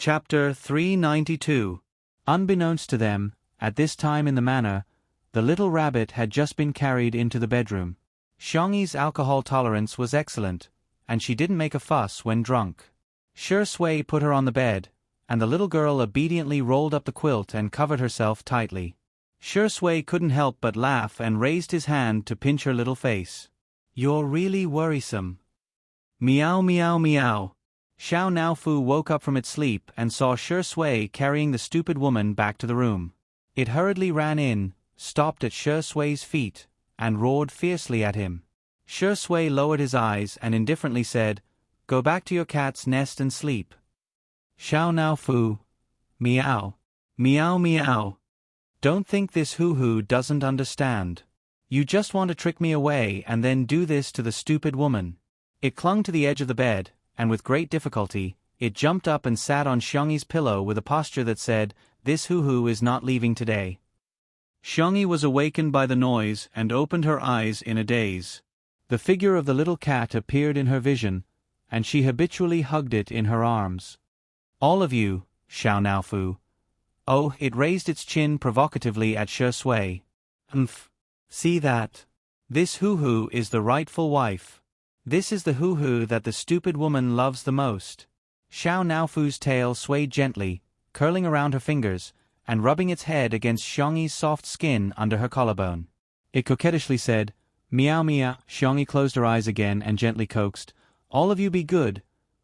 Chapter 392. Unbeknownst to them, at this time in the manor, the little rabbit had just been carried into the bedroom. Xiangyi's alcohol tolerance was excellent, and she didn't make a fuss when drunk. Shi Sui put her on the bed, and the little girl obediently rolled up the quilt and covered herself tightly. Shi Sui couldn't help but laugh and raised his hand to pinch her little face. "You're really worrisome." Meow meow meow. Xiao Naofu woke up from its sleep and saw Shi Sui carrying the stupid woman back to the room. It hurriedly ran in, stopped at Shi Sui's feet, and roared fiercely at him. Shi Sui lowered his eyes and indifferently said, "Go back to your cat's nest and sleep." Xiao Naofu. Meow. Meow meow. Don't think this hoo-hoo doesn't understand. You just want to trick me away and then do this to the stupid woman. It clung to the edge of the bed, and with great difficulty, it jumped up and sat on Xiangyi's pillow with a posture that said, "This hoo-hoo is not leaving today." Xiangyi was awakened by the noise and opened her eyes in a daze. The figure of the little cat appeared in her vision, and she habitually hugged it in her arms. "All of you, Xiao Naofu." Oh, it raised its chin provocatively at Shi Sui. See that? This hoo-hoo is the rightful wife. This is the hoo-hoo that the stupid woman loves the most. Xiao Naofu's tail swayed gently, curling around her fingers, and rubbing its head against Xiangyi's soft skin under her collarbone. It coquettishly said, "Meow meow." Xiangyi closed her eyes again and gently coaxed, "All of you be good."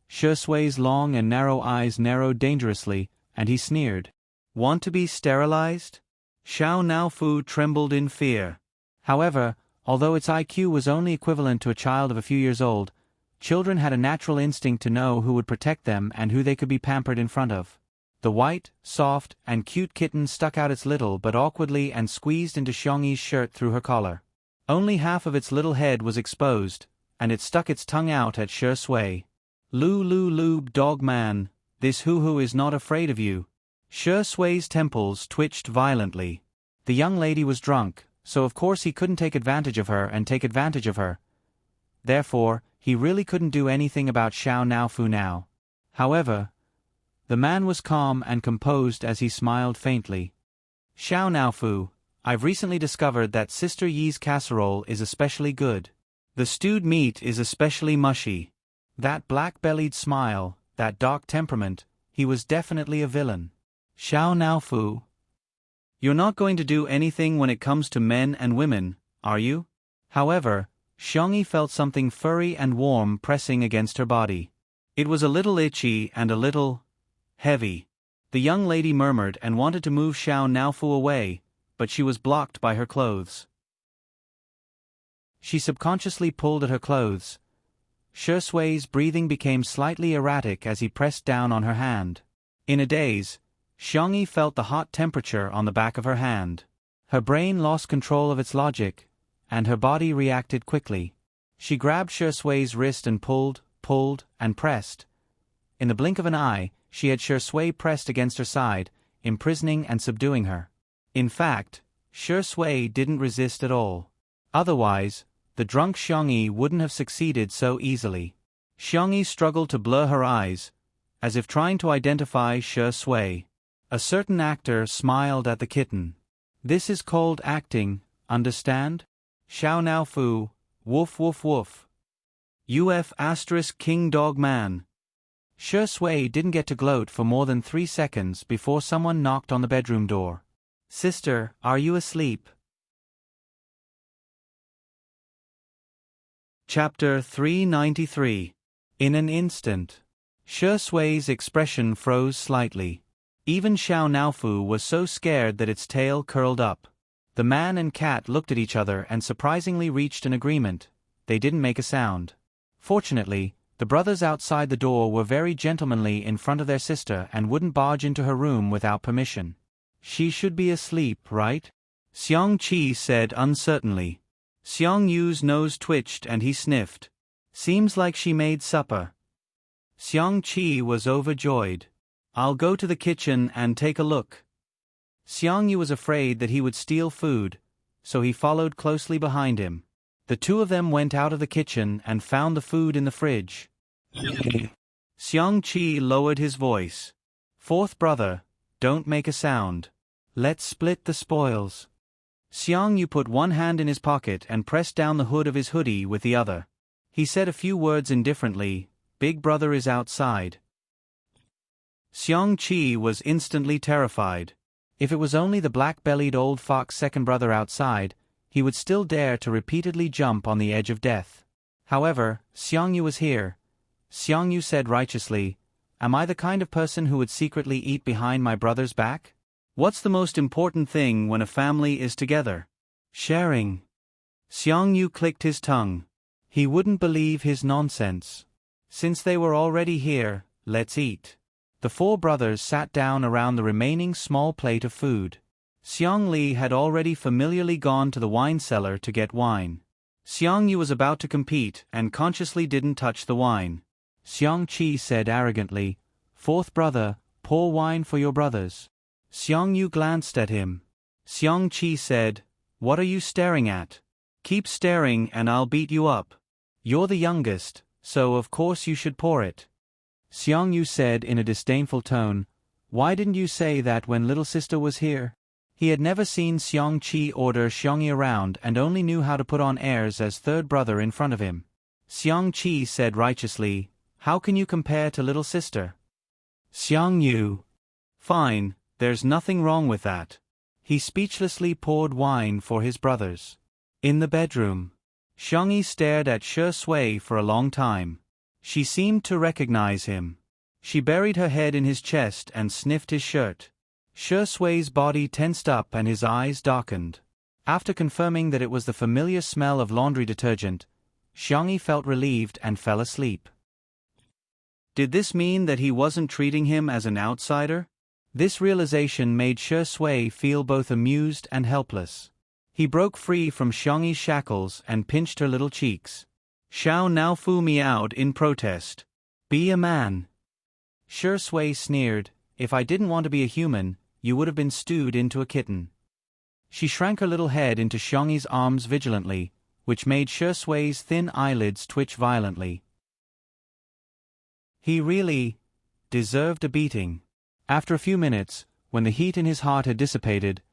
Shi Sui's long and narrow eyes narrowed dangerously, and he sneered. "Want to be sterilized?" Xiao Naofu trembled in fear. However, although its IQ was only equivalent to a child of a few years old, children had a natural instinct to know who would protect them and who they could be pampered in front of. The white, soft, and cute kitten stuck out its little but awkwardly and squeezed into Xiangyi's shirt through her collar. Only half of its little head was exposed, and it stuck its tongue out at Shi Sui. "Loo loo loob dog man, this hoo-hoo is not afraid of you." Shi Sui's temples twitched violently. The young lady was drunk, so of course he couldn't take advantage of her and take advantage of her. Therefore, he really couldn't do anything about Xiao Naofu now. However, the man was calm and composed as he smiled faintly. "Xiao Naofu, I've recently discovered that Sister Yi's casserole is especially good. The stewed meat is especially mushy." That black-bellied smile, that dark temperament, he was definitely a villain. "Xiao Naofu, you're not going to do anything when it comes to men and women, are you?" However, Xiangyi felt something furry and warm pressing against her body. It was a little itchy and a little heavy. The young lady murmured and wanted to move Xiao Naofu away, but she was blocked by her clothes. She subconsciously pulled at her clothes. Shi Sui's breathing became slightly erratic as he pressed down on her hand. In a daze, Xiangyi felt the hot temperature on the back of her hand. Her brain lost control of its logic, and her body reacted quickly. She grabbed Shi Sui's wrist and pulled, and pressed. In the blink of an eye, she had Shi Sui pressed against her side, imprisoning and subduing her. In fact, Shi Sui didn't resist at all. Otherwise, the drunk Xiangyi wouldn't have succeeded so easily. Xiangyi struggled to blur her eyes, as if trying to identify Shi Sui. A certain actor smiled at the kitten. "This is called acting, understand? Xiao Naofu, woof woof woof. UF** King Dog Man." Shi Sui didn't get to gloat for more than 3 seconds before someone knocked on the bedroom door. "Sister, are you asleep?" Chapter 393. In an instant. Shi Sui's expression froze slightly. Even Xiao Naofu was so scared that its tail curled up. The man and cat looked at each other and surprisingly reached an agreement. They didn't make a sound. Fortunately, the brothers outside the door were very gentlemanly in front of their sister and wouldn't barge into her room without permission. "She should be asleep, right?" Xiang Qi said uncertainly. Xiang Yu's nose twitched and he sniffed. "Seems like she made supper." Xiang Qi was overjoyed. "I'll go to the kitchen and take a look." Xiang Yu was afraid that he would steal food, so he followed closely behind him. The two of them went out of the kitchen and found the food in the fridge. Xiang Qi lowered his voice. Fourth brother, don't make a sound. Let's split the spoils. Xiang Yu put one hand in his pocket and pressed down the hood of his hoodie with the other. He said a few words indifferently. Big brother is outside. Xiang Qi was instantly terrified. If it was only the black-bellied old fox second brother outside, he would still dare to repeatedly jump on the edge of death. However, Xiang Yu was here. Xiang Yu said righteously, "Am I the kind of person who would secretly eat behind my brother's back? What's the most important thing when a family is together? Sharing." Xiang Yu clicked his tongue. He wouldn't believe his nonsense. Since they were already here, let's eat. The four brothers sat down around the remaining small plate of food. Xiang Li had already familiarly gone to the wine cellar to get wine. Xiang Yu was about to compete and consciously didn't touch the wine. Xiang Qi said arrogantly, "Fourth brother, pour wine for your brothers." Xiang Yu glanced at him. Xiang Qi said, "What are you staring at? Keep staring and I'll beat you up. You're the youngest, so of course you should pour it." Xiang Yu said in a disdainful tone, "Why didn't you say that when little sister was here?" He had never seen Xiang Qi order Xiang Yi around and only knew how to put on airs as third brother in front of him. Xiang Qi said righteously, "How can you compare to little sister?" Xiang Yu. "Fine, there's nothing wrong with that." He speechlessly poured wine for his brothers. In the bedroom, Xiang Yi stared at Shi Sui for a long time. She seemed to recognize him. She buried her head in his chest and sniffed his shirt. Shi Sui's body tensed up and his eyes darkened. After confirming that it was the familiar smell of laundry detergent, Xiang Yi felt relieved and fell asleep. Did this mean that he wasn't treating him as an outsider? This realization made Shi Sui feel both amused and helpless. He broke free from Xiang Yi's shackles and pinched her little cheeks. "Shao now fu me out in protest. Be a man." Shi Sui sneered, "If I didn't want to be a human, you would have been stewed into a kitten." She shrank her little head into Xiang Yi's arms vigilantly, which made Shi Sui's thin eyelids twitch violently. He really deserved a beating. After a few minutes, when the heat in his heart had dissipated,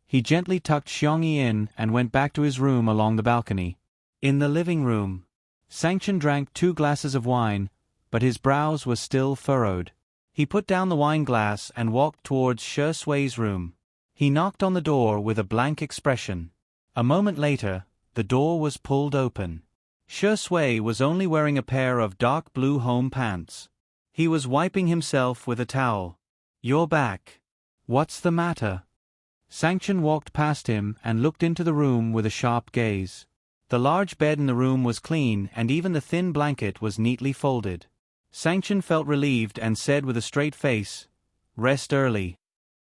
he gently tucked Xiang Yi in and went back to his room along the balcony. In the living room, Sangchen drank 2 glasses of wine, but his brows were still furrowed. He put down the wine glass and walked towards Shi Sui's room. He knocked on the door with a blank expression. A moment later, the door was pulled open. Shi Sui was only wearing a pair of dark blue home pants. He was wiping himself with a towel. "You're back. What's the matter?" Sangchen walked past him and looked into the room with a sharp gaze. The large bed in the room was clean and even the thin blanket was neatly folded. Sangchen felt relieved and said with a straight face, "Rest early."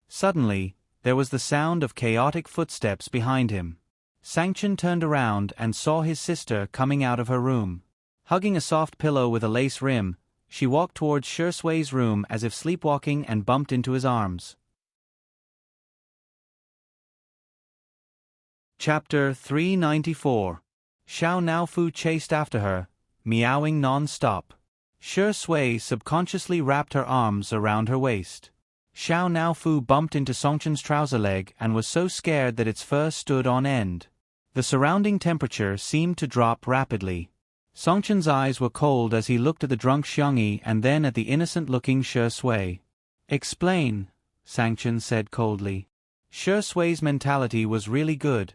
Suddenly, there was the sound of chaotic footsteps behind him. Sangchen turned around and saw his sister coming out of her room. Hugging a soft pillow with a lace rim, she walked towards Shi Sui's room as if sleepwalking and bumped into his arms. Chapter 394. Xiao Naofu chased after her, meowing non-stop. Shi Sui subconsciously wrapped her arms around her waist. Xiao Naofu bumped into Songchen's trouser leg and was so scared that its fur stood on end. The surrounding temperature seemed to drop rapidly. Songchen's eyes were cold as he looked at the drunk Xiang Yi and then at the innocent-looking Shi Sui. "Explain," Sangchen said coldly. Shi Sui's mentality was really good,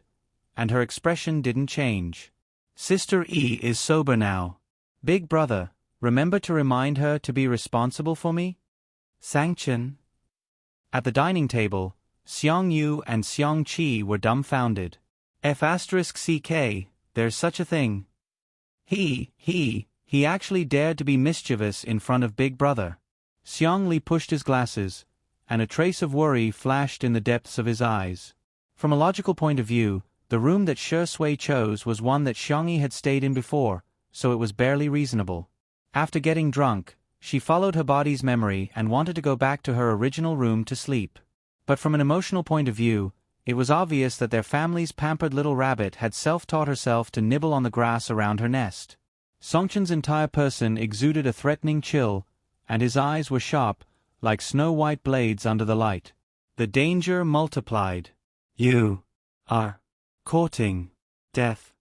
and her expression didn't change. "Sister E is sober now. Big brother, remember to remind her to be responsible for me?" Sangchen. At the dining table, Xiang Yu and Xiang Qi were dumbfounded. F***ck, there's such a thing. He actually dared to be mischievous in front of Big Brother. Xiang Li pushed his glasses, and a trace of worry flashed in the depths of his eyes. From a logical point of view, the room that Shi Sui chose was one that Xiang Yi had stayed in before, so it was barely reasonable. After getting drunk, she followed her body's memory and wanted to go back to her original room to sleep. But from an emotional point of view, it was obvious that their family's pampered little rabbit had self-taught herself to nibble on the grass around her nest. Songchen's entire person exuded a threatening chill, and his eyes were sharp, like snow-white blades under the light. The danger multiplied. "You are courting death."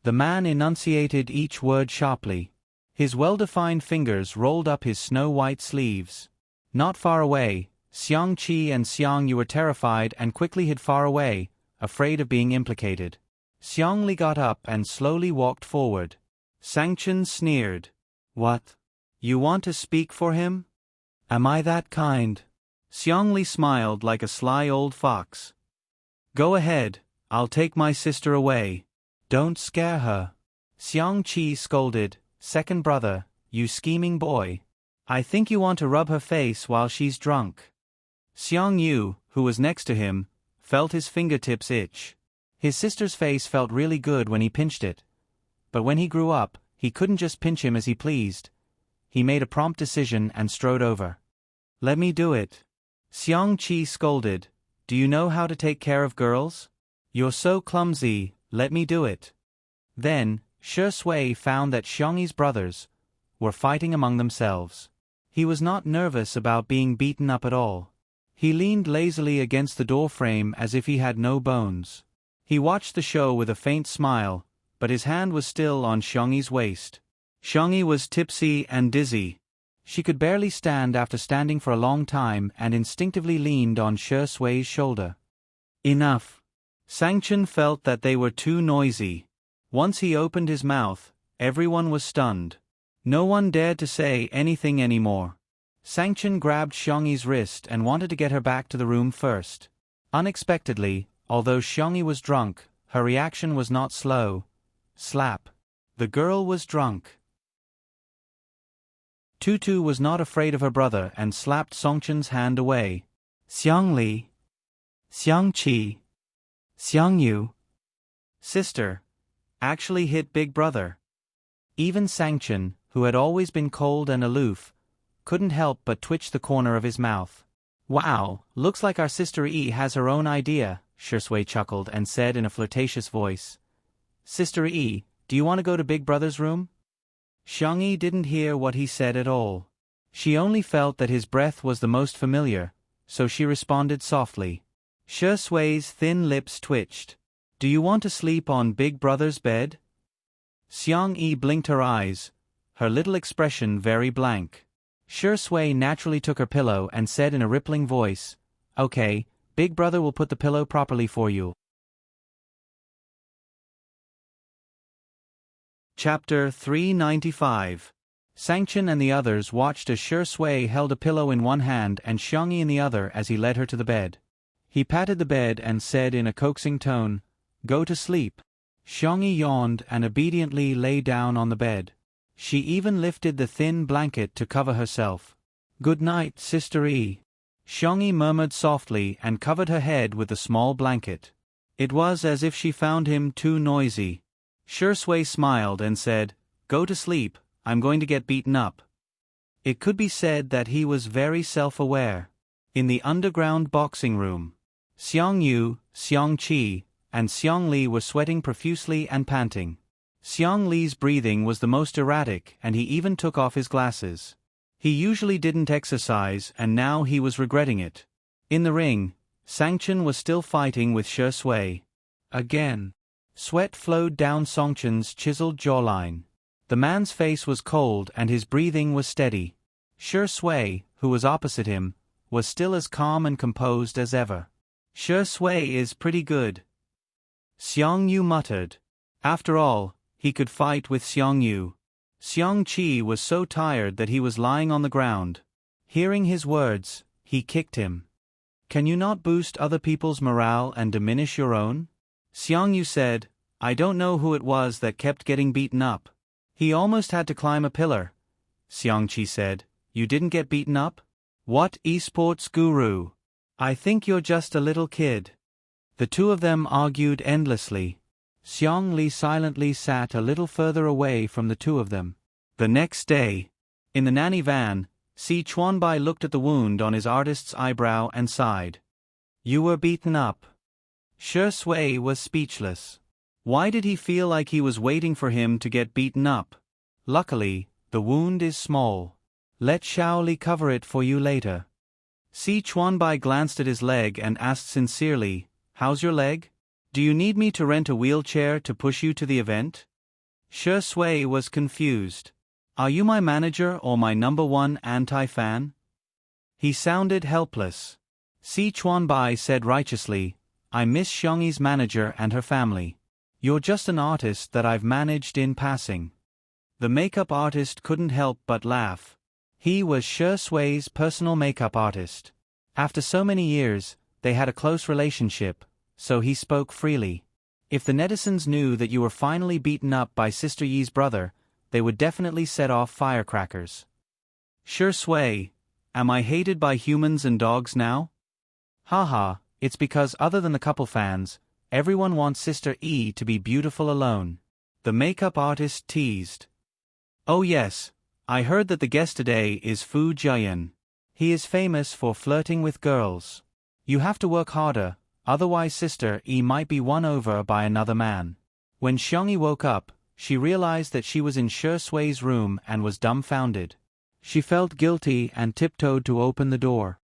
The man enunciated each word sharply. His well-defined fingers rolled up his snow-white sleeves. Not far away, Xiang Qi and Xiang Yu were terrified and quickly hid far away, afraid of being implicated. Xiang Li got up and slowly walked forward. Sangchen sneered. "What? You want to speak for him? Am I that kind?" Xiang Li smiled like a sly old fox. "Go ahead, I'll take my sister away." "Don't scare her." Xiang Qi scolded. "Second brother, you scheming boy. I think you want to rub her face while she's drunk." Xiang Yu, who was next to him, felt his fingertips itch. His sister's face felt really good when he pinched it. But when he grew up, he couldn't just pinch him as he pleased. He made a prompt decision and strode over. "Let me do it." Xiang Qi scolded. "Do you know how to take care of girls? You're so clumsy, let me do it." Then, Shi Sui found that Xiangyi's brothers were fighting among themselves. He was not nervous about being beaten up at all. He leaned lazily against the doorframe as if he had no bones. He watched the show with a faint smile, but his hand was still on Xiangyi's waist. Xiangyi was tipsy and dizzy. She could barely stand after standing for a long time and instinctively leaned on Shi Sui's shoulder. Enough. Sangchen felt that they were too noisy. Once he opened his mouth, everyone was stunned. No one dared to say anything anymore. Sangchen grabbed Xiangyi's wrist and wanted to get her back to the room first. Unexpectedly, although Xiangyi was drunk, her reaction was not slow. Slap. The girl was drunk. Tutu was not afraid of her brother and slapped Songchen's hand away. "Xiang Li. Xiang Qi. Xiang Yu. Sister." Actually hit big brother. Even Sangchen, who had always been cold and aloof, couldn't help but twitch the corner of his mouth. "Wow, looks like our sister Yi has her own idea," Shi Sui chuckled and said in a flirtatious voice. "Sister Yi, do you want to go to Big Brother's room?" Xiangyi didn't hear what he said at all. She only felt that his breath was the most familiar, so she responded softly. Shi Sui's thin lips twitched. "Do you want to sleep on Big Brother's bed?" Xiang Yi blinked her eyes, her little expression very blank. Shi Sui naturally took her pillow and said in a rippling voice, "Okay, Big Brother will put the pillow properly for you." Chapter 395. Sangchen and the others watched as Shi Sui held a pillow in one hand and Xiangyi in the other as he led her to the bed. He patted the bed and said in a coaxing tone, "Go to sleep." Xiangyi yawned and obediently lay down on the bed. She even lifted the thin blanket to cover herself. "Good night, Sister Yi." Xiangyi murmured softly and covered her head with the small blanket. It was as if she found him too noisy. Shi Sui smiled and said, "Go to sleep, I'm going to get beaten up." It could be said that he was very self-aware. In the underground boxing room, Xiang Yu, Xiang Qi, and Xiang Li were sweating profusely and panting. Xiang Li's breathing was the most erratic and he even took off his glasses. He usually didn't exercise and now he was regretting it. In the ring, Sangchen was still fighting with Shi Sui. Again. Sweat flowed down Songchen's chiseled jawline. The man's face was cold and his breathing was steady. Shi Sui, who was opposite him, was still as calm and composed as ever. "Shi Sui is pretty good," Xiang Yu muttered. After all, he could fight with Xiang Yu. Xiang Qi was so tired that he was lying on the ground. Hearing his words, he kicked him. "Can you not boost other people's morale and diminish your own?" Xiang Yu said, "I don't know who it was that kept getting beaten up. He almost had to climb a pillar." Xiang Qi said, "You didn't get beaten up? What esports guru? I think you're just a little kid." The two of them argued endlessly. Xiang Li silently sat a little further away from the two of them. The next day, in the nanny van, Si Chuanbai looked at the wound on his artist's eyebrow and sighed. "You were beaten up." Shi Sui was speechless. Why did he feel like he was waiting for him to get beaten up? Luckily, the wound is small. Let Xiao Li cover it for you later. Si Chuanbai glanced at his leg and asked sincerely, "How's your leg? Do you need me to rent a wheelchair to push you to the event?" Shi Sui was confused. "Are you my manager or my #1 anti-fan?" He sounded helpless. Si Chuanbai said righteously, "I'm Miss Xiangyi's manager and her family. You're just an artist that I've managed in passing." The makeup artist couldn't help but laugh. He was Shi Sui's personal makeup artist. After so many years, they had a close relationship, so he spoke freely. If the netizens knew that you were finally beaten up by Sister Yi's brother, they would definitely set off firecrackers. "Shi Sui, am I hated by humans and dogs now?" "Haha, it's because other than the couple fans, everyone wants Sister Yi to be beautiful alone," the makeup artist teased. "Oh yes, I heard that the guest today is Fu Jian. He is famous for flirting with girls. You have to work harder, otherwise Sister Yi might be won over by another man." When Xiangyi woke up, she realized that she was in Shi Sui's room and was dumbfounded. She felt guilty and tiptoed to open the door.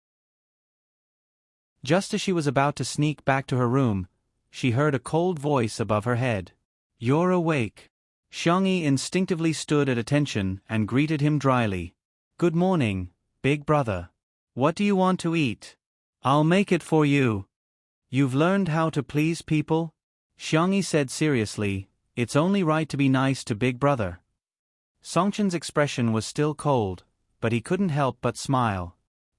Just as she was about to sneak back to her room, she heard a cold voice above her head. "You're awake." Xiangyi instinctively stood at attention and greeted him dryly. "Good morning, big brother. What do you want to eat? I'll make it for you." "You've learned how to please people?" Xiangyi said seriously, "It's only right to be nice to big brother." Songchen's expression was still cold, but he couldn't help but smile.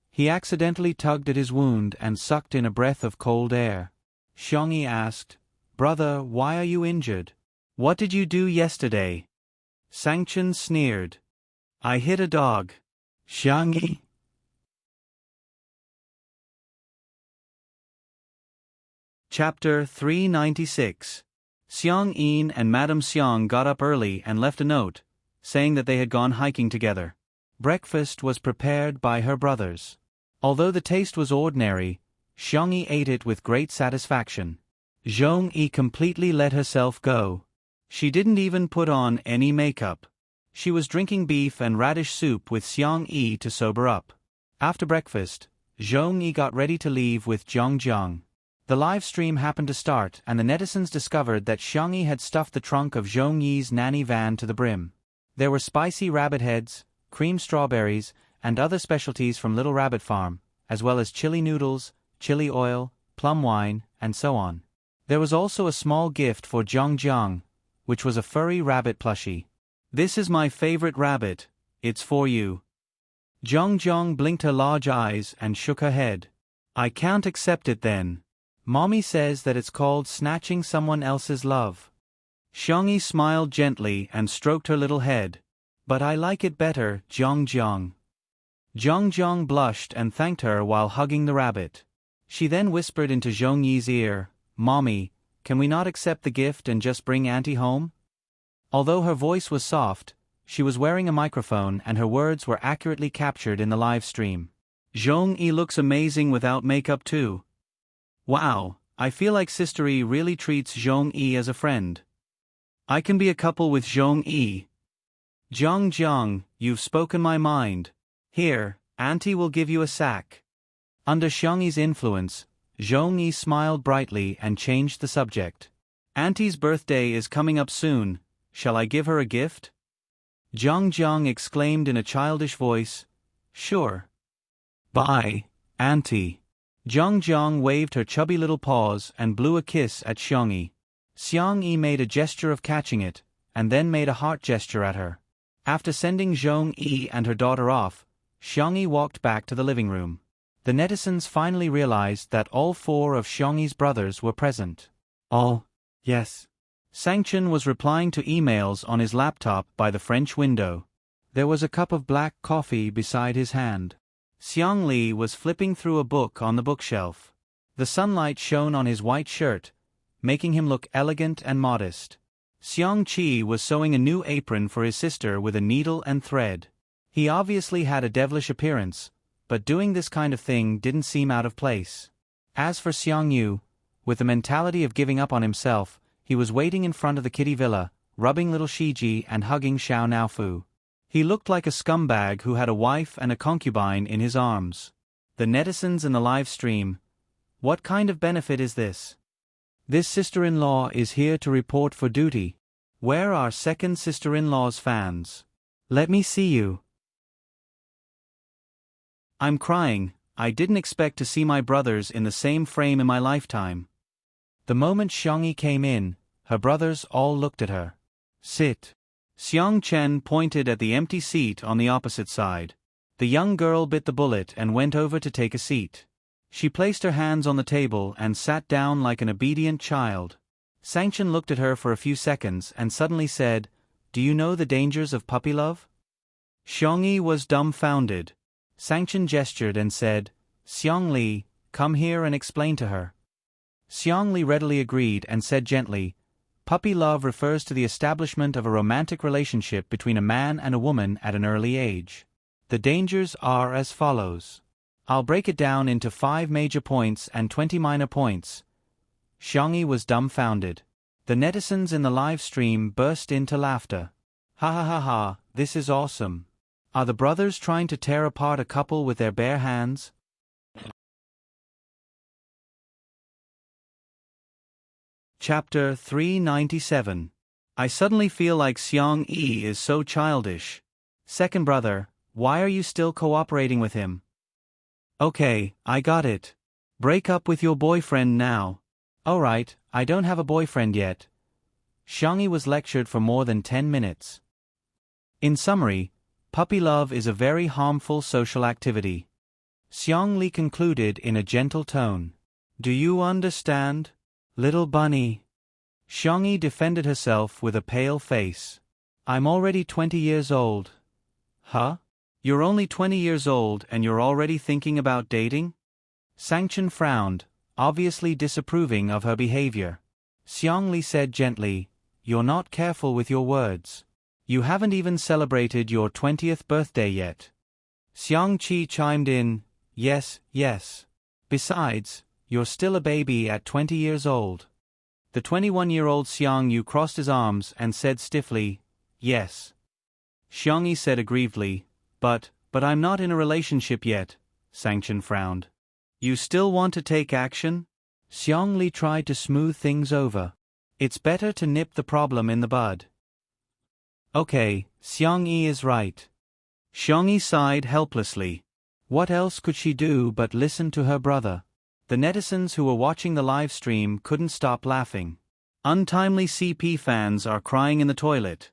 He accidentally tugged at his wound and sucked in a breath of cold air. Xiangyi asked, "Brother, why are you injured? What did you do yesterday?" Sangchen sneered. "I hit a dog." "Xiangyi?" Chapter 396. Xiang Yin and Madame Xiang got up early and left a note, saying that they had gone hiking together. Breakfast was prepared by her brothers. Although the taste was ordinary, Xiangyi ate it with great satisfaction. Zhong Yi completely let herself go. She didn't even put on any makeup. She was drinking beef and radish soup with Xiang Yi to sober up. After breakfast, Zhong Yi got ready to leave with Jiang Jiang. The live stream happened to start and the netizens discovered that Xiangyi had stuffed the trunk of Zhong Yi's nanny van to the brim. There were spicy rabbit heads, cream strawberries, and other specialties from Little Rabbit Farm, as well as chili noodles, chili oil, plum wine, and so on. There was also a small gift for Jiang Jiang, which was a furry rabbit plushie. "This is my favorite rabbit, it's for you." Jiang Jiang blinked her large eyes and shook her head. "I can't accept it then. Mommy says that it's called snatching someone else's love." Xiangyi smiled gently and stroked her little head. "But I like it better, Jiang Jiang." Jiang Jiang blushed and thanked her while hugging the rabbit. She then whispered into Zhong Yi's ear, "Mommy, can we not accept the gift and just bring Auntie home?" Although her voice was soft, she was wearing a microphone and her words were accurately captured in the live stream. "Zhong Yi looks amazing without makeup too. Wow, I feel like Sister Yi really treats Zhong Yi as a friend. I can be a couple with Zhong Yi." "Jiang Jiang, you've spoken my mind. Here, Auntie will give you a sack." Under Xiangyi's influence, Zhong Yi smiled brightly and changed the subject. "Auntie's birthday is coming up soon, shall I give her a gift?" Jiang Jiang exclaimed in a childish voice, "Sure. Bye, Auntie." Jiang Jiang waved her chubby little paws and blew a kiss at Xiangyi. Xiangyi made a gesture of catching it, and then made a heart gesture at her. After sending Zhong Yi and her daughter off, Xiangyi walked back to the living room. The netizens finally realized that all four of Xiangyi's brothers were present. "All, yes." Sangchen was replying to emails on his laptop by the French window. There was a cup of black coffee beside his hand. Xiang Li was flipping through a book on the bookshelf. The sunlight shone on his white shirt, making him look elegant and modest. Xiang Qi was sewing a new apron for his sister with a needle and thread. He obviously had a devilish appearance, but doing this kind of thing didn't seem out of place. As for Xiang Yu, with the mentality of giving up on himself, he was waiting in front of the kitty villa, rubbing little Shiji and hugging Xiao Naofu. He looked like a scumbag who had a wife and a concubine in his arms. The netizens in the live stream. What kind of benefit is this? This sister-in-law is here to report for duty. Where are second sister-in-law's fans? Let me see you. I'm crying. I didn't expect to see my brothers in the same frame in my lifetime. The moment Xiangyi came in, her brothers all looked at her. Sit. Xiang Chen pointed at the empty seat on the opposite side. The young girl bit the bullet and went over to take a seat. She placed her hands on the table and sat down like an obedient child. Sangchen looked at her for a few seconds and suddenly said, "Do you know the dangers of puppy love?" Xiangyi was dumbfounded. Sangchen gestured and said, "Xiang Li, come here and explain to her." Xiang Li readily agreed and said gently, "Puppy love refers to the establishment of a romantic relationship between a man and a woman at an early age. The dangers are as follows. I'll break it down into 5 major points and 20 minor points." Xiangyi was dumbfounded. The netizens in the live stream burst into laughter. Ha ha ha ha, this is awesome. Are the brothers trying to tear apart a couple with their bare hands? Chapter 397. I suddenly feel like Xiang Yi is so childish. Second brother, why are you still cooperating with him? Okay, I got it. Break up with your boyfriend now. Alright, I don't have a boyfriend yet. Xiangyi was lectured for more than 10 minutes. In summary, puppy love is a very harmful social activity. Xiang Li concluded in a gentle tone. Do you understand, little bunny? Xiangyi defended herself with a pale face. I'm already 20 years old. Huh? You're only 20 years old and you're already thinking about dating? Sangchen frowned, obviously disapproving of her behavior. Xiang Li said gently, "You're not careful with your words. You haven't even celebrated your 20th birthday yet." Xiang Qi chimed in, "Yes, yes. Besides, you're still a baby at 20 years old." The 21-year-old Xiang Yu crossed his arms and said stiffly, "Yes." Xiangyi said aggrievedly, But I'm not in a relationship yet," Sangchen frowned. "You still want to take action?" Xiang Li tried to smooth things over. "It's better to nip the problem in the bud." Okay, Xiang Yi is right. Xiangyi sighed helplessly. What else could she do but listen to her brother? The netizens who were watching the live stream couldn't stop laughing. Untimely CP fans are crying in the toilet.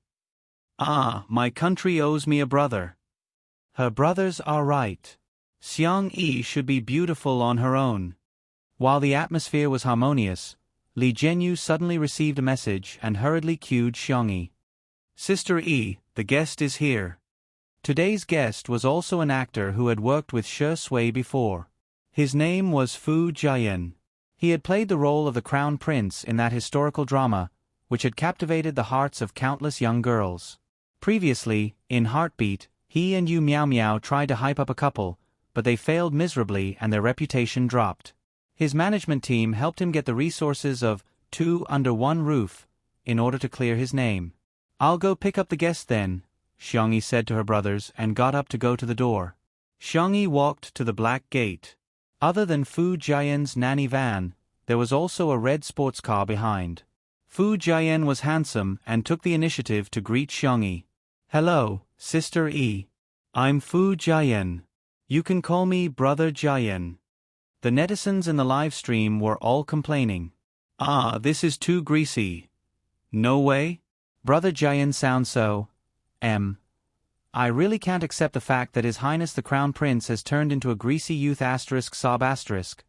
Ah, my country owes me a brother. Her brothers are right. Xiang Yi should be beautiful on her own. While the atmosphere was harmonious, Li Jianyu suddenly received a message and hurriedly cued Xiangyi. Sister Yi, the guest is here. Today's guest was also an actor who had worked with Shi Sui before. His name was Fu Jiayan. He had played the role of the Crown Prince in that historical drama, which had captivated the hearts of countless young girls. Previously, in Heartbeat, he and Yu Miao Miao tried to hype up a couple, but they failed miserably and their reputation dropped. His management team helped him get the resources of Two Under One Roof in order to clear his name. I'll go pick up the guest then, Xiangyi said to her brothers and got up to go to the door. Xiangyi walked to the black gate. Other than Fu Jiayan's nanny van, there was also a red sports car behind. Fu Jiayan was handsome and took the initiative to greet Xiangyi. Hello, Sister Yi. I'm Fu Jiayan. You can call me Brother Jiayan. The netizens in the live stream were all complaining. Ah, this is too greasy. No way? Brother Jiayan sounds so... I really can't accept the fact that His Highness the Crown Prince has turned into a greasy youth sob asterisk.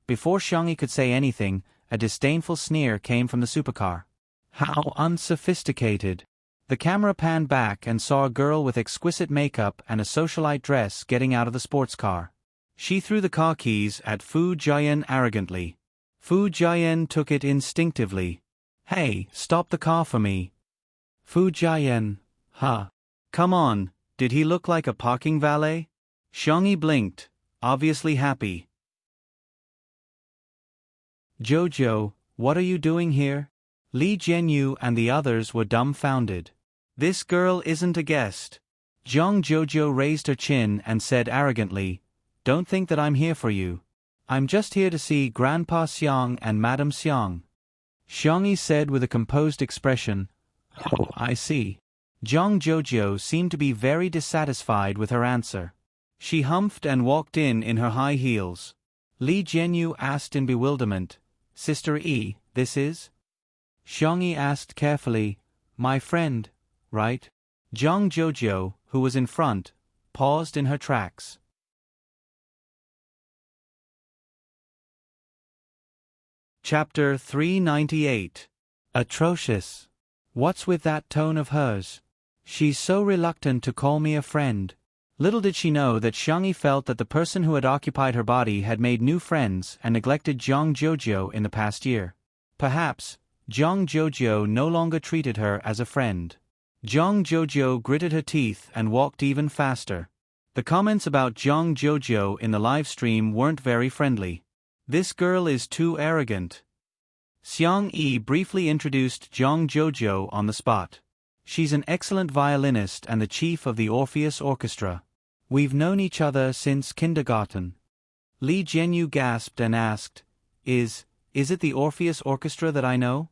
Before Xiangyi could say anything, a disdainful sneer came from the supercar. How unsophisticated. The camera panned back and saw a girl with exquisite makeup and a socialite dress getting out of the sports car. She threw the car keys at Fu Jiayan arrogantly. Fu Jiayan took it instinctively. Hey, stop the car for me. Fu Jiayan, huh? Come on, did he look like a parking valet? Xiangyi blinked, obviously happy. Jojo, what are you doing here? Li Jianyu and the others were dumbfounded. This girl isn't a guest. Zhang Jojo raised her chin and said arrogantly, don't think that I'm here for you. I'm just here to see Grandpa Xiang and Madam Xiang. Xiangyi said with a composed expression. Oh, I see. Zhang Jojo seemed to be very dissatisfied with her answer. She humphed and walked in her high heels. Li Jianyu asked in bewilderment, Sister Yi, this is? Xiangyi asked carefully, my friend, right? Zhang Jojo, who was in front, paused in her tracks. Chapter 398. Atrocious. What's with that tone of hers? She's so reluctant to call me a friend. Little did she know that Xiangyi felt that the person who had occupied her body had made new friends and neglected Zhang Jojo in the past year. Perhaps, Zhang Jojo no longer treated her as a friend. Zhang Jojo gritted her teeth and walked even faster. The comments about Zhang Jojo in the live stream weren't very friendly. This girl is too arrogant. Xiang Yi briefly introduced Zhang Jojo on the spot. She's an excellent violinist and the chief of the Orpheus Orchestra. We've known each other since kindergarten. Li Jianyu gasped and asked, Is it the Orpheus Orchestra that I know?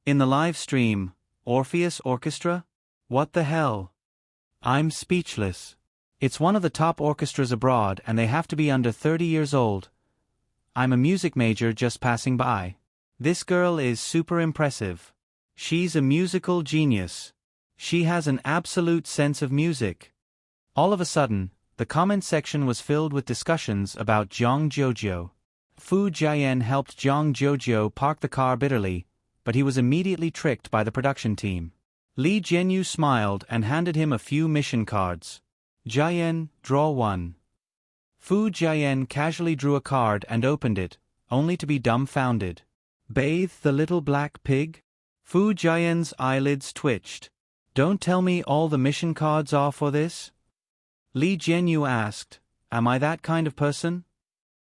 In the live stream, Orpheus Orchestra? What the hell? I'm speechless. It's one of the top orchestras abroad and they have to be under 30 years old. I'm a music major just passing by. This girl is super impressive. She's a musical genius. She has an absolute sense of music. All of a sudden, the comment section was filled with discussions about Zhang Jojo. Fu Jiayan helped Zhang Jojo park the car bitterly, but he was immediately tricked by the production team. Li Jianyu smiled and handed him a few mission cards. Jiayan, draw one. Fu Jiayan casually drew a card and opened it, only to be dumbfounded. Bathe the little black pig? Fu Jiayan's eyelids twitched. Don't tell me all the mission cards are for this? Li Jianyu asked, Am I that kind of person?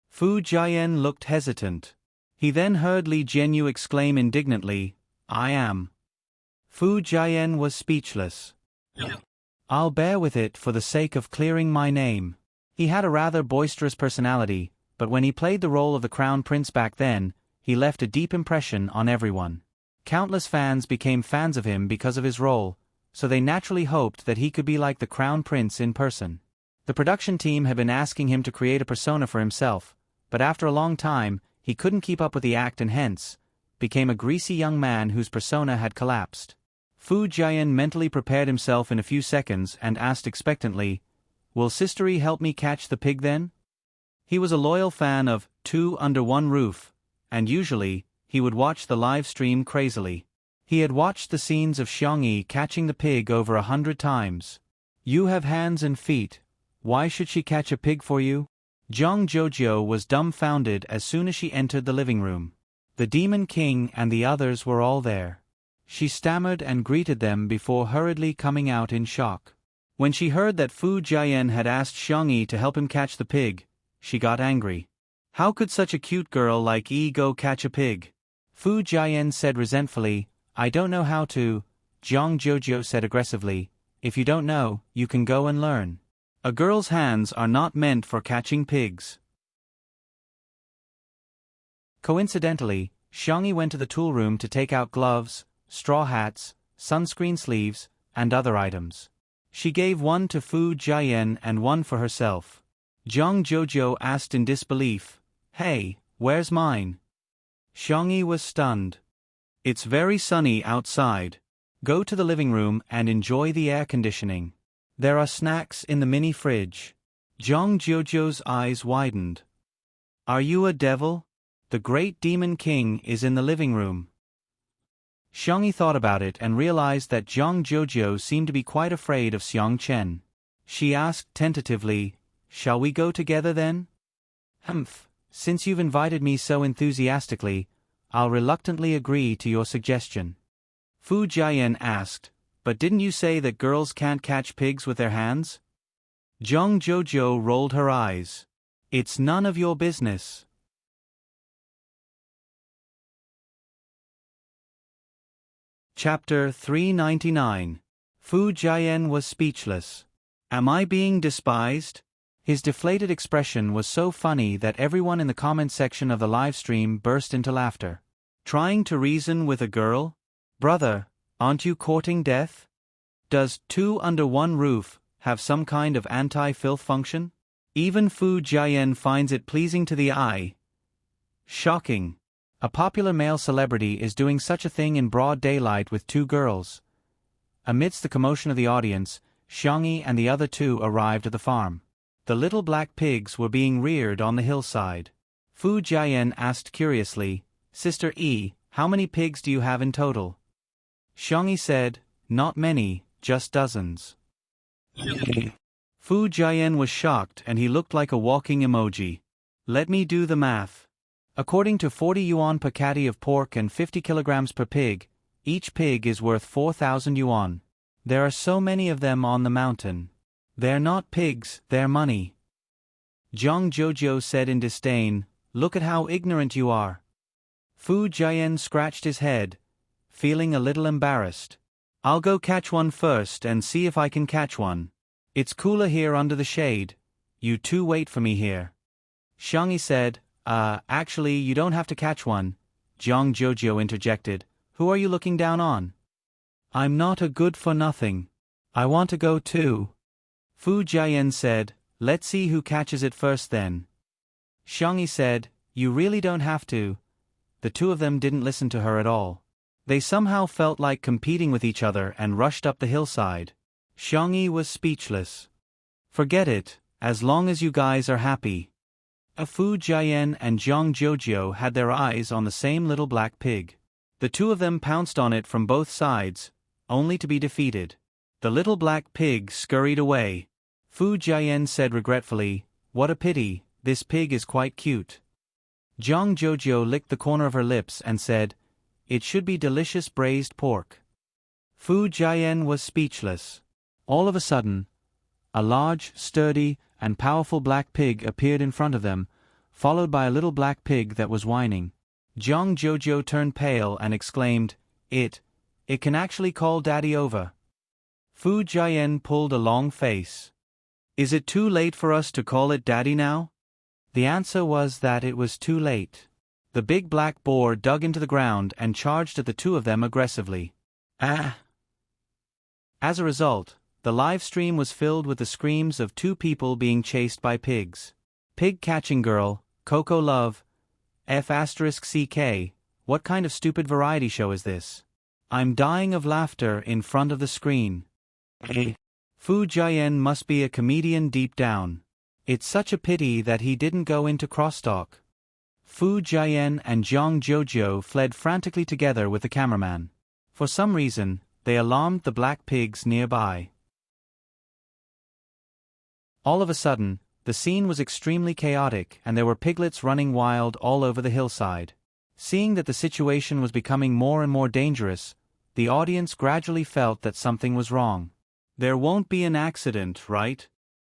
Fu Jiayan looked hesitant. He then heard Li Jianyu exclaim indignantly, I am. Fu Jiayan was speechless. I'll bear with it for the sake of clearing my name. He had a rather boisterous personality, but when he played the role of the Crown Prince back then, he left a deep impression on everyone. Countless fans became fans of him because of his role, so they naturally hoped that he could be like the Crown Prince in person. The production team had been asking him to create a persona for himself, but after a long time, he couldn't keep up with the act and hence, became a greasy young man whose persona had collapsed. Fu Jiayan mentally prepared himself in a few seconds and asked expectantly, Will Sistery help me catch the pig then? He was a loyal fan of Two Under One Roof, and usually, he would watch the live stream crazily. He had watched the scenes of Xiangyi catching the pig over 100 times. You have hands and feet. Why should she catch a pig for you? Zhang Jojo was dumbfounded as soon as she entered the living room. The Demon King and the others were all there. She stammered and greeted them before hurriedly coming out in shock. When she heard that Fu Jiayan had asked Xiangyi to help him catch the pig, she got angry. How could such a cute girl like Yi go catch a pig? Fu Jiayan said resentfully, I don't know how to. Zhang Jojo said aggressively, If you don't know, you can go and learn. A girl's hands are not meant for catching pigs. Coincidentally, Xiangyi went to the tool room to take out gloves, straw hats, sunscreen sleeves, and other items. She gave one to Fu Jiayan and one for herself. Zhang Jojo asked in disbelief, Hey, where's mine? Xiangyi was stunned. It's very sunny outside. Go to the living room and enjoy the air conditioning. There are snacks in the mini fridge. Zhang Jojo's eyes widened. Are you a devil? The great Demon King is in the living room. Xiangyi thought about it and realized that Zhang Jojo seemed to be quite afraid of Xiang Chen. She asked tentatively, Shall we go together then? Humph, since you've invited me so enthusiastically, I'll reluctantly agree to your suggestion. Fu Jiayan asked, But didn't you say that girls can't catch pigs with their hands? Zhang Jojo rolled her eyes. It's none of your business. Chapter 399. Fu Jiayan was speechless. Am I being despised? His deflated expression was so funny that everyone in the comment section of the live stream burst into laughter. Trying to reason with a girl? Brother, aren't you courting death? Does two under one roof have some kind of anti-filth function? Even Fu Jiayan finds it pleasing to the eye. Shocking. A popular male celebrity is doing such a thing in broad daylight with two girls. Amidst the commotion of the audience, Xiangyi and the other two arrived at the farm. The little black pigs were being reared on the hillside. Fu Jiayan asked curiously, Sister Yi, how many pigs do you have in total? Xiangyi said, not many, just dozens. Fu Jiayan was shocked and he looked like a walking emoji. Let me do the math. According to 40 yuan per catty of pork and 50 kilograms per pig, each pig is worth 4,000 yuan. There are so many of them on the mountain. They're not pigs, they're money. Zhang Jojo said in disdain, look at how ignorant you are. Fu Jiayan scratched his head, feeling a little embarrassed. I'll go catch one first and see if I can catch one. It's cooler here under the shade. You two wait for me here. Xiangyi said, actually you don't have to catch one. Zhang Jojo interjected, who are you looking down on? I'm not a good-for-nothing. I want to go too. Fu Jiayan said, let's see who catches it first then. Xiangyi said, you really don't have to. The two of them didn't listen to her at all. They somehow felt like competing with each other and rushed up the hillside. Xiangyi was speechless. Forget it, as long as you guys are happy. Fu Jiayan and Zhang Jojo had their eyes on the same little black pig. The two of them pounced on it from both sides, only to be defeated. The little black pig scurried away. Fu Jiayan said regretfully, what a pity, this pig is quite cute. Zhang Jojo licked the corner of her lips and said, it should be delicious braised pork. Fu Jiayan was speechless. All of a sudden, a large, sturdy, and powerful black pig appeared in front of them, followed by a little black pig that was whining. Zhang Jojo turned pale and exclaimed, it can actually call Daddy over. Fu Jiayan pulled a long face. Is it too late for us to call it Daddy now? The answer was that it was too late. The big black boar dug into the ground and charged at the two of them aggressively. Ah! As a result, the live stream was filled with the screams of two people being chased by pigs. Pig catching girl, Coco Love, F*CK, what kind of stupid variety show is this? I'm dying of laughter in front of the screen. Fu Jiayan must be a comedian deep down. It's such a pity that he didn't go into crosstalk. Fu Jiayan and Zhang Jojo fled frantically together with the cameraman. For some reason, they alarmed the black pigs nearby. All of a sudden, the scene was extremely chaotic and there were piglets running wild all over the hillside. Seeing that the situation was becoming more and more dangerous, the audience gradually felt that something was wrong. There won't be an accident, right?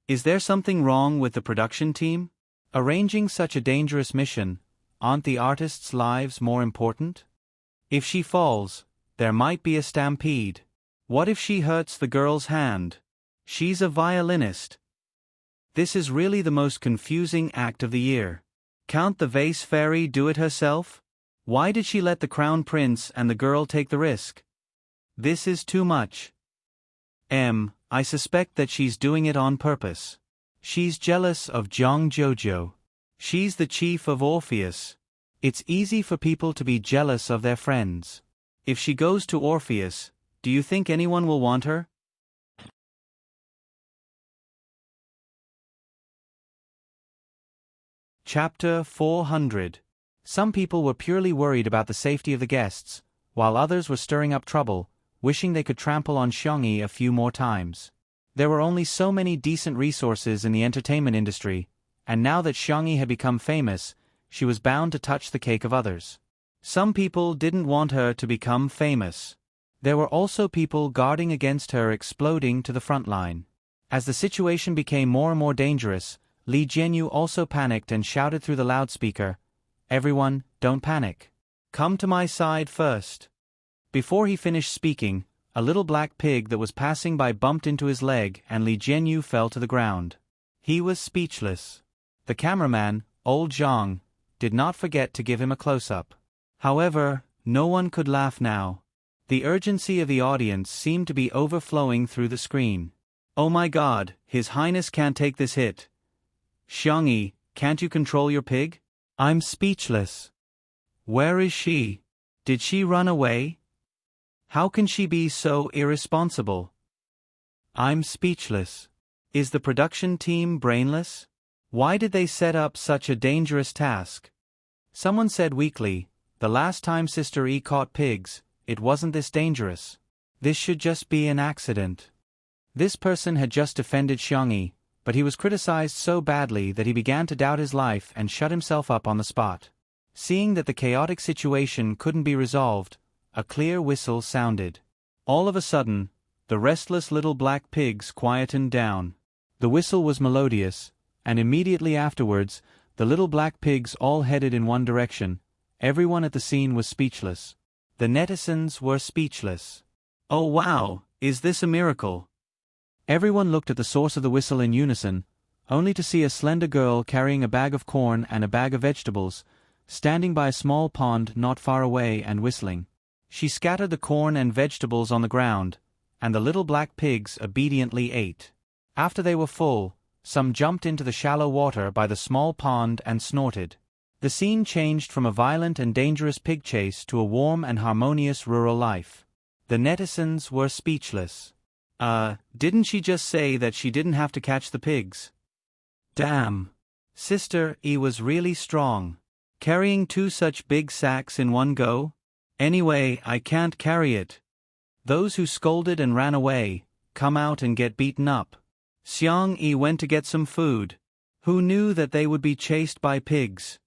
Is there something wrong with the production team? Arranging such a dangerous mission, aren't the artists' lives more important? If she falls, there might be a stampede. What if she hurts the girl's hand? She's a violinist. This is really the most confusing act of the year. Can't the vase fairy do it herself? Why did she let the crown prince and the girl take the risk? This is too much. I suspect that she's doing it on purpose. She's jealous of Zhang Jojo. She's the chief of Orpheus. It's easy for people to be jealous of their friends. If she goes to Orpheus, do you think anyone will want her? Chapter 400. Some people were purely worried about the safety of the guests, while others were stirring up trouble, wishing they could trample on Xiangyi a few more times. There were only so many decent resources in the entertainment industry, and now that Xiangyi had become famous, she was bound to touch the cake of others. Some people didn't want her to become famous. There were also people guarding against her exploding to the front line. As the situation became more and more dangerous, Li Jianyu also panicked and shouted through the loudspeaker, "Everyone, don't panic. Come to my side first." Before he finished speaking, a little black pig that was passing by bumped into his leg and Li Jianyu fell to the ground. He was speechless. The cameraman, old Zhang, did not forget to give him a close-up. However, no one could laugh now. The urgency of the audience seemed to be overflowing through the screen. Oh my God, His Highness can't take this hit. Xiangyi, can't you control your pig? I'm speechless. Where is she? Did she run away? How can she be so irresponsible? I'm speechless. Is the production team brainless? Why did they set up such a dangerous task? Someone said weakly, the last time Sister E caught pigs, it wasn't this dangerous. This should just be an accident. This person had just defended Xiangyi, but he was criticized so badly that he began to doubt his life and shut himself up on the spot. Seeing that the chaotic situation couldn't be resolved, a clear whistle sounded. All of a sudden, the restless little black pigs quietened down. The whistle was melodious, and immediately afterwards, the little black pigs all headed in one direction. Everyone at the scene was speechless. The netizens were speechless. Oh wow, is this a miracle? Everyone looked at the source of the whistle in unison, only to see a slender girl carrying a bag of corn and a bag of vegetables, standing by a small pond not far away and whistling. She scattered the corn and vegetables on the ground, and the little black pigs obediently ate. After they were full, some jumped into the shallow water by the small pond and snorted. The scene changed from a violent and dangerous pig chase to a warm and harmonious rural life. The netizens were speechless. Didn't she just say that she didn't have to catch the pigs? Damn. Sister E was really strong. Carrying 2 such big sacks in one go? Anyway, I can't carry it. Those who scolded and ran away, come out and get beaten up. Xiangyi went to get some food. Who knew that they would be chased by pigs?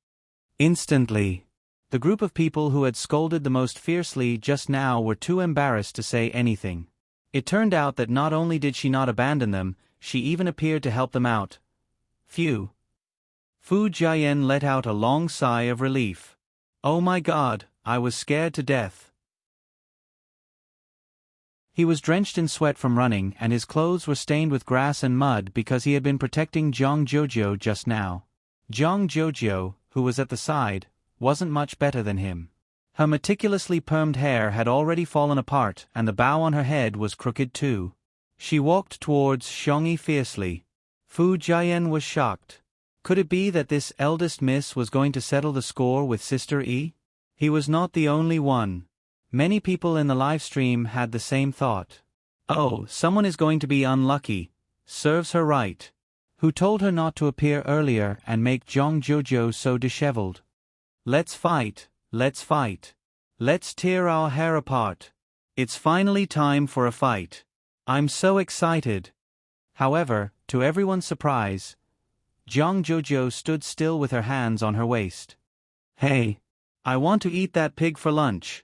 Instantly, the group of people who had scolded the most fiercely just now were too embarrassed to say anything. It turned out that not only did she not abandon them, she even appeared to help them out. Phew. Fu Jiayan let out a long sigh of relief. Oh my God, I was scared to death. He was drenched in sweat from running and his clothes were stained with grass and mud because he had been protecting Zhang Jojo just now. Zhang Jojo, who was at the side, wasn't much better than him. Her meticulously permed hair had already fallen apart and the bow on her head was crooked too. She walked towards Xiangyi fiercely. Fu Jiayan was shocked. Could it be that this eldest miss was going to settle the score with Sister E? He was not the only one. Many people in the live stream had the same thought. Oh, someone is going to be unlucky. Serves her right. Who told her not to appear earlier and make Zhang Jojo so disheveled? Let's fight, let's fight. Let's tear our hair apart. It's finally time for a fight. I'm so excited. However, to everyone's surprise, Zhang Jojo stood still with her hands on her waist. Hey, I want to eat that pig for lunch.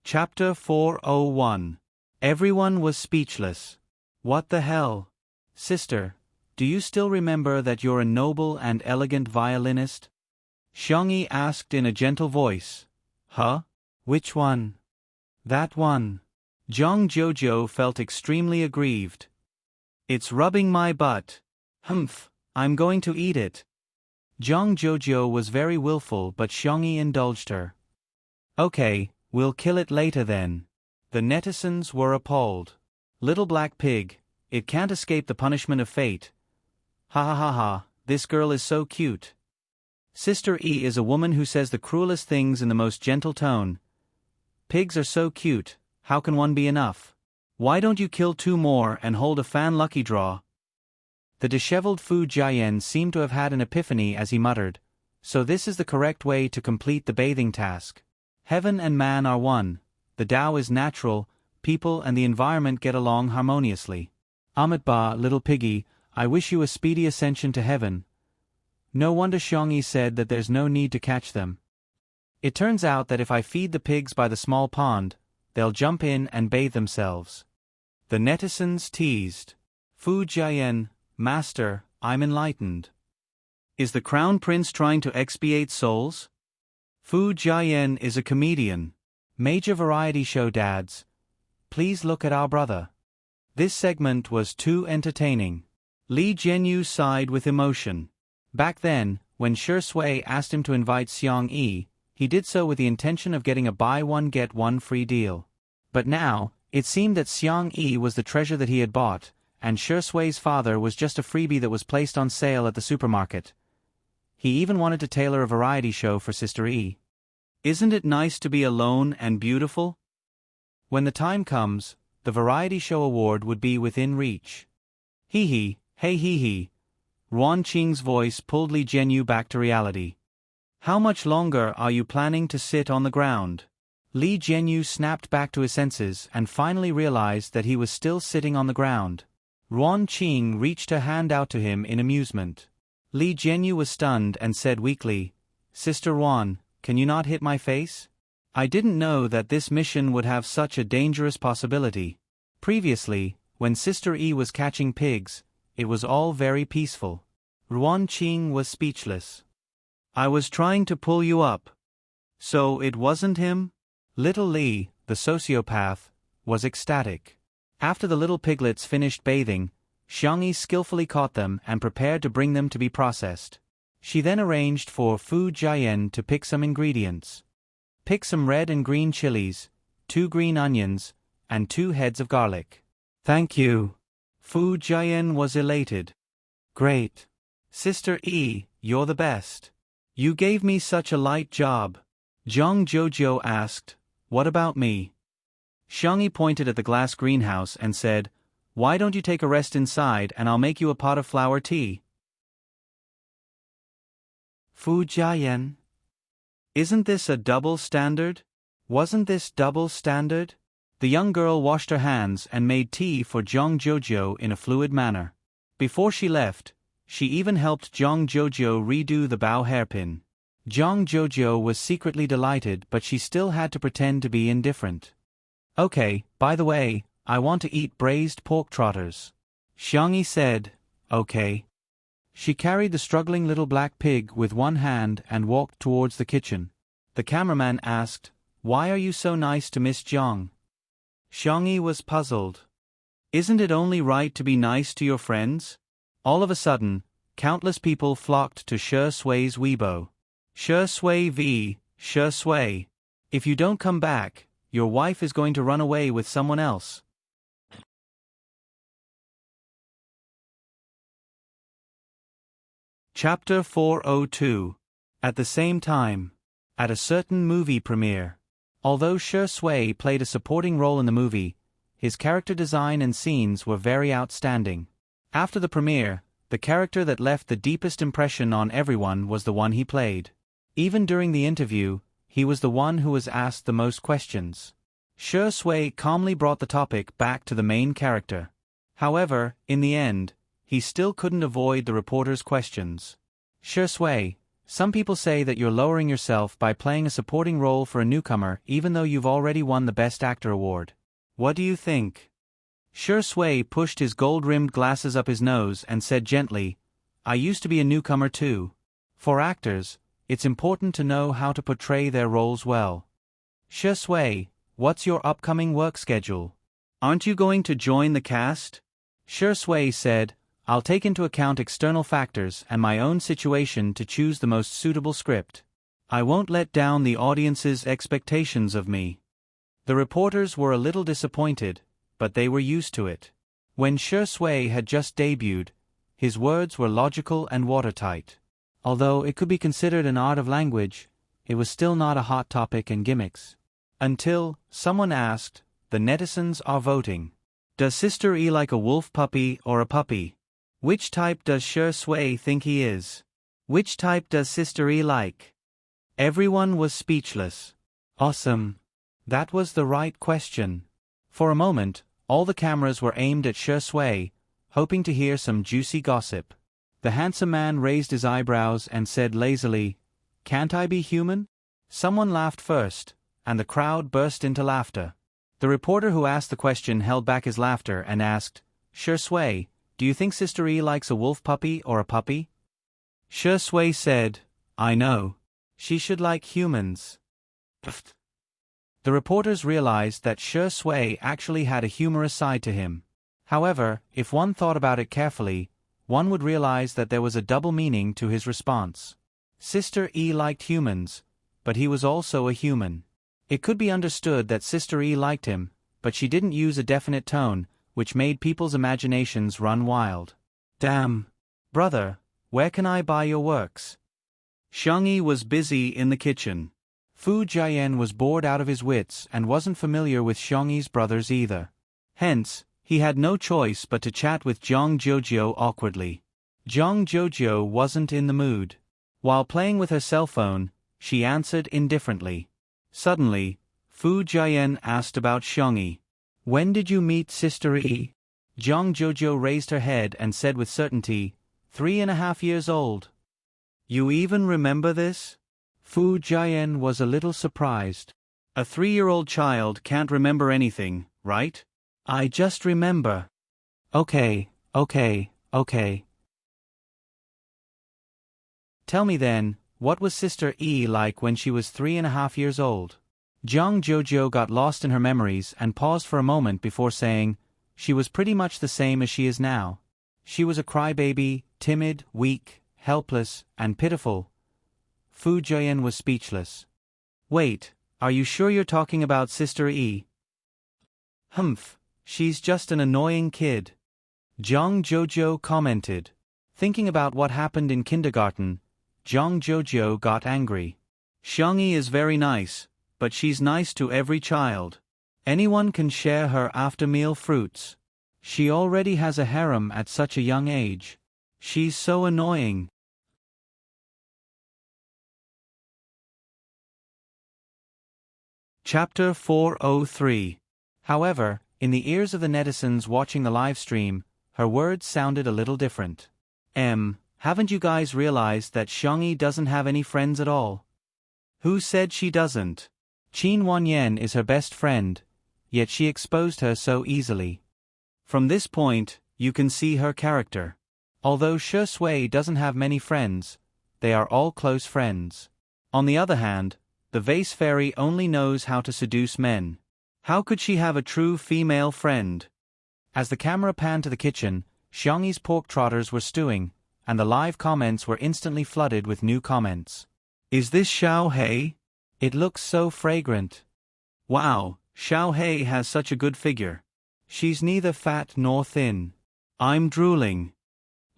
Chapter 401. Everyone was speechless. What the hell? Sister, do you still remember that you're a noble and elegant violinist? Xiangyi asked in a gentle voice. Huh? Which one? That one. Zhang Jojo felt extremely aggrieved. It's rubbing my butt. Humph, I'm going to eat it. Zhang Jojo was very willful but Xiangyi indulged her. Okay, we'll kill it later then. The netizens were appalled. Little black pig, it can't escape the punishment of fate. Ha ha ha ha, this girl is so cute. Sister E is a woman who says the cruelest things in the most gentle tone. Pigs are so cute, how can one be enough? Why don't you kill 2 more and hold a fan lucky draw? The disheveled Fu Jiayan seemed to have had an epiphany as he muttered, so this is the correct way to complete the bathing task. Heaven and man are one, the Tao is natural, people and the environment get along harmoniously. Amitabha, little piggy, I wish you a speedy ascension to heaven. No wonder Xiangyi said that there's no need to catch them. It turns out that if I feed the pigs by the small pond, they'll jump in and bathe themselves. The netizens teased. Fu Jiayan, Master, I'm enlightened. Is the Crown Prince trying to expiate souls? Fu Jiayan is a comedian. Major variety show dads. please look at our brother. This segment was too entertaining. Li Jianyu sighed with emotion. Back then, when Shi Sui asked him to invite Xiang Yi, he did so with the intention of getting a buy-one-get-one free deal. But now, it seemed that Xiang Yi was the treasure that he had bought, and Shi Sui's father was just a freebie that was placed on sale at the supermarket. He even wanted to tailor a variety show for Sister Yi. Isn't it nice to be alone and beautiful? When the time comes, the variety show award would be within reach. Hee hee, hey hee hee. Ruan Qing's voice pulled Li Jianyu back to reality. How much longer are you planning to sit on the ground? Li Jianyu snapped back to his senses and finally realized that he was still sitting on the ground. Ruan Qing reached her hand out to him in amusement. Li Jianyu was stunned and said weakly, Sister Ruan, can you not hit my face? I didn't know that this mission would have such a dangerous possibility. Previously, when Sister Yi was catching pigs, it was all very peaceful. Ruan Qing was speechless. I was trying to pull you up. So it wasn't him? Little Li, the sociopath, was ecstatic. After the little piglets finished bathing, Xiang Yi skillfully caught them and prepared to bring them to be processed. She then arranged for Fu Jiayan to pick some ingredients. Pick some red and green chilies, 2 green onions, and 2 heads of garlic. Thank you. Fu Jiayan was elated. Great. Sister Yi, you're the best. You gave me such a light job. Zhang Jojo asked, what about me? Xiang Yi pointed at the glass greenhouse and said, why don't you take a rest inside and I'll make you a pot of flower tea? Fu Jiayan. Isn't this a double standard? Wasn't this double standard? The young girl washed her hands and made tea for Zhang Jojo in a fluid manner. Before she left, she even helped Zhang Jojo redo the bow hairpin. Zhang Jojo was secretly delighted, but she still had to pretend to be indifferent. Okay, by the way, I want to eat braised pork trotters. Xiang Yi said, okay. She carried the struggling little black pig with one hand and walked towards the kitchen. The cameraman asked, why are you so nice to Miss Zhang? Xiang Yi was puzzled. Isn't it only right to be nice to your friends? All of a sudden, countless people flocked to Shi Sui's Weibo. Shi Sui v. Shi Sui. If you don't come back, your wife is going to run away with someone else. Chapter 402. At the same time. At a certain movie premiere. Although Shi Sui played a supporting role in the movie, his character design and scenes were very outstanding. After the premiere, the character that left the deepest impression on everyone was the one he played. Even during the interview, he was the one who was asked the most questions. Shi Sui calmly brought the topic back to the main character. However, in the end, he still couldn't avoid the reporter's questions. Shi Sui, some people say that you're lowering yourself by playing a supporting role for a newcomer even though you've already won the Best Actor award. What do you think? Shi Sui pushed his gold-rimmed glasses up his nose and said gently, I used to be a newcomer too. For actors, it's important to know how to portray their roles well. Shi Sui, what's your upcoming work schedule? Aren't you going to join the cast? Shi Sui said, I'll take into account external factors and my own situation to choose the most suitable script. I won't let down the audience's expectations of me. The reporters were a little disappointed, but they were used to it. When Shi Sui had just debuted, his words were logical and watertight. Although it could be considered an art of language, it was still not a hot topic and gimmicks. Until, someone asked, the netizens are voting. Does Sister Yi like a wolf puppy or a puppy? Which type does Shi Sui think he is? Which type does Sister Yi like? Everyone was speechless. Awesome. That was the right question. For a moment, all the cameras were aimed at Shi Sui, hoping to hear some juicy gossip. The handsome man raised his eyebrows and said lazily, Can't I be human? Someone laughed first, and the crowd burst into laughter. The reporter who asked the question held back his laughter and asked, Shi Sui, do you think Sister Yi likes a wolf puppy or a puppy? Shi Sui said, I know. She should like humans. Pfft. The reporters realized that Shi Sui actually had a humorous side to him. However, if one thought about it carefully, one would realize that there was a double meaning to his response. Sister E liked humans, but he was also a human. It could be understood that Sister E liked him, but she didn't use a definite tone, which made people's imaginations run wild. Damn. Brother, where can I buy your works? Xiangyi was busy in the kitchen. Fu Jian was bored out of his wits and wasn't familiar with Xiangyi's brothers either. Hence, he had no choice but to chat with Zhang Jojo awkwardly. Zhang Jojo wasn't in the mood. While playing with her cell phone, she answered indifferently. Suddenly, Fu Jian asked about Xiangyi. When did you meet Sister E? Zhang Jojo raised her head and said with certainty, 3.5 years old. You even remember this? Fu Jian was a little surprised. A 3-year-old child can't remember anything, right? I just remember. Okay. Tell me then, what was Sister E like when she was 3.5 years old? Zhang Jojo got lost in her memories and paused for a moment before saying, she was pretty much the same as she is now. She was a crybaby, timid, weak, helpless, and pitiful. Fu Jian was speechless. Wait, are you sure you're talking about Sister E? Humph, she's just an annoying kid. Zhang Jojo commented. Thinking about what happened in kindergarten, Zhang Jojo got angry. Xiangyi is very nice, but she's nice to every child. Anyone can share her after-meal fruits. She already has a harem at such a young age. She's so annoying. Chapter 403. However, in the ears of the netizens watching the live stream, her words sounded a little different. Haven't you guys realized that Xiangyi doesn't have any friends at all? Who said she doesn't? Qin Wanyan is her best friend, yet she exposed her so easily. From this point, you can see her character. Although Shi Sui doesn't have many friends, they are all close friends. On the other hand, the vase fairy only knows how to seduce men. How could she have a true female friend? As the camera panned to the kitchen, Xiangyi's pork trotters were stewing, and the live comments were instantly flooded with new comments. Is this Xiao Hei? It looks so fragrant. Wow, Xiao Hei has such a good figure. She's neither fat nor thin. I'm drooling.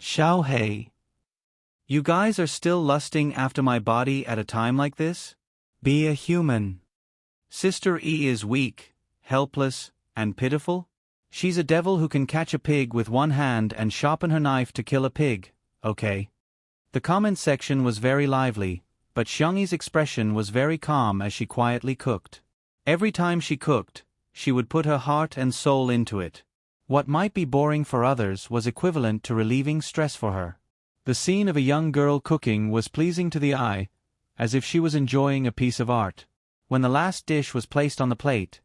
Xiao Hei. You guys are still lusting after my body at a time like this? Be a human. Sister E is weak, helpless, and pitiful? She's a devil who can catch a pig with one hand and sharpen her knife to kill a pig, okay? The comment section was very lively, but Xiangyi's expression was very calm as she quietly cooked. Every time she cooked, she would put her heart and soul into it. What might be boring for others was equivalent to relieving stress for her. The scene of a young girl cooking was pleasing to the eye, as if she was enjoying a piece of art. When the last dish was placed on the plate,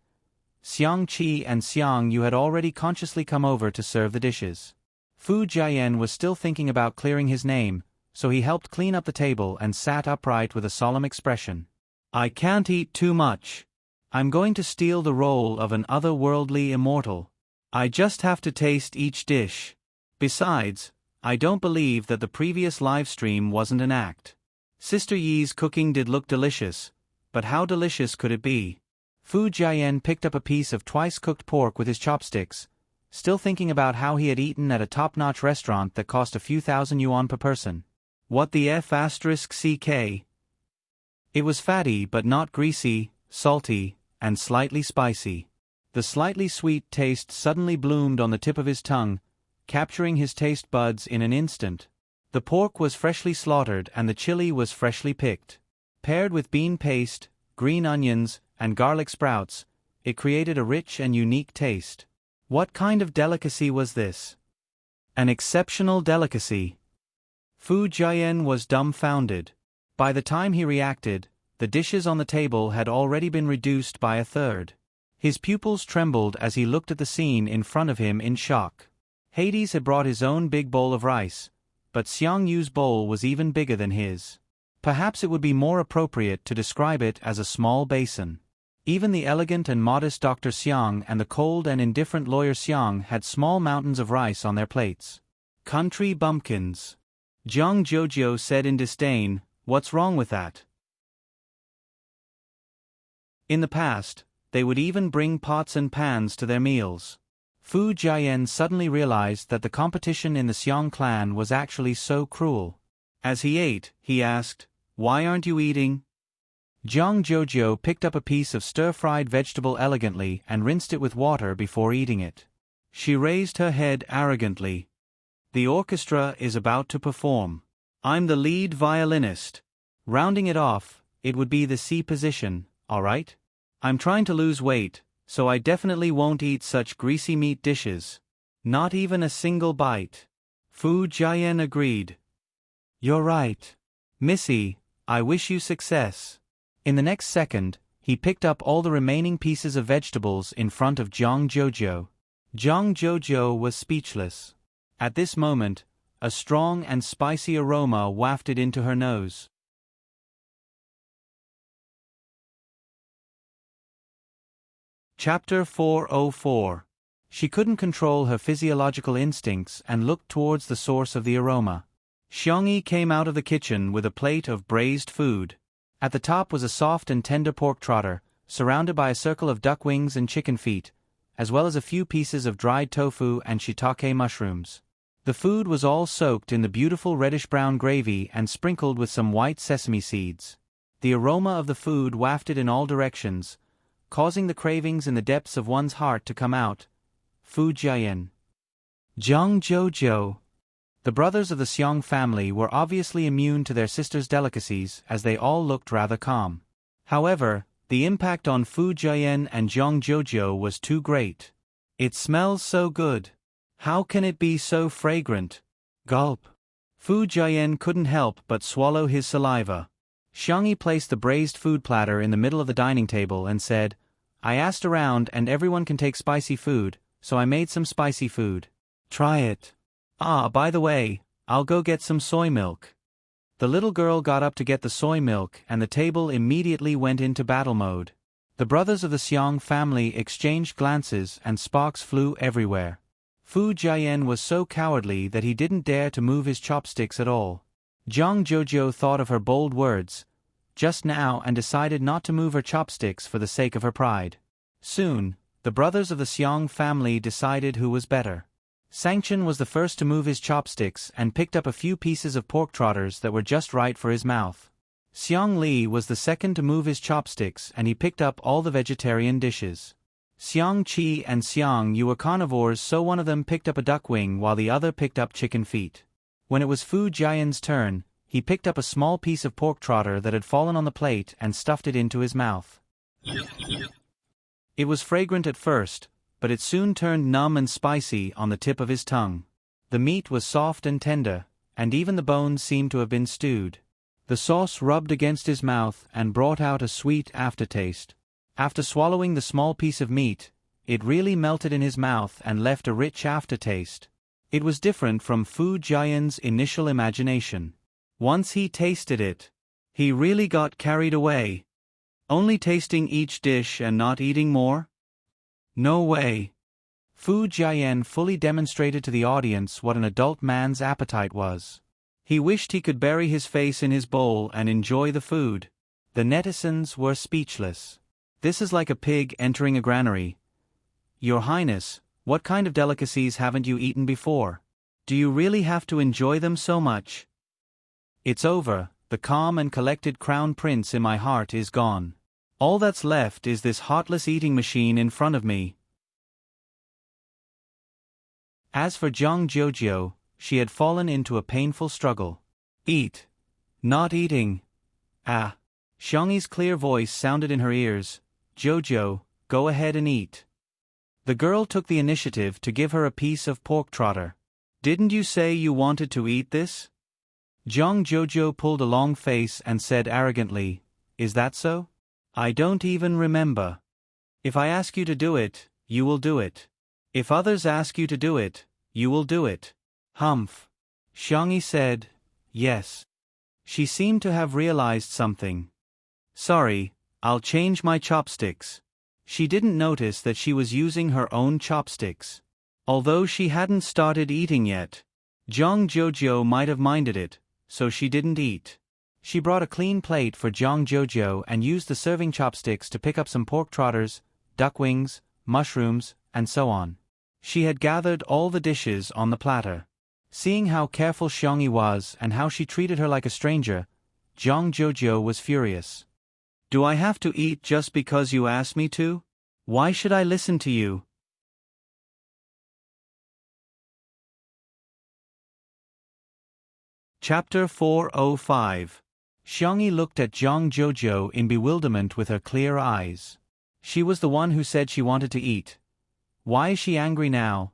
Xiang Qi and Xiang Yu had already consciously come over to serve the dishes. Fu Jian was still thinking about clearing his name, so he helped clean up the table and sat upright with a solemn expression. I can't eat too much. I'm going to steal the role of an otherworldly immortal. I just have to taste each dish. Besides, I don't believe that the previous live stream wasn't an act. Sister Yi's cooking did look delicious, but how delicious could it be? Fu Jian picked up a piece of twice-cooked pork with his chopsticks, still thinking about how he had eaten at a top-notch restaurant that cost a few thousand yuan per person. What the F***ck? It was fatty but not greasy, salty, and slightly spicy. The slightly sweet taste suddenly bloomed on the tip of his tongue, capturing his taste buds in an instant. The pork was freshly slaughtered and the chili was freshly picked. Paired with bean paste, green onions, and garlic sprouts, it created a rich and unique taste. What kind of delicacy was this? An exceptional delicacy. Fu Jian was dumbfounded. By the time he reacted, the dishes on the table had already been reduced by a third. His pupils trembled as he looked at the scene in front of him in shock. Hades had brought his own big bowl of rice, but Xiang Yu's bowl was even bigger than his. Perhaps it would be more appropriate to describe it as a small basin. Even the elegant and modest Dr. Xiang and the cold and indifferent lawyer Xiang had small mountains of rice on their plates. Country bumpkins. Jiang Jojo said in disdain, "What's wrong with that?" In the past, they would even bring pots and pans to their meals. Fu Jian suddenly realized that the competition in the Xiang clan was actually so cruel. As he ate, he asked, "Why aren't you eating?" Jiang Jojo picked up a piece of stir-fried vegetable elegantly and rinsed it with water before eating it. She raised her head arrogantly. "The orchestra is about to perform. I'm the lead violinist. Rounding it off, it would be the C position, all right? I'm trying to lose weight, so I definitely won't eat such greasy meat dishes. Not even a single bite." Fu Jian agreed. "You're right. Missy, I wish you success." In the next second, he picked up all the remaining pieces of vegetables in front of Jiang Jojo. Jiang Jojo was speechless. At this moment, a strong and spicy aroma wafted into her nose. Chapter 404. She couldn't control her physiological instincts and looked towards the source of the aroma. Xiangyi came out of the kitchen with a plate of braised food. At the top was a soft and tender pork trotter, surrounded by a circle of duck wings and chicken feet, as well as a few pieces of dried tofu and shiitake mushrooms. The food was all soaked in the beautiful reddish-brown gravy and sprinkled with some white sesame seeds. The aroma of the food wafted in all directions, causing the cravings in the depths of one's heart to come out. Fu Jian. Jiang Jojo. The brothers of the Xiang family were obviously immune to their sister's delicacies as they all looked rather calm. However, the impact on Fu Jian and Jiang Jojo was too great. "It smells so good. How can it be so fragrant?" Gulp. Fu Jian couldn't help but swallow his saliva. Xiangyi placed the braised food platter in the middle of the dining table and said, "I asked around and everyone can take spicy food, so I made some spicy food. Try it. Ah, by the way, I'll go get some soy milk." The little girl got up to get the soy milk and the table immediately went into battle mode. The brothers of the Xiang family exchanged glances and sparks flew everywhere. Fu Jian was so cowardly that he didn't dare to move his chopsticks at all. Jiang Jojo thought of her bold words just now and decided not to move her chopsticks for the sake of her pride. Soon, the brothers of the Xiang family decided who was better. Sangchen was the first to move his chopsticks and picked up a few pieces of pork trotters that were just right for his mouth. Xiang Li was the second to move his chopsticks and he picked up all the vegetarian dishes. Xiang Qi and Xiang Yu were carnivores, so one of them picked up a duck wing while the other picked up chicken feet. When it was Fu Jian's turn, he picked up a small piece of pork trotter that had fallen on the plate and stuffed it into his mouth. It was fragrant at first, but it soon turned numb and spicy on the tip of his tongue. The meat was soft and tender, and even the bones seemed to have been stewed. The sauce rubbed against his mouth and brought out a sweet aftertaste. After swallowing the small piece of meat, it really melted in his mouth and left a rich aftertaste. It was different from Fu Jian's initial imagination. Once he tasted it, he really got carried away. Only tasting each dish and not eating more? No way. Fu Jian fully demonstrated to the audience what an adult man's appetite was. He wished he could bury his face in his bowl and enjoy the food. The netizens were speechless. "This is like a pig entering a granary. Your Highness, what kind of delicacies haven't you eaten before? Do you really have to enjoy them so much?" "It's over, the calm and collected crown prince in my heart is gone. All that's left is this heartless eating machine in front of me." As for Jiang Jojo, she had fallen into a painful struggle. "Eat. Not eating. Ah." Xiangyi's clear voice sounded in her ears. "Jojo, go ahead and eat." The girl took the initiative to give her a piece of pork trotter. "Didn't you say you wanted to eat this?" Jiang Jojo pulled a long face and said arrogantly, "Is that so? I don't even remember. If I ask you to do it, you will do it. If others ask you to do it, you will do it." "Humph." Xiangyi said, "Yes." She seemed to have realized something. "Sorry, I'll change my chopsticks. She didn't notice that she was using her own chopsticks. Although she hadn't started eating yet, Jong Jojo might have minded it, so she didn't eat. She brought a clean plate for Jong Jojo and used the serving chopsticks to pick up some pork trotters, duck wings, mushrooms, and so on. She had gathered all the dishes on the platter. Seeing how careful Xiangyi was and how she treated her like a stranger, Jong Jojo was furious. Do I have to eat just because you asked me to? Why should I listen to you? Chapter 405. Xiangyi looked at Jong Jojo in bewilderment with her clear eyes. She was the one who said she wanted to eat. Why is she angry now?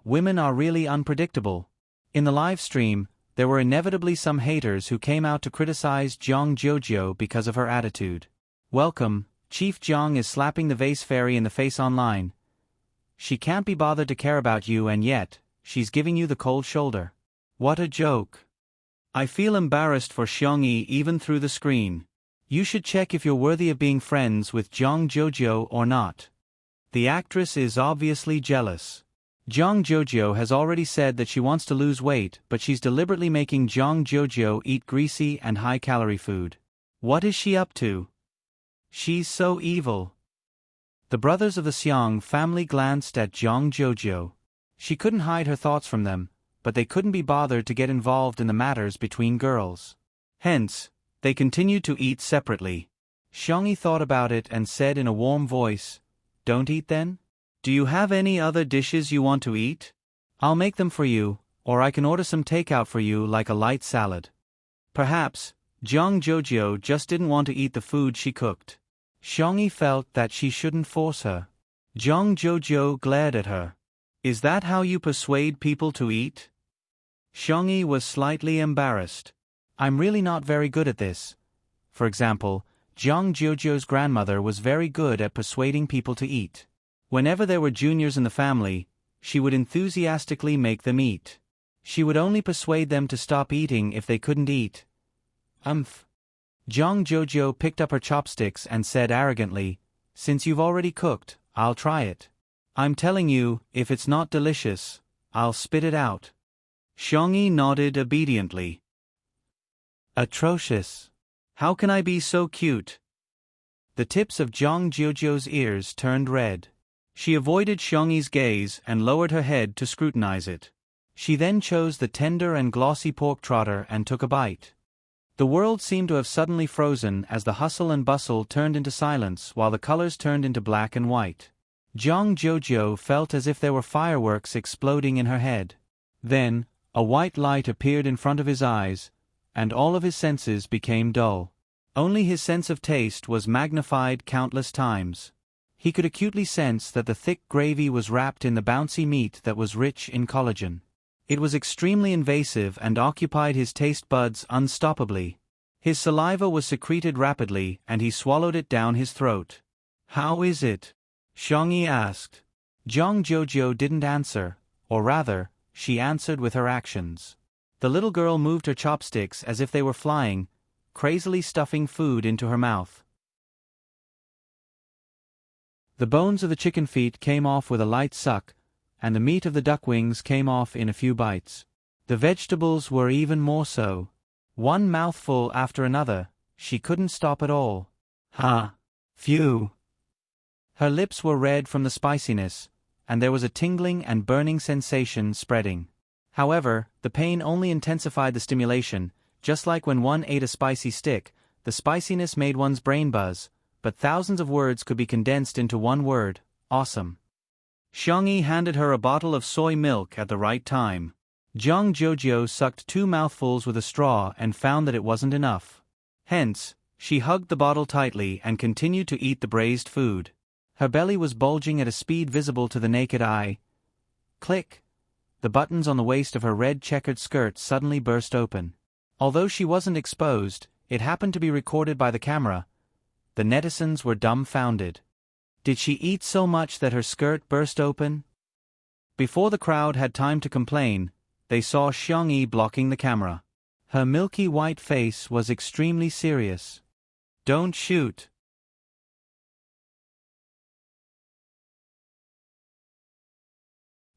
Women are really unpredictable. In the live stream, there were inevitably some haters who came out to criticize Jong Jojo because of her attitude. Welcome, Chief Jong is slapping the vase fairy in the face online. She can't be bothered to care about you and yet, she's giving you the cold shoulder. What a joke. I feel embarrassed for Xiangyi even through the screen. You should check if you're worthy of being friends with Jong Jojo or not. The actress is obviously jealous. Jong Jojo has already said that she wants to lose weight, but she's deliberately making Jong Jojo eat greasy and high-calorie food. What is she up to? She's so evil. The brothers of the Xiang family glanced at Jong Jojo. She couldn't hide her thoughts from them, but they couldn't be bothered to get involved in the matters between girls. Hence, they continued to eat separately. Xiangyi thought about it and said in a warm voice, "Don't eat then? Do you have any other dishes you want to eat? I'll make them for you, or I can order some takeout for you like a light salad." Perhaps, Jong Jojo just didn't want to eat the food she cooked. Xiangyi felt that she shouldn't force her. Jong Jojo glared at her. Is that how you persuade people to eat? Xiangyi was slightly embarrassed. I'm really not very good at this. For example, Jong Jojo's grandmother was very good at persuading people to eat. Whenever there were juniors in the family, she would enthusiastically make them eat. She would only persuade them to stop eating if they couldn't eat. Jong Jojo picked up her chopsticks and said arrogantly, "Since you've already cooked, I'll try it. I'm telling you, if it's not delicious, I'll spit it out." Xiangyi nodded obediently. Atrocious. How can I be so cute? The tips of Jong Jojo's ears turned red. She avoided Xiangyi's gaze and lowered her head to scrutinize it. She then chose the tender and glossy pork trotter and took a bite. The world seemed to have suddenly frozen as the hustle and bustle turned into silence while the colors turned into black and white. Jong Jojo felt as if there were fireworks exploding in her head. Then, a white light appeared in front of his eyes, and all of his senses became dull. Only his sense of taste was magnified countless times. He could acutely sense that the thick gravy was wrapped in the bouncy meat that was rich in collagen. It was extremely invasive and occupied his taste buds unstoppably. His saliva was secreted rapidly and he swallowed it down his throat. "How is it?" Xiangyi asked. Jong Jojo didn't answer, or rather, she answered with her actions. The little girl moved her chopsticks as if they were flying, crazily stuffing food into her mouth. The bones of the chicken feet came off with a light suck, and the meat of the duck wings came off in a few bites. The vegetables were even more so. One mouthful after another, she couldn't stop at all. Phew. Her lips were red from the spiciness, and there was a tingling and burning sensation spreading. However, the pain only intensified the stimulation, just like when one ate a spicy stick, the spiciness made one's brain buzz, but thousands of words could be condensed into one word: awesome. Xiangyi handed her a bottle of soy milk at the right time. Jong Jojo sucked 2 mouthfuls with a straw and found that it wasn't enough. Hence, she hugged the bottle tightly and continued to eat the braised food. Her belly was bulging at a speed visible to the naked eye. Click! The buttons on the waist of her red checkered skirt suddenly burst open. Although she wasn't exposed, it happened to be recorded by the camera. The netizens were dumbfounded. Did she eat so much that her skirt burst open? Before the crowd had time to complain, they saw Xiangyi blocking the camera. Her milky white face was extremely serious. Don't shoot.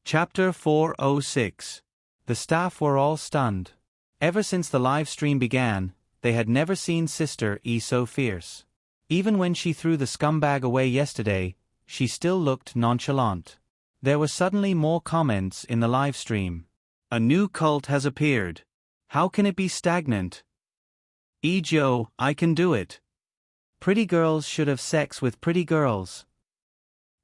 Chapter 406. The staff were all stunned. Ever since the live stream began, they had never seen Sister E so fierce. Even when she threw the scumbag away yesterday, she still looked nonchalant. There were suddenly more comments in the live stream. A new cult has appeared. How can it be stagnant? E Joe, I can do it. Pretty girls should have sex with pretty girls.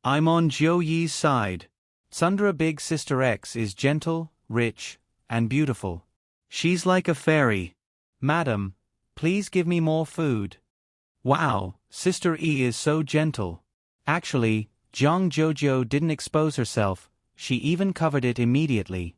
I'm on Joe Yee's side. Sundra Big Sister X is gentle, rich, and beautiful. She's like a fairy. Madam, please give me more food. Wow, Sister E is so gentle. Actually, Jong Jojo didn't expose herself, she even covered it immediately.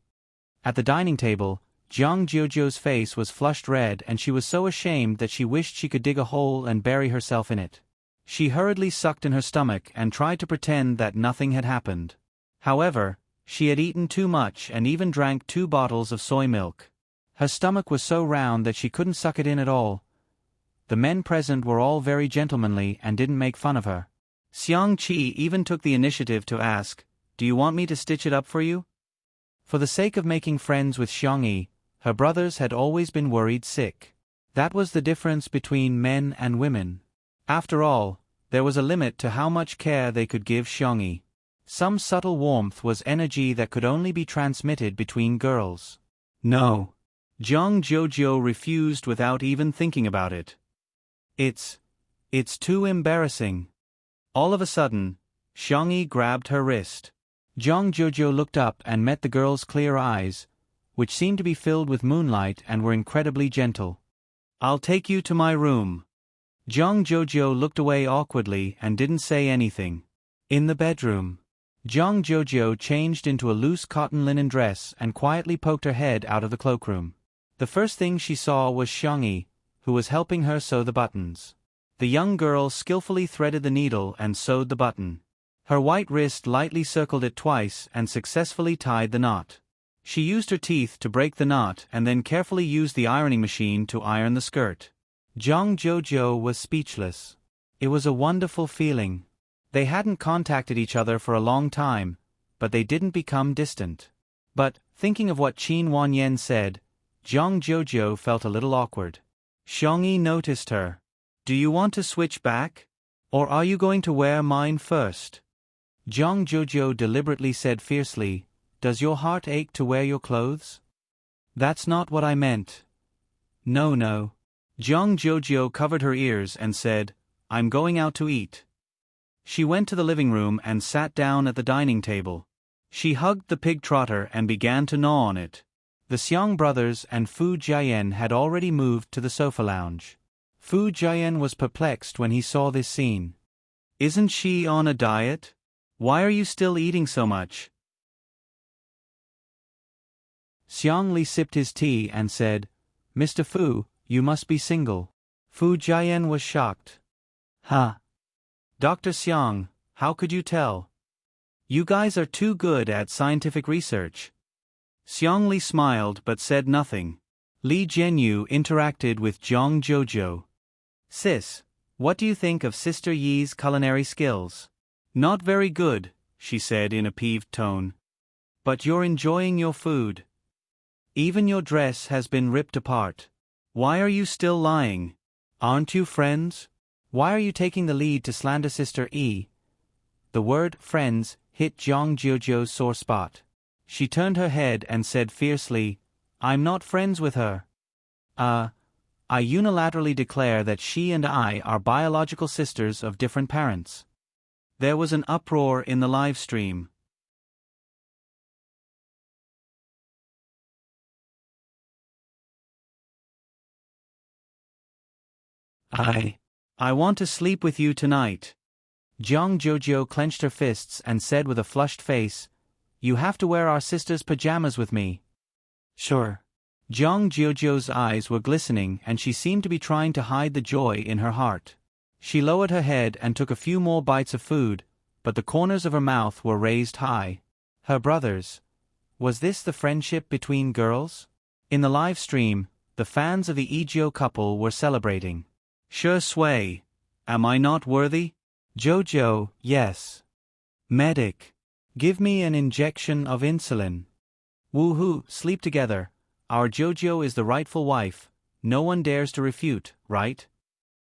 At the dining table, Jong Jojo's face was flushed red and she was so ashamed that she wished she could dig a hole and bury herself in it. She hurriedly sucked in her stomach and tried to pretend that nothing had happened. However, she had eaten too much and even drank 2 bottles of soy milk. Her stomach was so round that she couldn't suck it in at all. The men present were all very gentlemanly and didn't make fun of her. Xiang Qi even took the initiative to ask, "Do you want me to stitch it up for you?" For the sake of making friends with Xiang Yi, her brothers had always been worried sick. That was the difference between men and women. After all, there was a limit to how much care they could give Xiang Yi. Some subtle warmth was energy that could only be transmitted between girls. No. Jong Jojo refused without even thinking about it. It's too embarrassing. All of a sudden, Xiang Yi grabbed her wrist. Jong Jojo looked up and met the girl's clear eyes, which seemed to be filled with moonlight and were incredibly gentle. "I'll take you to my room." Jong Jojo looked away awkwardly and didn't say anything. In the bedroom, Jong Jojo changed into a loose cotton linen dress and quietly poked her head out of the cloakroom. The first thing she saw was Xiang Yi, who was helping her sew the buttons. The young girl skillfully threaded the needle and sewed the button. Her white wrist lightly circled it twice and successfully tied the knot. She used her teeth to break the knot and then carefully used the ironing machine to iron the skirt. Jong Jojo was speechless. It was a wonderful feeling. They hadn't contacted each other for a long time, but they didn't become distant. But, thinking of what Qin Wanyan said, Jong Jojo felt a little awkward. Xiang Yi noticed her. "Do you want to switch back? Or are you going to wear mine first?" Jong Jojo deliberately said fiercely, "Does your heart ache to wear your clothes?" "That's not what I meant." No. Jong Jojo covered her ears and said, "I'm going out to eat." She went to the living room and sat down at the dining table. She hugged the pig trotter and began to gnaw on it. The Xiang brothers and Fu Jiayan had already moved to the sofa lounge. Fu Jiayan was perplexed when he saw this scene. "Isn't she on a diet? Why are you still eating so much?" Xiang Li sipped his tea and said, "Mr. Fu, you must be single." Fu Jiayan was shocked. "Huh? Dr. Xiang, how could you tell? You guys are too good at scientific research." Xiang Li smiled but said nothing. Li Jianyu interacted with Jong Jojo. "Sis, what do you think of Sister Yi's culinary skills?" "Not very good," she said in a peeved tone. "But you're enjoying your food. Even your dress has been ripped apart. Why are you still lying? Aren't you friends? Why are you taking the lead to slander Sister E?" The word friends hit Jong Jojo's sore spot. She turned her head and said fiercely, "I'm not friends with her. I unilaterally declare that she and I are biological sisters of different parents." There was an uproar in the live stream. I want to sleep with you tonight." Jong Jojo clenched her fists and said with a flushed face, "You have to wear our sister's pajamas with me." "Sure." Jong Jojo's eyes were glistening and she seemed to be trying to hide the joy in her heart. She lowered her head and took a few more bites of food, but the corners of her mouth were raised high. Her brothers. Was this the friendship between girls? In the live stream, the fans of the Ijio couple were celebrating. Sure Sway. Am I not worthy? Jojo, yes. Medic. Give me an injection of insulin. Woohoo, sleep together. Our Jojo is the rightful wife. No one dares to refute, right?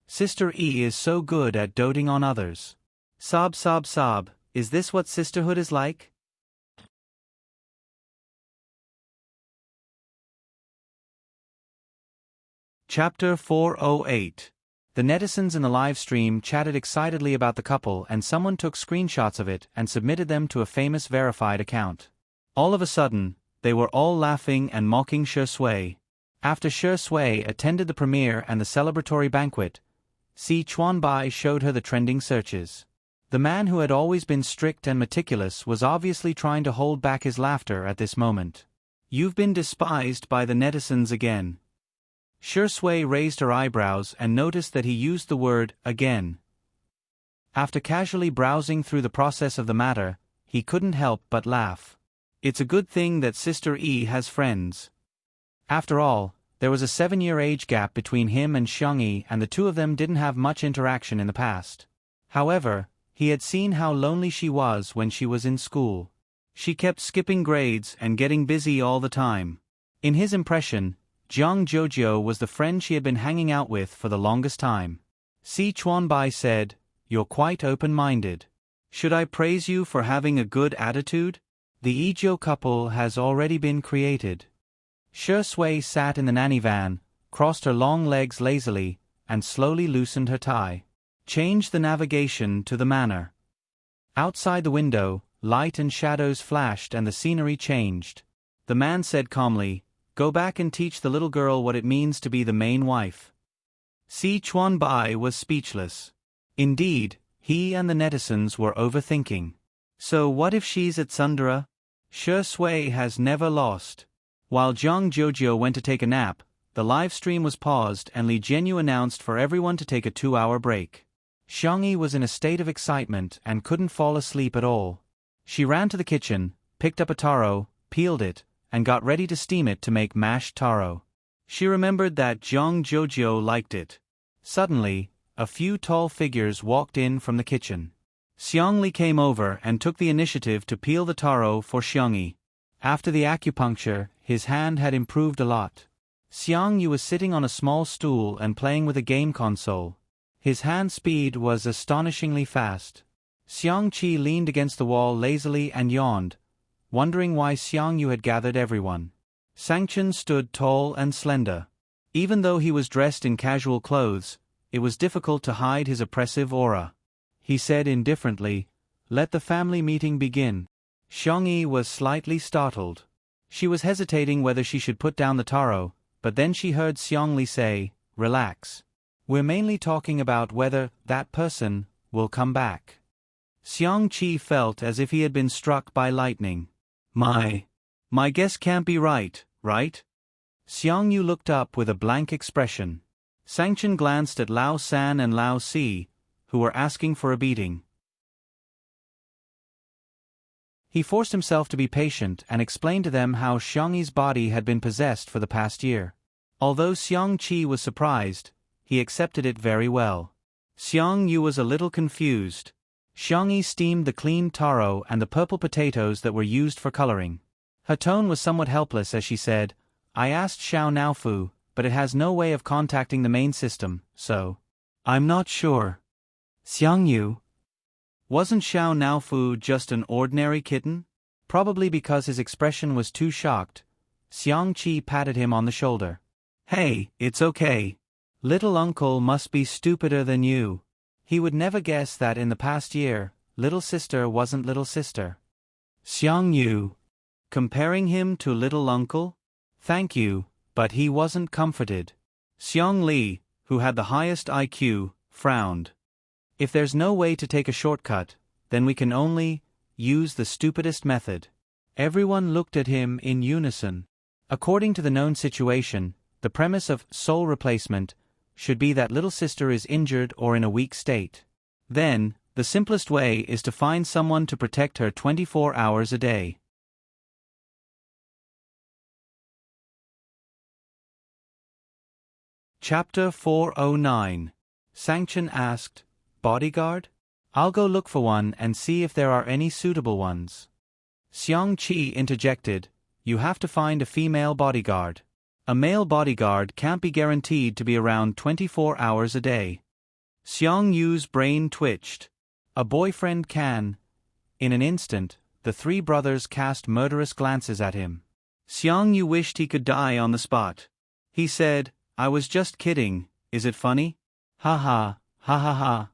Sister E is so good at doting on others. Sob sob sob, is this what sisterhood is like? Chapter 408. The netizens in the live stream chatted excitedly about the couple, and someone took screenshots of it and submitted them to a famous verified account. All of a sudden, they were all laughing and mocking Sher Sui. After Sher Sui attended the premiere and the celebratory banquet, Si Chuanbai showed her the trending searches. The man who had always been strict and meticulous was obviously trying to hold back his laughter at this moment. You've been despised by the netizens again. Sher Sui raised her eyebrows and noticed that he used the word again. After casually browsing through the process of the matter, he couldn't help but laugh. It's a good thing that Sister E has friends. After all, there was a 7-year age gap between him and Xiangyi, and the two of them didn't have much interaction in the past. However, he had seen how lonely she was when she was in school. She kept skipping grades and getting busy all the time. In his impression, Jiang Jojo was the friend she had been hanging out with for the longest time. Si Chuanbai said, "You're quite open-minded. Should I praise you for having a good attitude? The Ijo couple has already been created." Sher Sui sat in the nanny van, crossed her long legs lazily, and slowly loosened her tie. Change the navigation to the manor. Outside the window, light and shadows flashed and the scenery changed. The man said calmly, "Go back and teach the little girl what it means to be the main wife." Si Chuanbai was speechless. Indeed, he and the netizens were overthinking. So what if she's at Sundara? Sher Sui has never lost. While Jiang Jojo went to take a nap, the live stream was paused and Li Jianyu announced for everyone to take a 2-hour break. Xiangyi was in a state of excitement and couldn't fall asleep at all. She ran to the kitchen, picked up a taro, peeled it, and got ready to steam it to make mashed taro. She remembered that Jiang Jojo liked it. Suddenly, a few tall figures walked in from the kitchen. Xiangli came over and took the initiative to peel the taro for Xiangyi. After the acupuncture, his hand had improved a lot. Xiangyu was sitting on a small stool and playing with a game console. His hand speed was astonishingly fast. Xiangqi leaned against the wall lazily and yawned, wondering why Xiangyu had gathered everyone. Sangchen stood tall and slender. Even though he was dressed in casual clothes, it was difficult to hide his oppressive aura. He said indifferently, "Let the family meeting begin." Xiangyi was slightly startled. She was hesitating whether she should put down the taro, but then she heard Xiangli say, "Relax. We're mainly talking about whether that person will come back." Xiangqi felt as if he had been struck by lightning. My guess can't be right, right? Xiangyu looked up with a blank expression. Sangchen glanced at Lao San and Lao Si, who were asking for a beating. He forced himself to be patient and explained to them how Xiangyi's body had been possessed for the past year. Although Xiangqi was surprised, he accepted it very well. Xiangyu was a little confused. Xiangyi steamed the clean taro and the purple potatoes that were used for coloring. Her tone was somewhat helpless as she said, "I asked Xiao Naofu, but it has no way of contacting the main system, so I'm not sure." Xiangyu. Wasn't Xiao Naofu just an ordinary kitten? Probably because his expression was too shocked, Xiangqi patted him on the shoulder. "Hey, it's okay. Little uncle must be stupider than you. He would never guess that in the past year, little sister wasn't little sister." Xiangyu. Comparing him to little uncle? Thank you, but he wasn't comforted. Xiang Li, who had the highest IQ, frowned. "If there's no way to take a shortcut, then we can only use the stupidest method." Everyone looked at him in unison. According to the known situation, the premise of soul replacement should be that little sister is injured or in a weak state. Then, the simplest way is to find someone to protect her 24 hours a day. Chapter 409. Sangchen asked. Bodyguard? I'll go look for one and see if there are any suitable ones. Xiang Qi interjected. You have to find a female bodyguard. A male bodyguard can't be guaranteed to be around 24 hours a day. Xiang Yu's brain twitched. A boyfriend can. In an instant, the three brothers cast murderous glances at him. Xiang Yu wished he could die on the spot. He said, I was just kidding, is it funny? Ha ha, ha ha ha.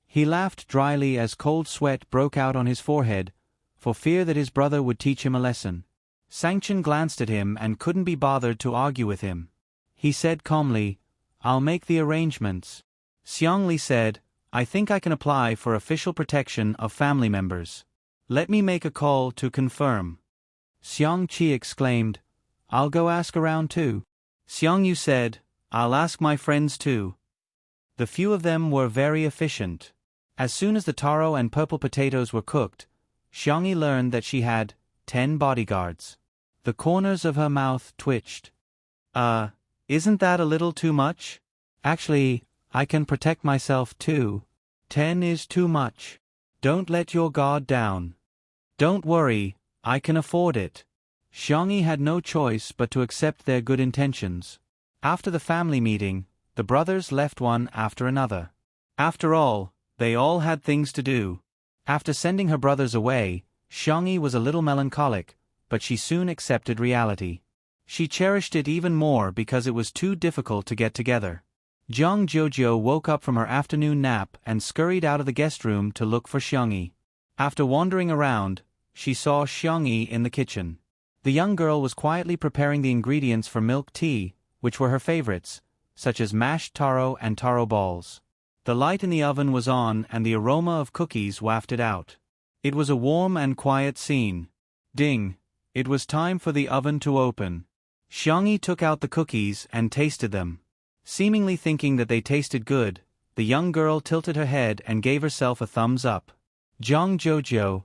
He laughed dryly as cold sweat broke out on his forehead, for fear that his brother would teach him a lesson. Sangchen glanced at him and couldn't be bothered to argue with him. He said calmly, I'll make the arrangements. Xiang Li said, I think I can apply for official protection of family members. Let me make a call to confirm. Xiang Qi exclaimed, I'll go ask around too. Xiang Yu said, I'll ask my friends too. The few of them were very efficient. As soon as the taro and purple potatoes were cooked, Xiang Yi learned that she had 10 bodyguards. The corners of her mouth twitched. Isn't that a little too much? Actually, I can protect myself too. 10 is too much. Don't let your guard down. Don't worry, I can afford it. Xiang Yi had no choice but to accept their good intentions. After the family meeting, the brothers left one after another. After all, they all had things to do. After sending her brothers away, Xiang Yi was a little melancholic, but she soon accepted reality. She cherished it even more because it was too difficult to get together. Jiang Jiujiu woke up from her afternoon nap and scurried out of the guest room to look for Xiang Yi. After wandering around, she saw Xiang Yi in the kitchen. The young girl was quietly preparing the ingredients for milk tea, which were her favorites, such as mashed taro and taro balls. The light in the oven was on and the aroma of cookies wafted out. It was a warm and quiet scene. Ding! It was time for the oven to open. Xiang Yi took out the cookies and tasted them. Seemingly thinking that they tasted good, the young girl tilted her head and gave herself a thumbs up. Jiang Jiujiu,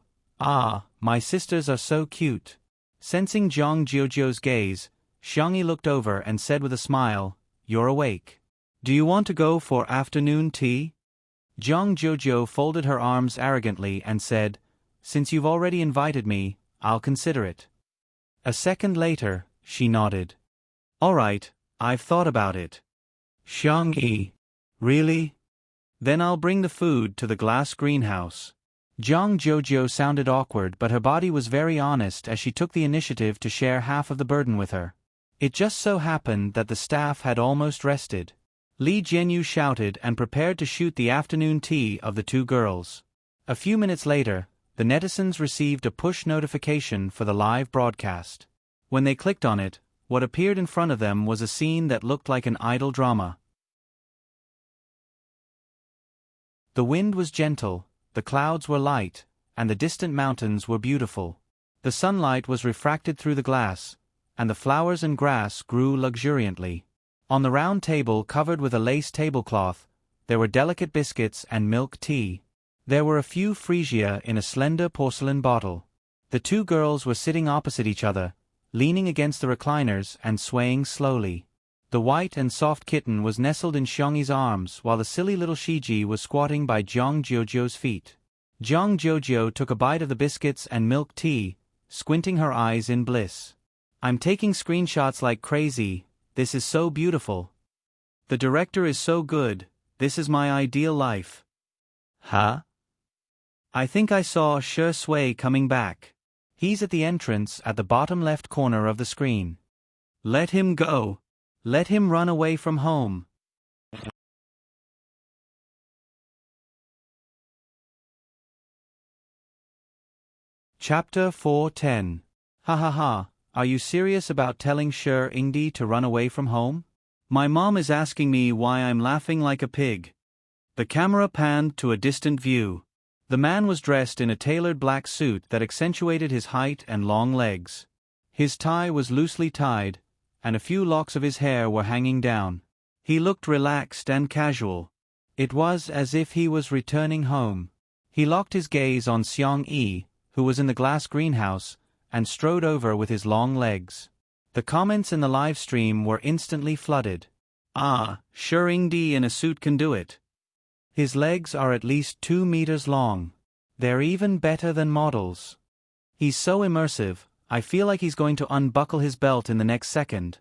my sisters are so cute. Sensing Jiang Jiujiu's gaze, Xiang Yi looked over and said with a smile, You're awake. Do you want to go for afternoon tea? Jiang Jiujiu folded her arms arrogantly and said, Since you've already invited me, I'll consider it. A second later, she nodded. All right, I've thought about it. Xiang Yi. Really? Then I'll bring the food to the glass greenhouse. Jiang Jiujiu sounded awkward, but her body was very honest as she took the initiative to share half of the burden with her. It just so happened that the staff had almost rested. Li Jianyu shouted and prepared to shoot the afternoon tea of the two girls. A few minutes later, the netizens received a push notification for the live broadcast. When they clicked on it, what appeared in front of them was a scene that looked like an idol drama. The wind was gentle, the clouds were light, and the distant mountains were beautiful. The sunlight was refracted through the glass, and the flowers and grass grew luxuriantly. On the round table covered with a lace tablecloth, there were delicate biscuits and milk tea. There were a few freesia in a slender porcelain bottle. The two girls were sitting opposite each other, leaning against the recliners and swaying slowly. The white and soft kitten was nestled in Xiang Yi's arms while the silly little Shiji was squatting by Jiang Jiujiu's feet. Jiang Jiujiu took a bite of the biscuits and milk tea, squinting her eyes in bliss. I'm taking screenshots like crazy, this is so beautiful. The director is so good, this is my ideal life. Huh? I think I saw Shi Sui coming back. He's at the entrance at the bottom left corner of the screen. Let him go. Let him run away from home. Chapter 410. Ha ha ha, are you serious about telling Shi Yingdi to run away from home? My mom is asking me why I'm laughing like a pig. The camera panned to a distant view. The man was dressed in a tailored black suit that accentuated his height and long legs. His tie was loosely tied, and a few locks of his hair were hanging down. He looked relaxed and casual. It was as if he was returning home. He locked his gaze on Xiang Yi, who was in the glass greenhouse, and strode over with his long legs. The comments in the live stream were instantly flooded. Shi Yingdi in a suit can do it. His legs are at least 2 meters long. They're even better than models. He's so immersive, I feel like he's going to unbuckle his belt in the next second.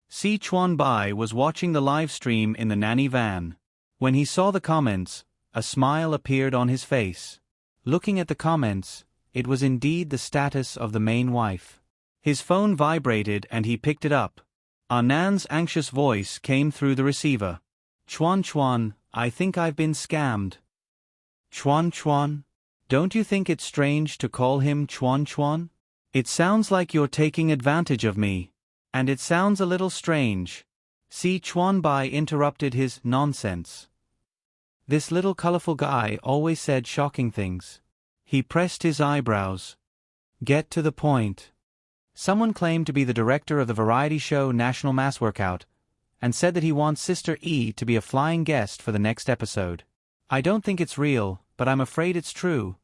Si Chuan Bai was watching the live stream in the nanny van. When he saw the comments, a smile appeared on his face. Looking at the comments, it was indeed the status of the main wife. His phone vibrated and he picked it up. Anan's anxious voice came through the receiver. Chuan Chuan, I think I've been scammed. Chuan Chuan? Don't you think it's strange to call him Chuan Chuan? It sounds like you're taking advantage of me. And it sounds a little strange. Si Chuan Bai interrupted his nonsense. This little colorful guy always said shocking things. He pressed his eyebrows. Get to the point. Someone claimed to be the director of the variety show National Mass Workout, and said that he wants Sister E to be a flying guest for the next episode. I don't think it's real, but I'm afraid it's true.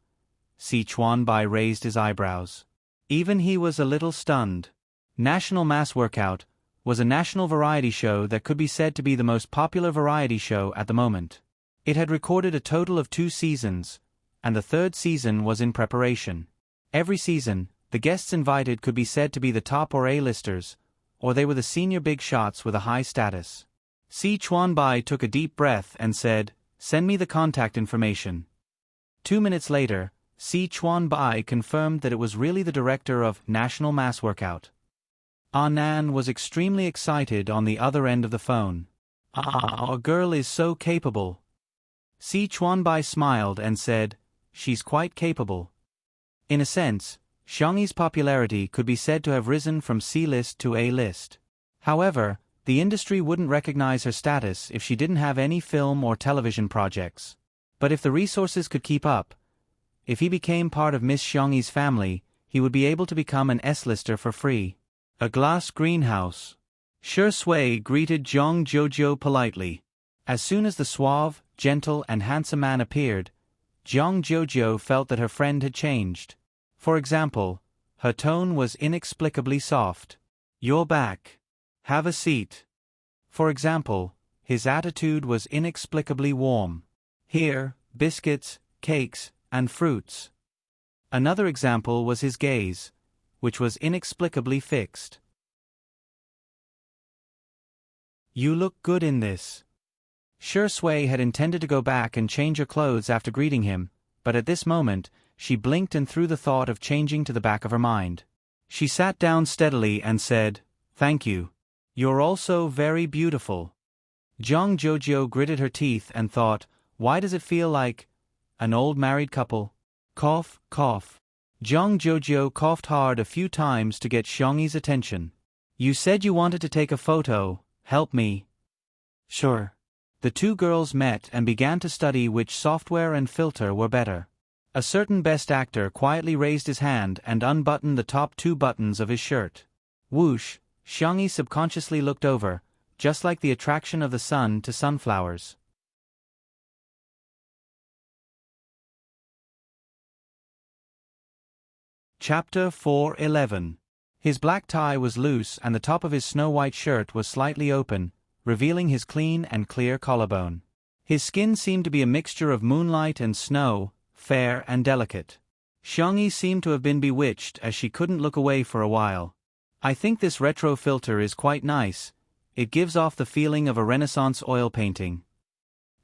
Si Chuan Bai raised his eyebrows. Even he was a little stunned. National Mass Workout was a national variety show that could be said to be the most popular variety show at the moment. It had recorded a total of 2 seasons, and the 3rd season was in preparation. Every season, the guests invited could be said to be the top or A-listers, or they were the senior big shots with a high status. Si Chuan Bai took a deep breath and said, "Send me the contact information." 2 minutes later, Si Chuan Bai confirmed that it was really the director of National Mass Workout. Anan was extremely excited on the other end of the phone. Our girl is so capable. Si Chuan Bai smiled and said, "She's quite capable." In a sense, Xiangyi's popularity could be said to have risen from C-list to A-list. However, the industry wouldn't recognize her status if she didn't have any film or television projects. But if the resources could keep up, if he became part of Miss Xiangyi's family, he would be able to become an S-lister for free. A glass greenhouse. Shi Sui greeted Zhang Jojo politely. As soon as the suave, gentle and handsome man appeared, Zhang Jojo felt that her friend had changed. For example, her tone was inexplicably soft. "You're back. Have a seat." For example, his attitude was inexplicably warm. "Here, biscuits, cakes, and fruits." Another example was his gaze, which was inexplicably fixed. "You look good in this." Shi Sui had intended to go back and change her clothes after greeting him, but at this moment, she blinked and threw the thought of changing to the back of her mind. She sat down steadily and said, "Thank you. You're also very beautiful." Zhang Jojo gritted her teeth and thought, why does it feel like an old married couple? Cough, cough. Zhang Jojo coughed hard a few times to get Xiangyi's attention. "You said you wanted to take a photo, help me." "Sure." The two girls met and began to study which software and filter were better. A certain best actor quietly raised his hand and unbuttoned the top 2 buttons of his shirt. Whoosh, Xiangyi subconsciously looked over, just like the attraction of the sun to sunflowers. Chapter 4:11. His black tie was loose and the top of his snow-white shirt was slightly open, revealing his clean and clear collarbone. His skin seemed to be a mixture of moonlight and snow, fair and delicate. Xiangyi seemed to have been bewitched as she couldn't look away for a while. "I think this retro filter is quite nice. It gives off the feeling of a Renaissance oil painting."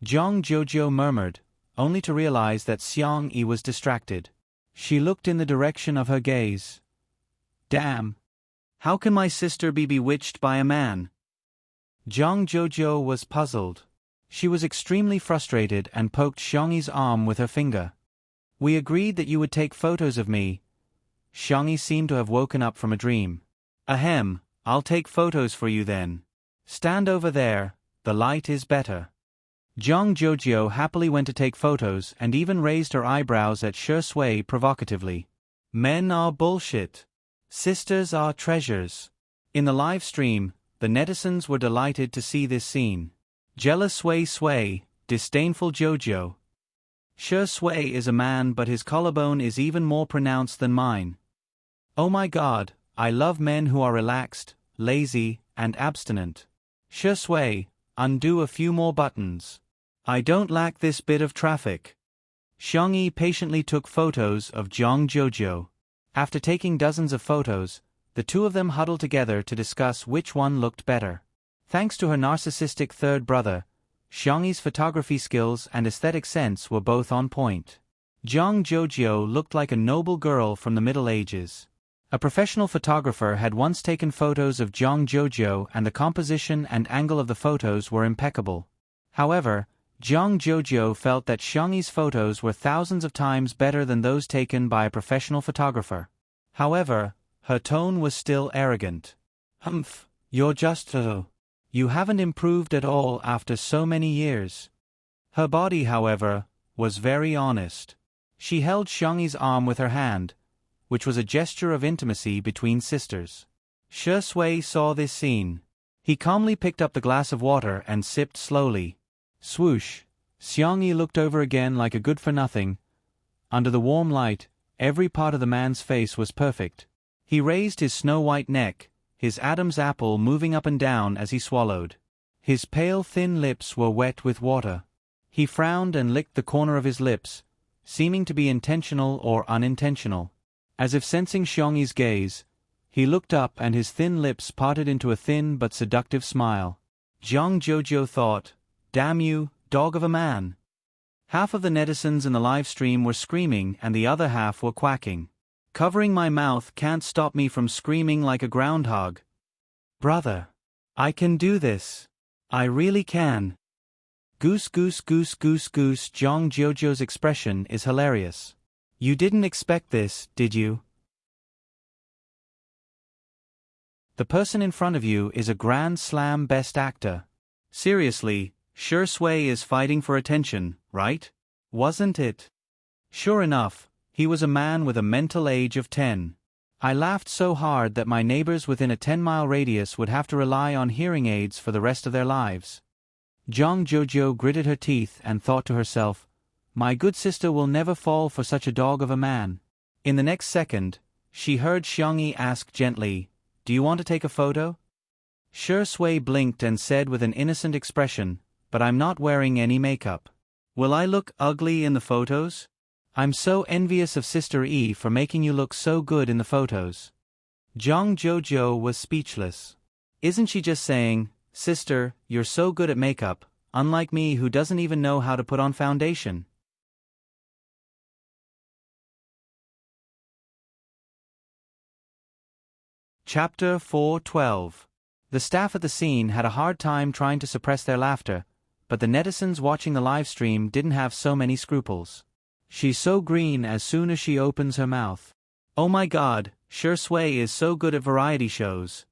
Zhang Jojo murmured, only to realize that Xiangyi was distracted. She looked in the direction of her gaze. "Damn! How can my sister be bewitched by a man?" Zhang Jojo was puzzled. She was extremely frustrated and poked Xiangyi's arm with her finger. "We agreed that you would take photos of me." Xiangyi seemed to have woken up from a dream. "Ahem, I'll take photos for you then. Stand over there, the light is better." Zhang Jojo happily went to take photos and even raised her eyebrows at Shi Sui provocatively. "Men are bullshit. Sisters are treasures." In the live stream, the netizens were delighted to see this scene. "Jealous Sui, disdainful Jojo. Shi Sui is a man but his collarbone is even more pronounced than mine. Oh my god, I love men who are relaxed, lazy, and abstinent. Shi Sui, undo a few more buttons." I don't lack this bit of traffic. Xiangyi patiently took photos of Zhang Jojo. After taking dozens of photos, the two of them huddled together to discuss which one looked better. Thanks to her narcissistic third brother, Xiangyi's photography skills and aesthetic sense were both on point. Zhang Jojo looked like a noble girl from the Middle Ages. A professional photographer had once taken photos of Zhang Jojo and the composition and angle of the photos were impeccable. However, Zhang Jojo felt that Xiangyi's photos were thousands of times better than those taken by a professional photographer. However, her tone was still arrogant. Humph, you're just you haven't improved at all after so many years. Her body, however, was very honest. She held Xiangyi's arm with her hand, which was a gesture of intimacy between sisters. Shi Sui saw this scene. He calmly picked up the glass of water and sipped slowly. Swoosh! Xiangyi looked over again like a good-for-nothing. Under the warm light, every part of the man's face was perfect. He raised his snow-white neck, his Adam's apple moving up and down as he swallowed. His pale thin lips were wet with water. He frowned and licked the corner of his lips, seeming to be intentional or unintentional. As if sensing Xiangyi's gaze, he looked up and his thin lips parted into a thin but seductive smile. Zhang Jojo thought, "Damn you, dog of a man." Half of the netizens in the live stream were screaming and the other half were quacking. Covering my mouth can't stop me from screaming like a groundhog. Brother, I can do this. I really can. Goose goose goose goose goose. Zhang Jojo's expression is hilarious. You didn't expect this, did you? The person in front of you is a Grand Slam Best Actor. Seriously, Shi Sui is fighting for attention, right? Wasn't it? Sure enough, he was a man with a mental age of 10. I laughed so hard that my neighbors within a 10-mile radius would have to rely on hearing aids for the rest of their lives. Zhang Jojo gritted her teeth and thought to herself, "My good sister will never fall for such a dog of a man." In the next second, she heard Xiangyi ask gently, "Do you want to take a photo?" Shi Sui blinked and said with an innocent expression, "But I'm not wearing any makeup. Will I look ugly in the photos? I'm so envious of Sister E for making you look so good in the photos." Zhang Jojo was speechless. Isn't she just saying, "Sister, you're so good at makeup, unlike me who doesn't even know how to put on foundation"? Chapter 4:12. The staff at the scene had a hard time trying to suppress their laughter, but the netizens watching the live stream didn't have so many scruples. She's so green as soon as she opens her mouth. Oh my god, Shi Sui is so good at variety shows.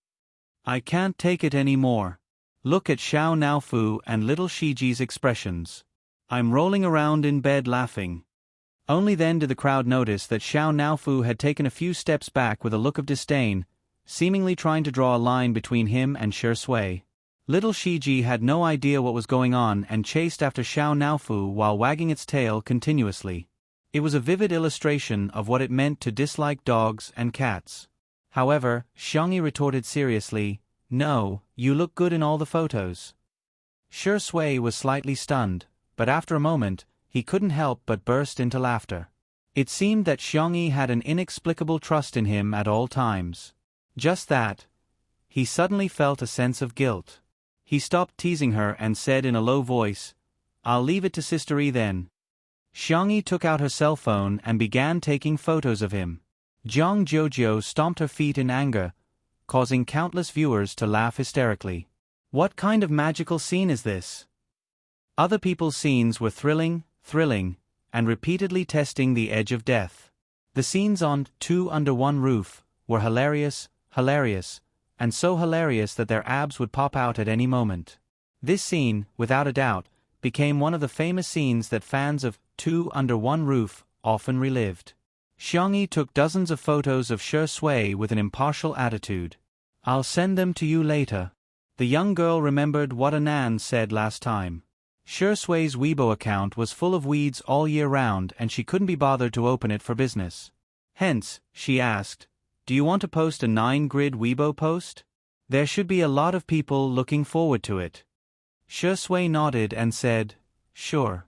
I can't take it anymore. Look at Xiao Naofu and little Shiji's expressions. I'm rolling around in bed laughing. Only then did the crowd notice that Xiao Naofu had taken a few steps back with a look of disdain, seemingly trying to draw a line between him and Shi Sui. Little Shiji had no idea what was going on and chased after Xiao Naofu while wagging its tail continuously. It was a vivid illustration of what it meant to dislike dogs and cats. However, Xiangyi retorted seriously, "No, you look good in all the photos." Shi Sui was slightly stunned, but after a moment, he couldn't help but burst into laughter. It seemed that Xiangyi had an inexplicable trust in him at all times. Just that. He suddenly felt a sense of guilt. He stopped teasing her and said in a low voice, "I'll leave it to Sister E then." Xiangyi took out her cell phone and began taking photos of him. Zhang Jojo stomped her feet in anger, causing countless viewers to laugh hysterically. What kind of magical scene is this? Other people's scenes were thrilling, and repeatedly testing the edge of death. The scenes on Two Under One Roof were hilarious, and so hilarious that their abs would pop out at any moment. This scene, without a doubt, became one of the famous scenes that fans of Two Under One Roof often relived. Xiangyi took dozens of photos of Shi Sui with an impartial attitude. "I'll send them to you later." The young girl remembered what Anan said last time. Shi Sui's Weibo account was full of weeds all year round and she couldn't be bothered to open it for business. Hence, she asked, "Do you want to post a 9-grid Weibo post? There should be a lot of people looking forward to it." Shi Sui nodded and said, sure.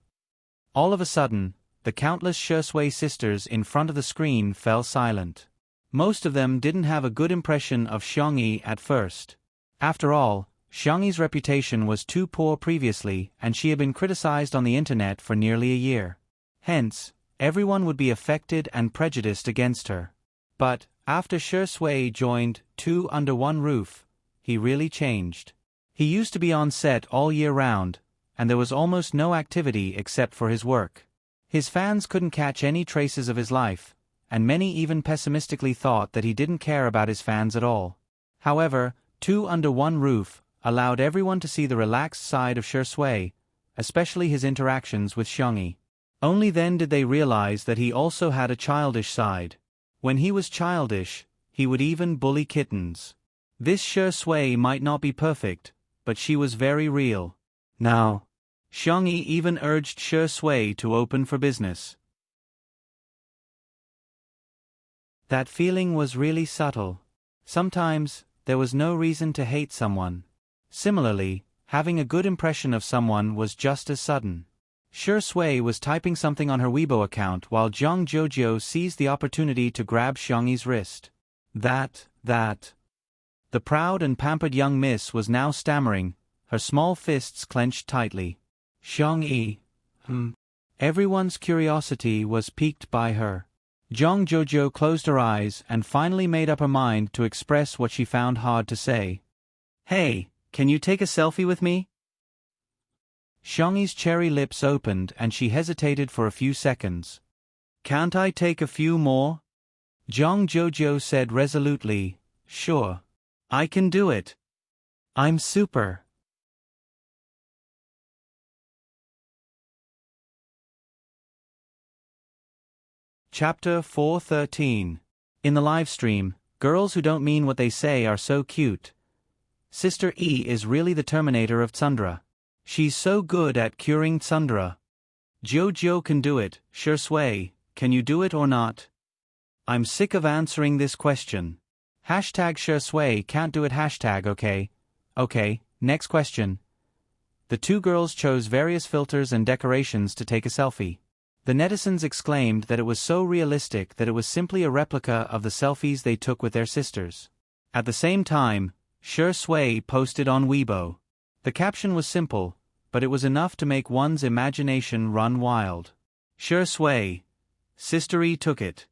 All of a sudden, the countless Shui sisters in front of the screen fell silent. Most of them didn't have a good impression of Xiangyi at first. After all, Xiangyi's reputation was too poor previously, and she had been criticized on the internet for nearly a year. Hence, everyone would be affected and prejudiced against her. But, after Shui joined Two Under One Roof, he really changed. He used to be on set all year round, and there was almost no activity except for his work. His fans couldn't catch any traces of his life, and many even pessimistically thought that he didn't care about his fans at all. However, Two Under One Roof allowed everyone to see the relaxed side of Shui, especially his interactions with Xiangyi. Only then did they realize that he also had a childish side. When he was childish, he would even bully kittens. This Shui might not be perfect, but she was very real. Now, Xiangyi even urged Shui to open for business. That feeling was really subtle. Sometimes, there was no reason to hate someone. Similarly, having a good impression of someone was just as sudden. Shui was typing something on her Weibo account while Zhang Jojo seized the opportunity to grab Xiangyi's wrist. That. The proud and pampered young miss was now stammering, her small fists clenched tightly. Xiangyi. Everyone's curiosity was piqued by her. Zhang Jojo closed her eyes and finally made up her mind to express what she found hard to say. Hey, can you take a selfie with me? Xiangyi's cherry lips opened and she hesitated for a few seconds. Can't I take a few more? Zhang Jojo said resolutely, sure. I can do it. I'm super. Chapter 413. In the live stream, girls who don't mean what they say are so cute. Sister E is really the Terminator of Tsundra. She's so good at curing Tsundra. Jojo can do it. Shui, can you do it or not? I'm sick of answering this question. Hashtag Shui can't do it. Hashtag okay. Okay, next question. The two girls chose various filters and decorations to take a selfie. The netizens exclaimed that it was so realistic that it was simply a replica of the selfies they took with their sisters. At the same time, Shui posted on Weibo. The caption was simple, but it was enough to make one's imagination run wild. Shui. Sister E took it.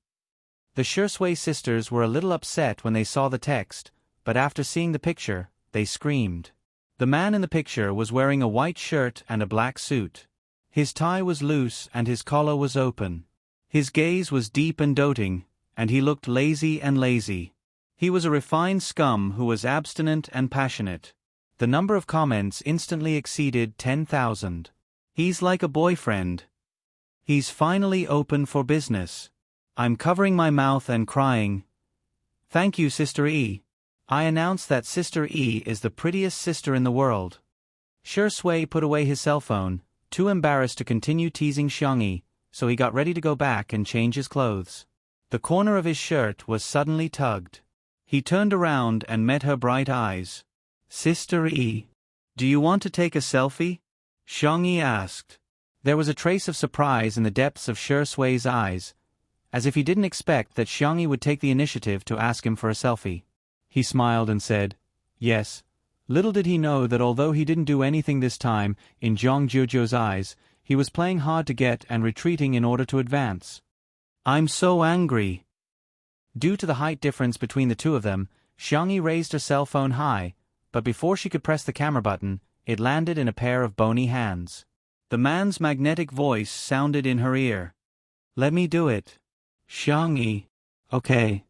The Shui sisters were a little upset when they saw the text, but after seeing the picture, they screamed. The man in the picture was wearing a white shirt and a black suit. His tie was loose and his collar was open. His gaze was deep and doting, and he looked lazy and lazy. He was a refined scum who was abstinent and passionate. The number of comments instantly exceeded 10,000. He's like a boyfriend. He's finally open for business. I'm covering my mouth and crying. Thank you, Sister E. I announce that Sister E is the prettiest sister in the world. Shui put away his cell phone, too embarrassed to continue teasing Xiangyi, so he got ready to go back and change his clothes. The corner of his shirt was suddenly tugged. He turned around and met her bright eyes. Sister E, do you want to take a selfie? Xiangyi asked. There was a trace of surprise in the depths of Shui's eyes, as if he didn't expect that Xiangyi would take the initiative to ask him for a selfie. He smiled and said, yes. Little did he know that although he didn't do anything this time, in Zhang Jojo's eyes, he was playing hard to get and retreating in order to advance. I'm so angry. Due to the height difference between the two of them, Xiangyi raised her cell phone high, but before she could press the camera button, it landed in a pair of bony hands. The man's magnetic voice sounded in her ear. Let me do it. Xiangyi. Okay.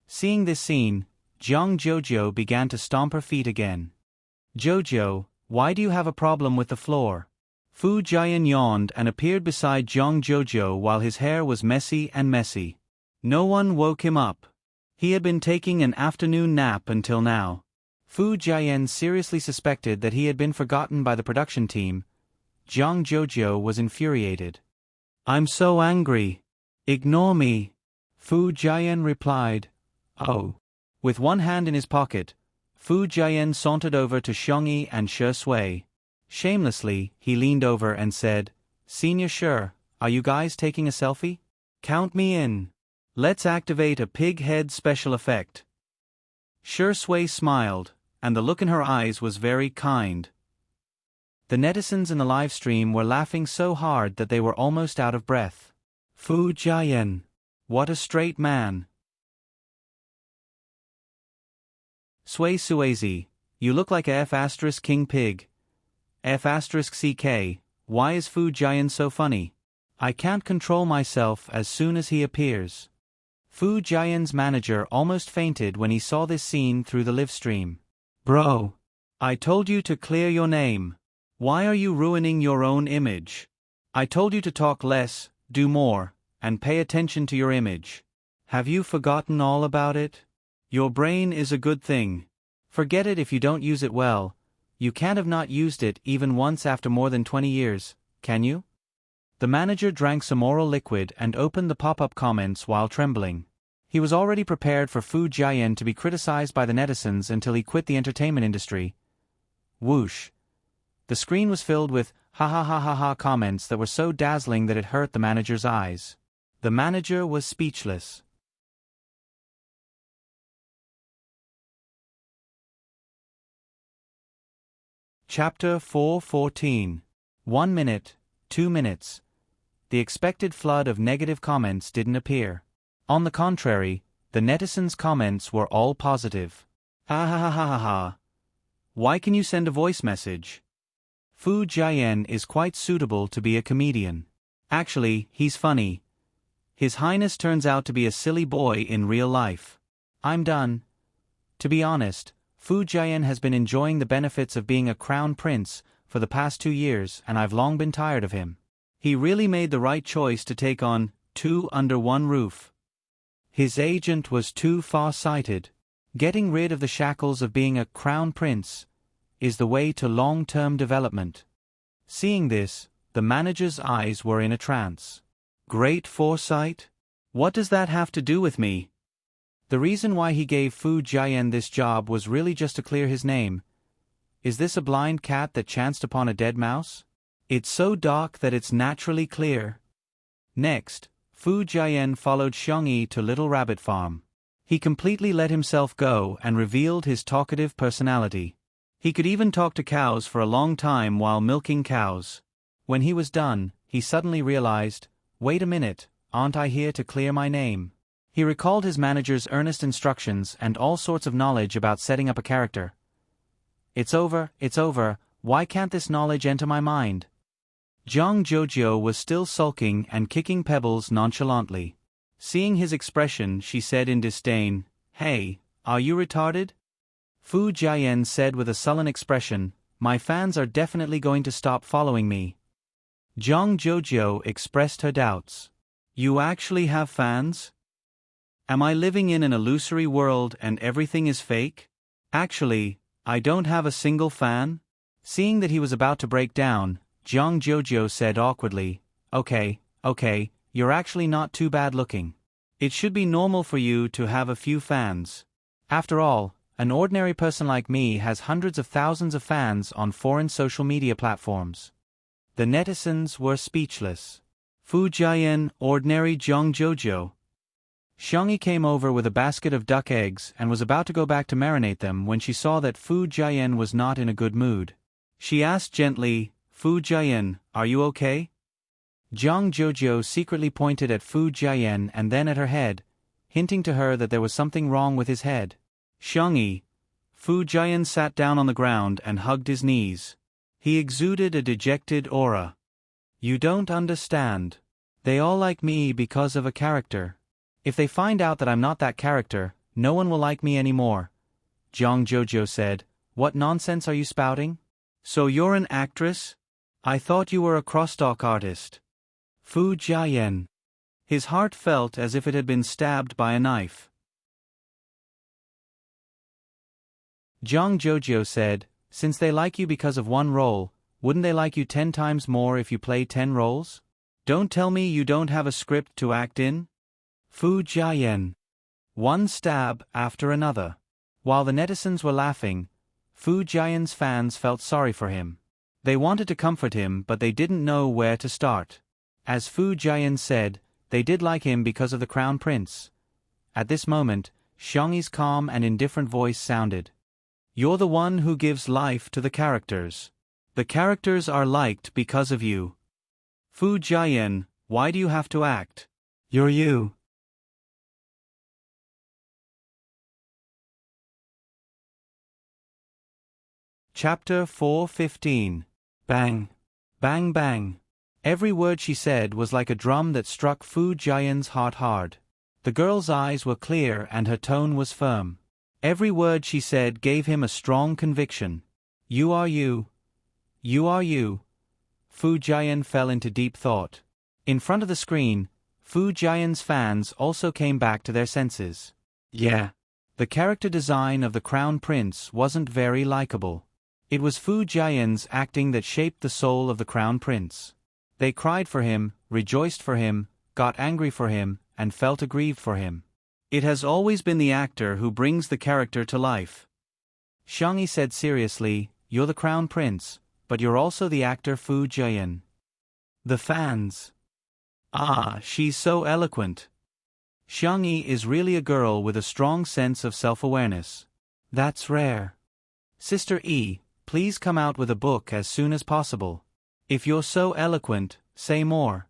Seeing this scene, Zhang Jojo began to stomp her feet again. Jojo, why do you have a problem with the floor? Fu Jian yawned and appeared beside Zhang Jojo while his hair was messy. No one woke him up. He had been taking an afternoon nap until now. Fu Jian seriously suspected that he had been forgotten by the production team. Zhang Jojo was infuriated. I'm so angry. Ignore me. Fu Jian replied. Oh. With one hand in his pocket, Fu Jian sauntered over to Xiangyi and Shui. Shamelessly, he leaned over and said, "Senior Sure, are you guys taking a selfie? Count me in. Let's activate a pig head special effect." Sure Sway smiled, and the look in her eyes was very kind. The netizens in the live stream were laughing so hard that they were almost out of breath. Fu Jiayan. What a straight man. Sway Suazi, you look like a F** King Pig. F***CK, why is Fu Jiayan so funny? I can't control myself as soon as he appears. Fu Jiayan's manager almost fainted when he saw this scene through the live stream. Bro. I told you to clear your name. Why are you ruining your own image? I told you to talk less, do more, and pay attention to your image. Have you forgotten all about it? Your brain is a good thing. Forget it if you don't use it well. You can't have not used it even once after more than 20 years, can you? The manager drank some oral liquid and opened the pop-up comments while trembling. He was already prepared for Fu Jiayan to be criticized by the netizens until he quit the entertainment industry. Whoosh. The screen was filled with ha ha ha ha ha comments that were so dazzling that it hurt the manager's eyes. The manager was speechless. Chapter 4:14. 1 minute, 2 minutes. The expected flood of negative comments didn't appear. On the contrary, the netizens' comments were all positive. Ha ha ha ha ha ha. Why can you send a voice message? Fu Jiayan is quite suitable to be a comedian. Actually, he's funny. His Highness turns out to be a silly boy in real life. I'm done. To be honest, Fu Jiayan has been enjoying the benefits of being a crown prince for the past 2 years, and I've long been tired of him. He really made the right choice to take on 2 under 1 roof. His agent was too far-sighted. Getting rid of the shackles of being a crown prince is the way to long-term development. Seeing this, the manager's eyes were in a trance. Great foresight? What does that have to do with me? The reason why he gave Fu Jiayan this job was really just to clear his name. Is this a blind cat that chanced upon a dead mouse? It's so dark that it's naturally clear. Next, Fu Jiayan followed Xiangyi to Little Rabbit Farm. He completely let himself go and revealed his talkative personality. He could even talk to cows for a long time while milking cows. When he was done, he suddenly realized, wait a minute, aren't I here to clear my name? He recalled his manager's earnest instructions and all sorts of knowledge about setting up a character. It's over, why can't this knowledge enter my mind? Zhang Jojo was still sulking and kicking pebbles nonchalantly. Seeing his expression, she said in disdain, "Hey, are you retarded?" Fu Jiayan said with a sullen expression, "My fans are definitely going to stop following me." Zhang Jojo expressed her doubts. "You actually have fans? Am I living in an illusory world and everything is fake? Actually, I don't have a single fan." Seeing that he was about to break down, Zhang Jojo said awkwardly, Okay, you're actually not too bad looking. It should be normal for you to have a few fans. After all, an ordinary person like me has hundreds of thousands of fans on foreign social media platforms." The netizens were speechless. Fu Jiayan, ordinary Zhang Jojo. Xiangyi came over with a basket of duck eggs and was about to go back to marinate them when she saw that Fu Jiayan was not in a good mood. She asked gently, "Fu Jiayan, are you okay?" Zhang Jojo secretly pointed at Fu Jiayan and then at her head, hinting to her that there was something wrong with his head. Xiangyi. Fu Jiayan sat down on the ground and hugged his knees. He exuded a dejected aura. "You don't understand. They all like me because of a character. If they find out that I'm not that character, no one will like me anymore." Zhang Jojo said, "What nonsense are you spouting? So you're an actress? I thought you were a crosstalk artist." Fu Jiayan. His heart felt as if it had been stabbed by a knife. Zhang Jojo said, "Since they like you because of 1 role, wouldn't they like you 10 times more if you play 10 roles? Don't tell me you don't have a script to act in?" Fu Jiayan. One stab after another. While the netizens were laughing, Fu Jiayan's fans felt sorry for him. They wanted to comfort him, but they didn't know where to start. As Fu Jian said, they did like him because of the Crown Prince. At this moment, Xiangyi's calm and indifferent voice sounded. You're the one who gives life to the characters. The characters are liked because of you. Fu Jian, why do you have to act? You're you. Chapter 4:15. Bang. Bang bang. Every word she said was like a drum that struck Fu Jian's heart hard. The girl's eyes were clear and her tone was firm. Every word she said gave him a strong conviction. You are you. You are you. Fu Jian fell into deep thought. In front of the screen, Fu Jian's fans also came back to their senses. Yeah. The character design of the Crown Prince wasn't very likable. It was Fu Jian's acting that shaped the soul of the Crown Prince. They cried for him, rejoiced for him, got angry for him, and felt aggrieved for him. It has always been the actor who brings the character to life. Xiangyi said seriously, you're the Crown Prince, but you're also the actor Fu Jian. The fans. Ah, she's so eloquent. Xiangyi is really a girl with a strong sense of self-awareness. That's rare. Sister E, please come out with a book as soon as possible. If you're so eloquent, say more.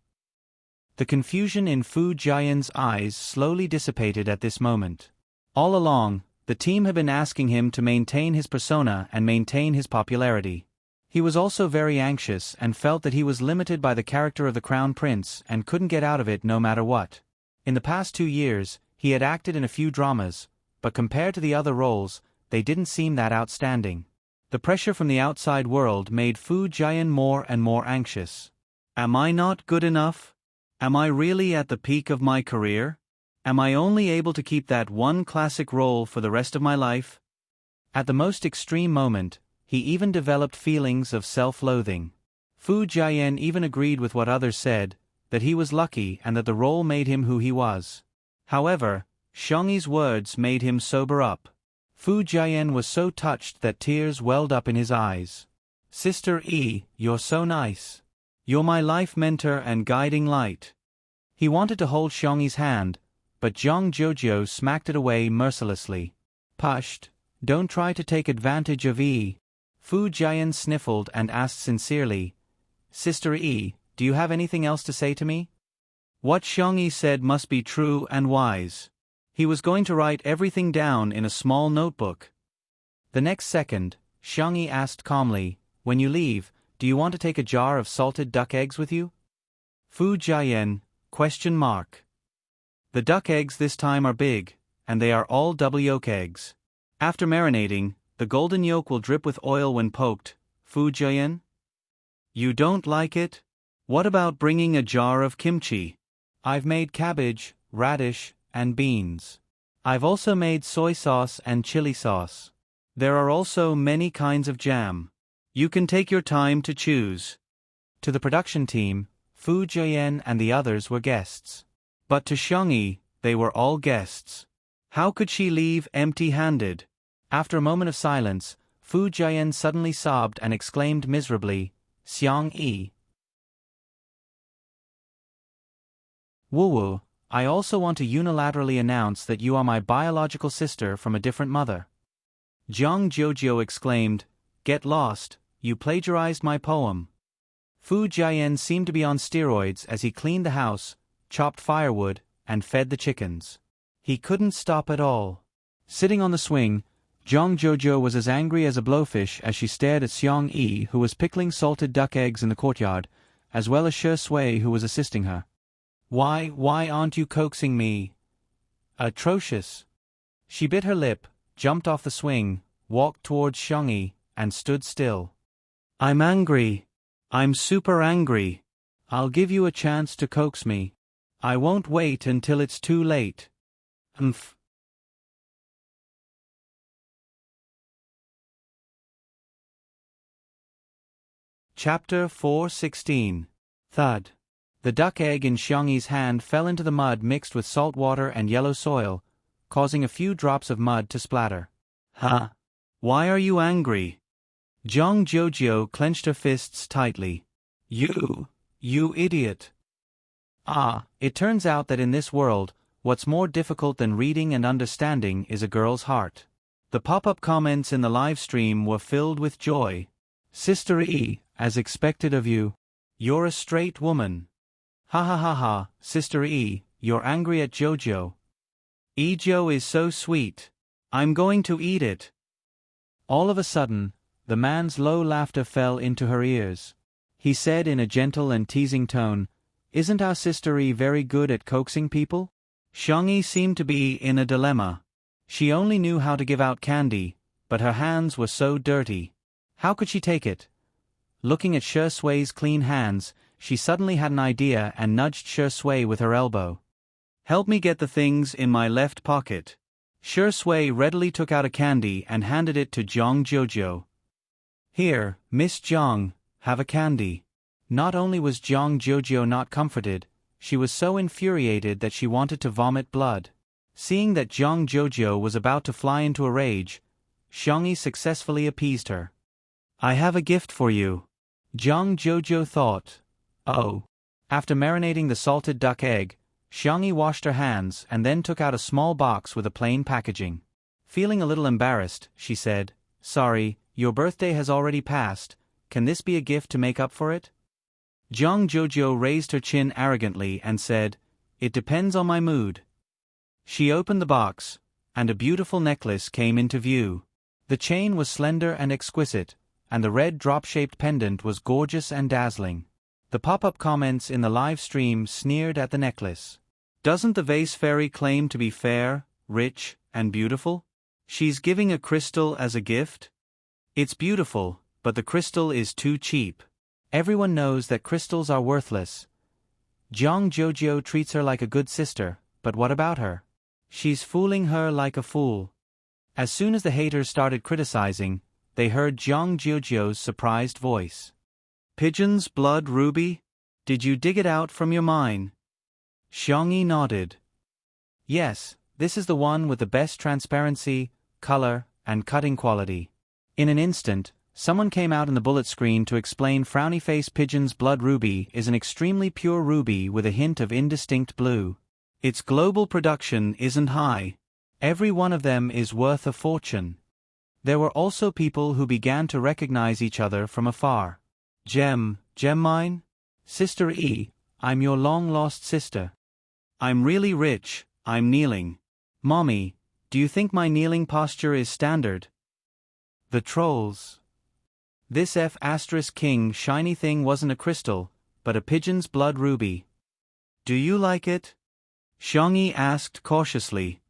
The confusion in Fu Jian's eyes slowly dissipated at this moment. All along, the team had been asking him to maintain his persona and maintain his popularity. He was also very anxious and felt that he was limited by the character of the Crown Prince and couldn't get out of it no matter what. In the past 2 years, he had acted in a few dramas, but compared to the other roles, they didn't seem that outstanding. The pressure from the outside world made Fu Jian more and more anxious. Am I not good enough? Am I really at the peak of my career? Am I only able to keep that one classic role for the rest of my life? At the most extreme moment, he even developed feelings of self-loathing. Fu Jian even agreed with what others said, that he was lucky and that the role made him who he was. However, Xiangyi's words made him sober up. Fu Jian was so touched that tears welled up in his eyes. Sister E, you're so nice. You're my life mentor and guiding light. He wanted to hold Xiangyi's hand, but Zhang Jojo smacked it away mercilessly. Pushed, don't try to take advantage of E. Fu Jian sniffled and asked sincerely, Sister E, do you have anything else to say to me? What Xiangyi said must be true and wise. He was going to write everything down in a small notebook. The next second, Xiangyi asked calmly, when you leave, do you want to take a jar of salted duck eggs with you? Fu Jian, ? The duck eggs this time are big, and they are all double yolk eggs. After marinating, the golden yolk will drip with oil when poked. Fu Jian? You don't like it? What about bringing a jar of kimchi? I've made cabbage, radish, and beans. I've also made soy sauce and chili sauce. There are also many kinds of jam. You can take your time to choose. To the production team, Fu Jian and the others were guests. But to Xiangyi, they were all guests. How could she leave empty-handed? After a moment of silence, Fu Jian suddenly sobbed and exclaimed miserably, Xiangyi. Wu, I also want to unilaterally announce that you are my biological sister from a different mother. Zhang Jojo exclaimed, Get lost, you plagiarized my poem. Fu Jian seemed to be on steroids as he cleaned the house, chopped firewood, and fed the chickens. He couldn't stop at all. Sitting on the swing, Zhang Jojo was as angry as a blowfish as she stared at Xiangyi, who was pickling salted duck eggs in the courtyard, as well as Shi Sui, who was assisting her. Why aren't you coaxing me? Atrocious. She bit her lip, jumped off the swing, walked towards Xiangyi, and stood still. I'm angry. I'm super angry. I'll give you a chance to coax me. I won't wait until it's too late. Umph. Chapter 4:16. Thud. The duck egg in Xiangyi's hand fell into the mud mixed with salt water and yellow soil, causing a few drops of mud to splatter. Huh? Why are you angry? Jiang Jojo clenched her fists tightly. You idiot. Ah, it turns out that in this world, what's more difficult than reading and understanding is a girl's heart. The pop-up comments in the live stream were filled with joy. Sister E, as expected of you. You're a straight woman. Ha ha ha ha, Sister E, you're angry at Jojo. Joe is so sweet. I'm going to eat it. All of a sudden, the man's low laughter fell into her ears. He said in a gentle and teasing tone, "Isn't our Sister E very good at coaxing people?" Xiangyi seemed to be in a dilemma. She only knew how to give out candy, but her hands were so dirty. How could she take it? Looking at Shi Sui's clean hands, she suddenly had an idea and nudged Shi Sui with her elbow. "Help me get the things in my left pocket." Shi Sui readily took out a candy and handed it to Jiang Jojo. "Here, Miss Jiang, have a candy." Not only was Jiang Jojo not comforted, she was so infuriated that she wanted to vomit blood. Seeing that Jiang Jojo was about to fly into a rage, Xiangyi successfully appeased her. "I have a gift for you." Jiang Jojo thought. Oh. After marinating the salted duck egg, Xiangyi washed her hands and then took out a small box with a plain packaging. Feeling a little embarrassed, she said, "Sorry, your birthday has already passed. Can this be a gift to make up for it?" Jiang Jojo raised her chin arrogantly and said, "It depends on my mood." She opened the box, and a beautiful necklace came into view. The chain was slender and exquisite, and the red drop-shaped pendant was gorgeous and dazzling. The pop-up comments in the live stream sneered at the necklace. Doesn't the vase fairy claim to be fair, rich, and beautiful? She's giving a crystal as a gift? It's beautiful, but the crystal is too cheap. Everyone knows that crystals are worthless. Jiang Jojo treats her like a good sister, but what about her? She's fooling her like a fool. As soon as the haters started criticizing, they heard Jiang Jojo's surprised voice. "Pigeon's blood ruby? Did you dig it out from your mine?" Xiangyi nodded. "Yes, this is the one with the best transparency, color, and cutting quality." In an instant, someone came out in the bullet screen to explain Frowny Face Pigeon's blood ruby is an extremely pure ruby with a hint of indistinct blue. Its global production isn't high. Every one of them is worth a fortune. There were also people who began to recognize each other from afar. Gem mine? Sister E, I'm your long-lost sister. I'm really rich, I'm kneeling. Mommy, do you think my kneeling posture is standard? The trolls. This F*King shiny thing wasn't a crystal, but a pigeon's blood ruby. Do you like it? Xiangyi asked cautiously.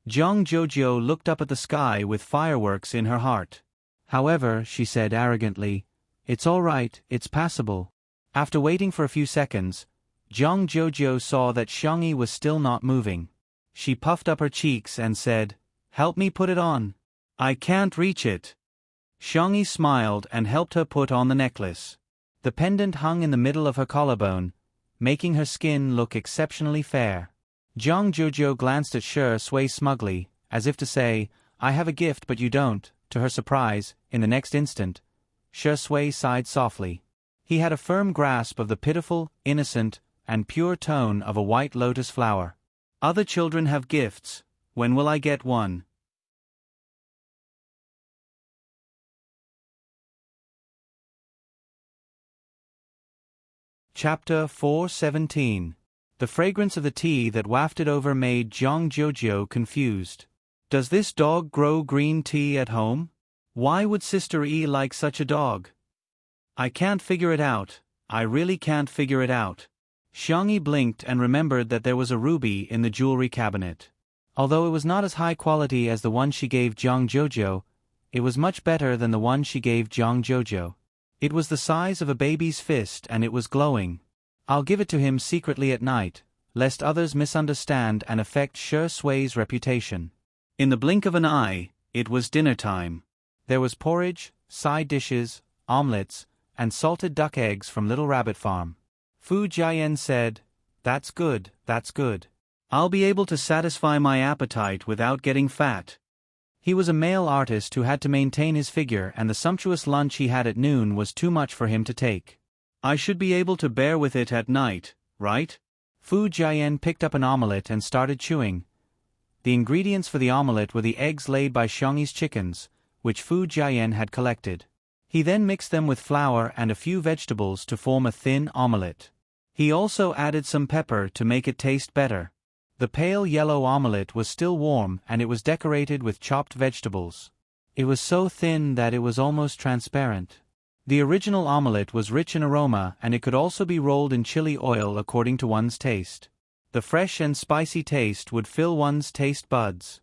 Jiang Jojo looked up at the sky with fireworks in her heart. However, she said arrogantly, "It's all right, it's passable." After waiting for a few seconds, Jiang Jojo saw that Xiangyi was still not moving. She puffed up her cheeks and said, "Help me put it on." "I can't reach it." Xiangyi smiled and helped her put on the necklace. The pendant hung in the middle of her collarbone, making her skin look exceptionally fair. Jiang Jojo glanced at Shi Sui smugly, as if to say, "I have a gift but you don't." To her surprise, in the next instant, Shi Sui sighed softly. He had a firm grasp of the pitiful, innocent, and pure tone of a white lotus flower. "Other children have gifts. When will I get one?" Chapter 417. The fragrance of the tea that wafted over made Jiang Jojo confused. Does this dog grow green tea at home? Why would Sister E like such a dog? I can't figure it out, I really can't figure it out. Xiangyi blinked and remembered that there was a ruby in the jewelry cabinet. Although it was not as high quality as the one she gave Jiang Jojo, it was much better than the one she gave Jiang Jojo. It was the size of a baby's fist and it was glowing. I'll give it to him secretly at night, lest others misunderstand and affect Shi Sui's reputation. In the blink of an eye, it was dinner time. There was porridge, side dishes, omelets, and salted duck eggs from Little Rabbit Farm. Fu Jiayan said, that's good. I'll be able to satisfy my appetite without getting fat." He was a male artist who had to maintain his figure, and the sumptuous lunch he had at noon was too much for him to take. I should be able to bear with it at night, right? Fu Jian picked up an omelette and started chewing. The ingredients for the omelette were the eggs laid by Xiangyi's chickens, which Fu Jian had collected. He then mixed them with flour and a few vegetables to form a thin omelette. He also added some pepper to make it taste better. The pale yellow omelette was still warm, and it was decorated with chopped vegetables. It was so thin that it was almost transparent. The original omelette was rich in aroma, and it could also be rolled in chili oil according to one's taste. The fresh and spicy taste would fill one's taste buds.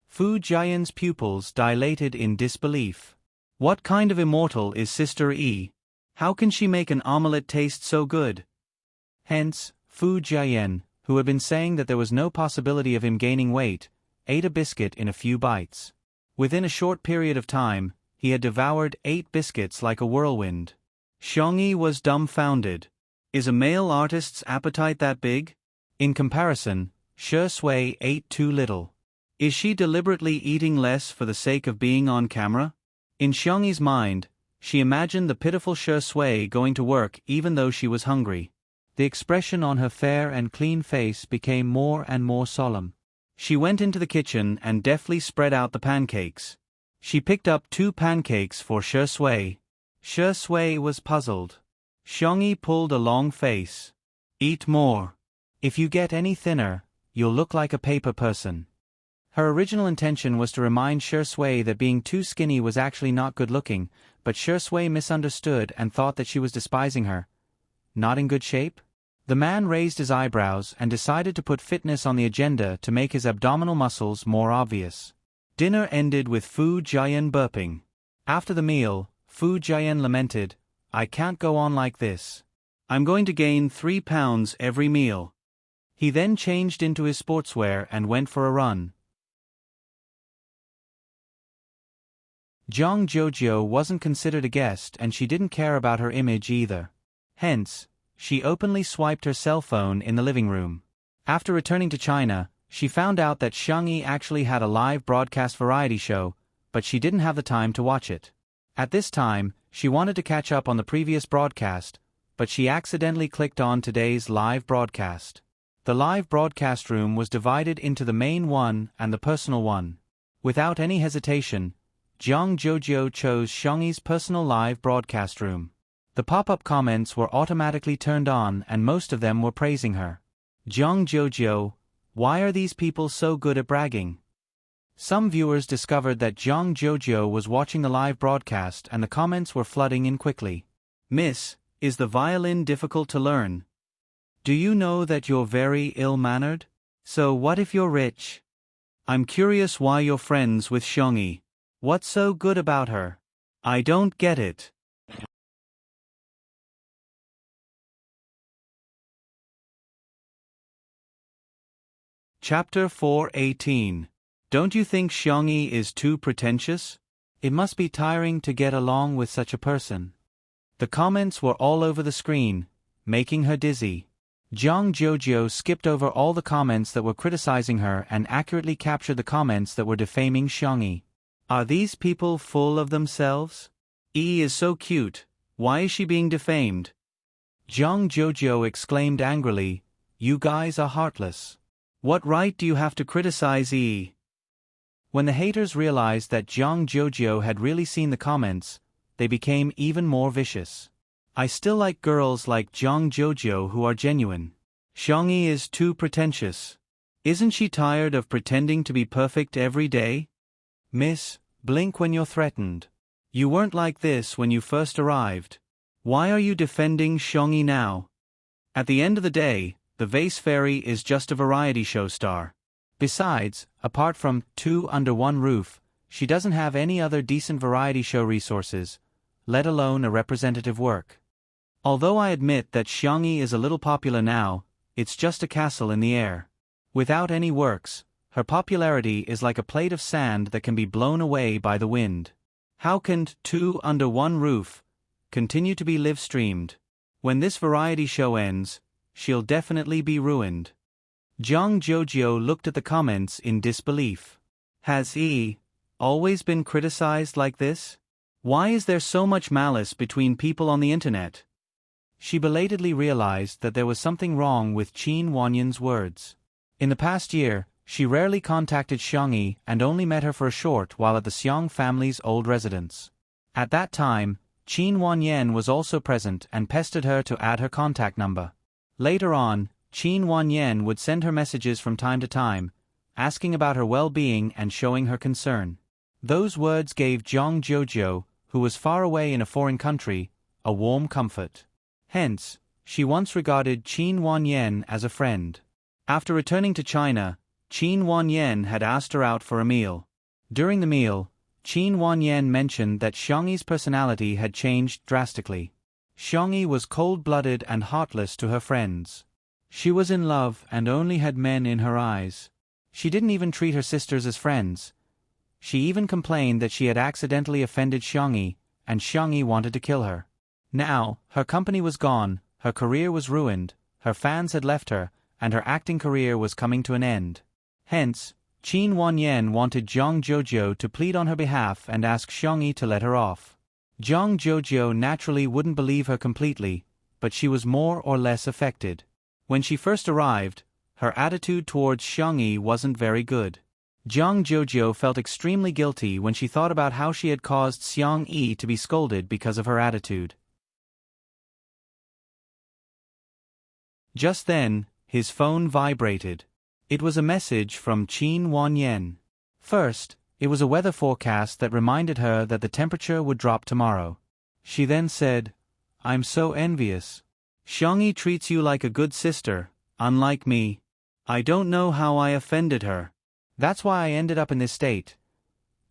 Fu Jian's pupils dilated in disbelief. What kind of immortal is Sister Yi? How can she make an omelette taste so good? Hence, Fu Jian, who had been saying that there was no possibility of him gaining weight, ate a biscuit in a few bites. Within a short period of time, he had devoured 8 biscuits like a whirlwind. Xiangyi was dumbfounded. Is a male artist's appetite that big? In comparison, Shi Sui ate too little. Is she deliberately eating less for the sake of being on camera? In Xiangyi's mind, she imagined the pitiful Shi Sui going to work even though she was hungry. The expression on her fair and clean face became more and more solemn. She went into the kitchen and deftly spread out the pancakes. She picked up 2 pancakes for Shi Sui. Shi Sui was puzzled. Xiangyi pulled a long face. Eat more. If you get any thinner, you'll look like a paper person. Her original intention was to remind Shi Sui that being too skinny was actually not good looking, but Shi Sui misunderstood and thought that she was despising her. Not in good shape? The man raised his eyebrows and decided to put fitness on the agenda to make his abdominal muscles more obvious. Dinner ended with Fu Jian burping. After the meal, Fu Jian lamented, "I can't go on like this. I'm going to gain 3 pounds every meal." He then changed into his sportswear and went for a run. Zhang Jojo wasn't considered a guest, and she didn't care about her image either. Hence, she openly swiped her cell phone in the living room. After returning to China, she found out that Xiangyi actually had a live broadcast variety show, but she didn't have the time to watch it. At this time, she wanted to catch up on the previous broadcast, but she accidentally clicked on today's live broadcast. The live broadcast room was divided into the main one and the personal one. Without any hesitation, Zhang Jojo chose Xiangyi's personal live broadcast room. The pop-up comments were automatically turned on and most of them were praising her. Zhang Jojo, why are these people so good at bragging? Some viewers discovered that Zhang Jojo was watching the live broadcast and the comments were flooding in quickly. Miss, is the violin difficult to learn? Do you know that you're very ill-mannered? So what if you're rich? I'm curious why you're friends with Xiangyi. What's so good about her? I don't get it. Chapter 4:18. Don't you think Xiangyi is too pretentious? It must be tiring to get along with such a person. The comments were all over the screen, making her dizzy. Zhang Jojo skipped over all the comments that were criticizing her and accurately captured the comments that were defaming Xiangyi. Are these people full of themselves? Yi is so cute, why is she being defamed? Zhang Jojo exclaimed angrily, you guys are heartless. What right do you have to criticize Yi? When the haters realized that Zhang Jojo had really seen the comments, they became even more vicious. I still like girls like Zhang Jojo who are genuine. Xiangyi is too pretentious. Isn't she tired of pretending to be perfect every day? Miss, blink when you're threatened. You weren't like this when you first arrived. Why are you defending Xiangyi now? At the end of the day, the Vase Fairy is just a variety show star. Besides, apart from Two Under One Roof, she doesn't have any other decent variety show resources, let alone a representative work. Although I admit that Xiangyi is a little popular now, it's just a castle in the air. Without any works, her popularity is like a plate of sand that can be blown away by the wind. How can Two Under One Roof continue to be live-streamed? When this variety show ends, she'll definitely be ruined. Zhang Jojo looked at the comments in disbelief. Has he always been criticized like this? Why is there so much malice between people on the internet? She belatedly realized that there was something wrong with Qin Wanyan's words. In the past year, she rarely contacted Xiangyi and only met her for a short while at the Xiang family's old residence. At that time, Qin Wanyan was also present and pestered her to add her contact number. Later on, Qin Wanyan would send her messages from time to time, asking about her well-being and showing her concern. Those words gave Zhang Jojo, who was far away in a foreign country, a warm comfort. Hence, she once regarded Qin Wanyan as a friend. After returning to China, Qin Wanyan had asked her out for a meal. During the meal, Qin Wanyan mentioned that Xiangyi's personality had changed drastically. Xiangyi was cold-blooded and heartless to her friends. She was in love and only had men in her eyes. She didn't even treat her sisters as friends. She even complained that she had accidentally offended Xiangyi, and Xiangyi wanted to kill her. Now, her company was gone, her career was ruined, her fans had left her, and her acting career was coming to an end. Hence, Qin Wanyan wanted Zhang Jojo to plead on her behalf and ask Xiangyi to let her off. Zhang Jojo naturally wouldn't believe her completely, but she was more or less affected. When she first arrived, her attitude towards Xiangyi wasn't very good. Zhang Jojo felt extremely guilty when she thought about how she had caused Xiangyi to be scolded because of her attitude. Just then, his phone vibrated. It was a message from Qin Wanyan. First, it was a weather forecast that reminded her that the temperature would drop tomorrow. She then said, "I'm so envious. Xiangyi treats you like a good sister, unlike me. I don't know how I offended her. That's why I ended up in this state."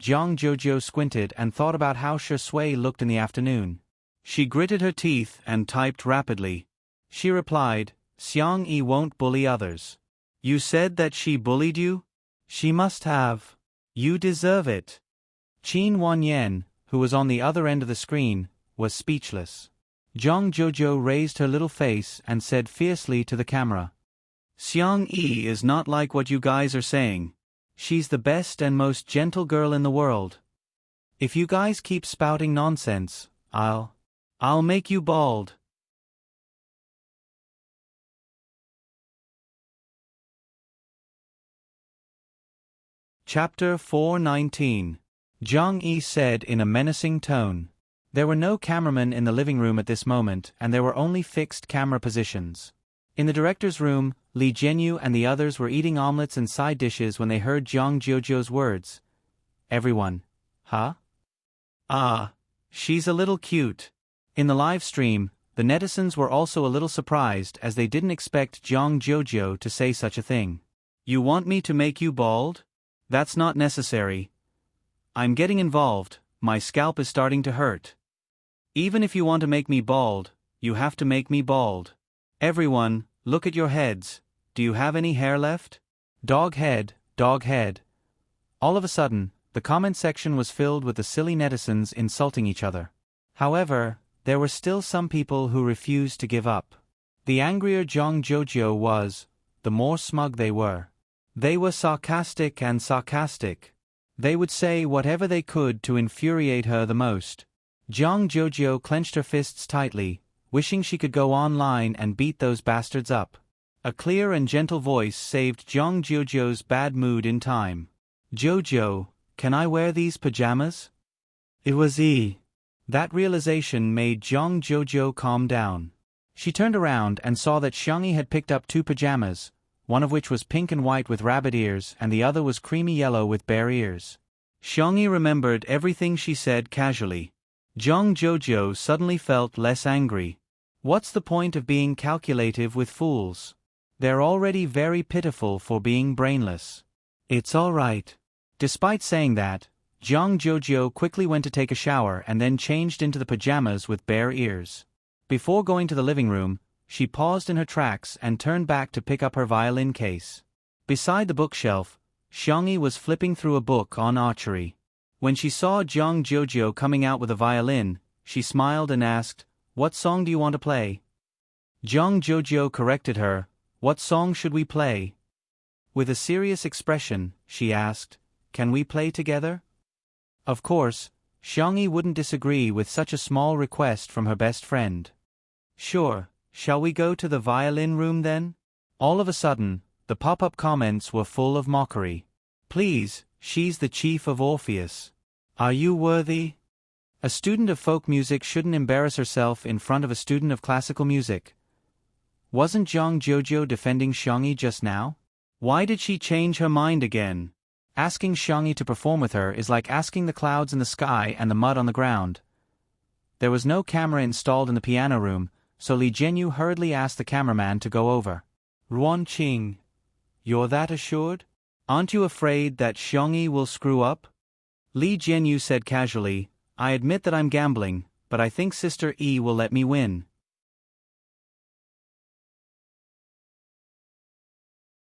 Zhang Jojo squinted and thought about how Shui looked in the afternoon. She gritted her teeth and typed rapidly. She replied, "Xiangyi won't bully others. You said that she bullied you? She must have. You deserve it." Qin Wanyan, who was on the other end of the screen, was speechless. Zhang Jojo raised her little face and said fiercely to the camera, "Xiangyi is not like what you guys are saying. She's the best and most gentle girl in the world. If you guys keep spouting nonsense, I'll make you bald." Chapter 419. Zhang Yi said in a menacing tone. There were no cameramen in the living room at this moment, and there were only fixed camera positions. In the director's room, Li Jianyu and the others were eating omelets and side dishes when they heard Zhang Jojo's words. Everyone, "Huh? Ah, she's a little cute." In the live stream, the netizens were also a little surprised as they didn't expect Zhang Jojo to say such a thing. "You want me to make you bald? That's not necessary. I'm getting involved, my scalp is starting to hurt. Even if you want to make me bald, you have to make me bald. Everyone, look at your heads. Do you have any hair left? Dog head, dog head." All of a sudden, the comment section was filled with the silly netizens insulting each other. However, there were still some people who refused to give up. The angrier Zhang Jojo was, the more smug they were. They were sarcastic and sarcastic. They would say whatever they could to infuriate her the most. Zhang Jojo clenched her fists tightly, wishing she could go online and beat those bastards up. A clear and gentle voice saved Zhang Jojo's bad mood in time. "Jojo, can I wear these pajamas?" It was E. That realization made Zhang Jojo calm down. She turned around and saw that Xiangyi had picked up 2 pajamas, one of which was pink and white with rabbit ears and the other was creamy yellow with bear ears. Xiangyi remembered everything she said casually. Zhang Jojo suddenly felt less angry. What's the point of being calculative with fools? They're already very pitiful for being brainless. It's all right. Despite saying that, Zhang Jojo quickly went to take a shower and then changed into the pajamas with bare ears. Before going to the living room, she paused in her tracks and turned back to pick up her violin case. Beside the bookshelf, Xiangyi was flipping through a book on archery. When she saw Zhang Jojo coming out with a violin, she smiled and asked, "What song do you want to play?" Zhang Jojo corrected her, "What song should we play?" With a serious expression, she asked, can we play together? Of course, Xiangyi wouldn't disagree with such a small request from her best friend. Sure, shall we go to the violin room then? All of a sudden, the pop-up comments were full of mockery. Please, she's the chief of Orpheus. Are you worthy? A student of folk music shouldn't embarrass herself in front of a student of classical music. Wasn't Zhang Jojo defending Xiangyi just now? Why did she change her mind again? Asking Xiangyi to perform with her is like asking the clouds in the sky and the mud on the ground. There was no camera installed in the piano room, so Li Jianyu hurriedly asked the cameraman to go over. Ruan Qing, you're that assured? Aren't you afraid that Xiangyi will screw up? Li Jianyu said casually, I admit that I'm gambling, but I think Sister Yi will let me win.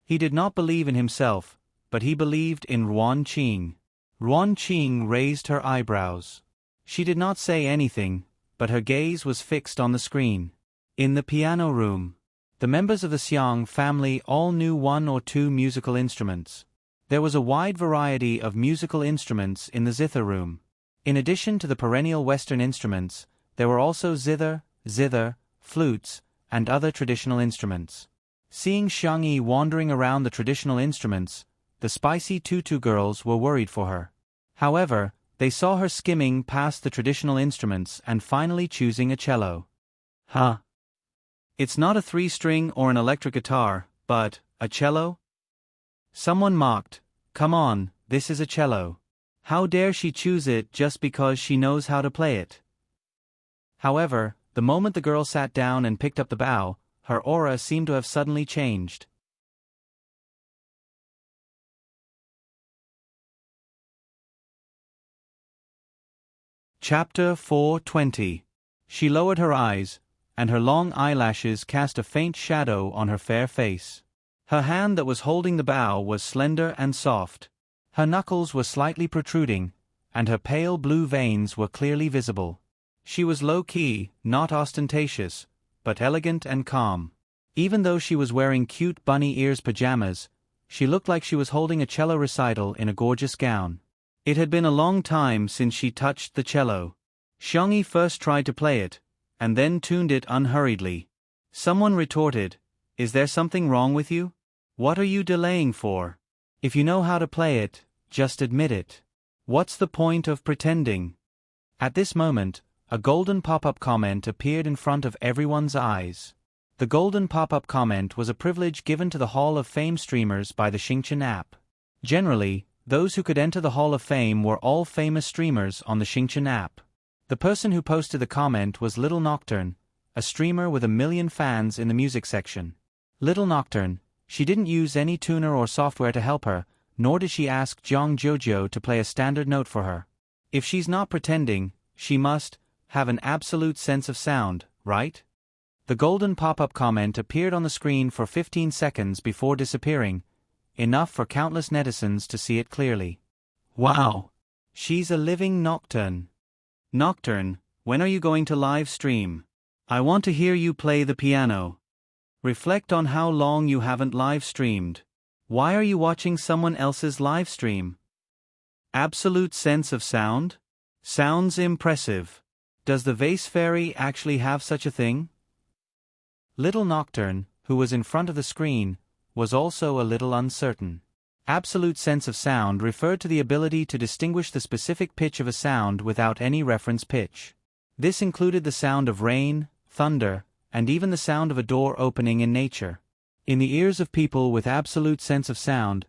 He did not believe in himself, but he believed in Ruan Qing. Ruan Qing raised her eyebrows. She did not say anything, but her gaze was fixed on the screen. In the piano room, the members of the Xiang family all knew one or two musical instruments. There was a wide variety of musical instruments in the zither room. In addition to the perennial Western instruments, there were also zither, flutes, and other traditional instruments. Seeing Xiangyi wandering around the traditional instruments, the spicy tutu girls were worried for her. However, they saw her skimming past the traditional instruments and finally choosing a cello. Huh? It's not a 3-string or an electric guitar, but a cello? Someone mocked, come on, this is a cello. How dare she choose it just because she knows how to play it? However, the moment the girl sat down and picked up the bow, her aura seemed to have suddenly changed. Chapter 4:20. She lowered her eyes, and her long eyelashes cast a faint shadow on her fair face. Her hand that was holding the bow was slender and soft. Her knuckles were slightly protruding, and her pale blue veins were clearly visible. She was low-key, not ostentatious, but elegant and calm. Even though she was wearing cute bunny ears pajamas, she looked like she was holding a cello recital in a gorgeous gown. It had been a long time since she touched the cello. Xiangyi first tried to play it, and then tuned it unhurriedly. Someone retorted, Is there something wrong with you? What are you delaying for? If you know how to play it, just admit it. What's the point of pretending? At this moment, a golden pop-up comment appeared in front of everyone's eyes. The golden pop-up comment was a privilege given to the Hall of Fame streamers by the Xingqian app. Generally, those who could enter the Hall of Fame were all famous streamers on the Xingqian app. The person who posted the comment was Little Nocturne, a streamer with 1 million fans in the music section. Little Nocturne, she didn't use any tuner or software to help her, nor did she ask Zhang Jojo to play a standard note for her. If she's not pretending, she must have an absolute sense of sound, right? The golden pop-up comment appeared on the screen for 15 seconds before disappearing, enough for countless netizens to see it clearly. Wow! She's a living Nocturne. Nocturne, when are you going to live stream? I want to hear you play the piano. Reflect on how long you haven't live streamed. Why are you watching someone else's live stream? Absolute sense of sound? Sounds impressive. Does the vase fairy actually have such a thing? Little Nocturne, who was in front of the screen, was also a little uncertain. Absolute sense of sound referred to the ability to distinguish the specific pitch of a sound without any reference pitch. This included the sound of rain, thunder, and even the sound of a door opening in nature. In the ears of people with absolute sense of sound,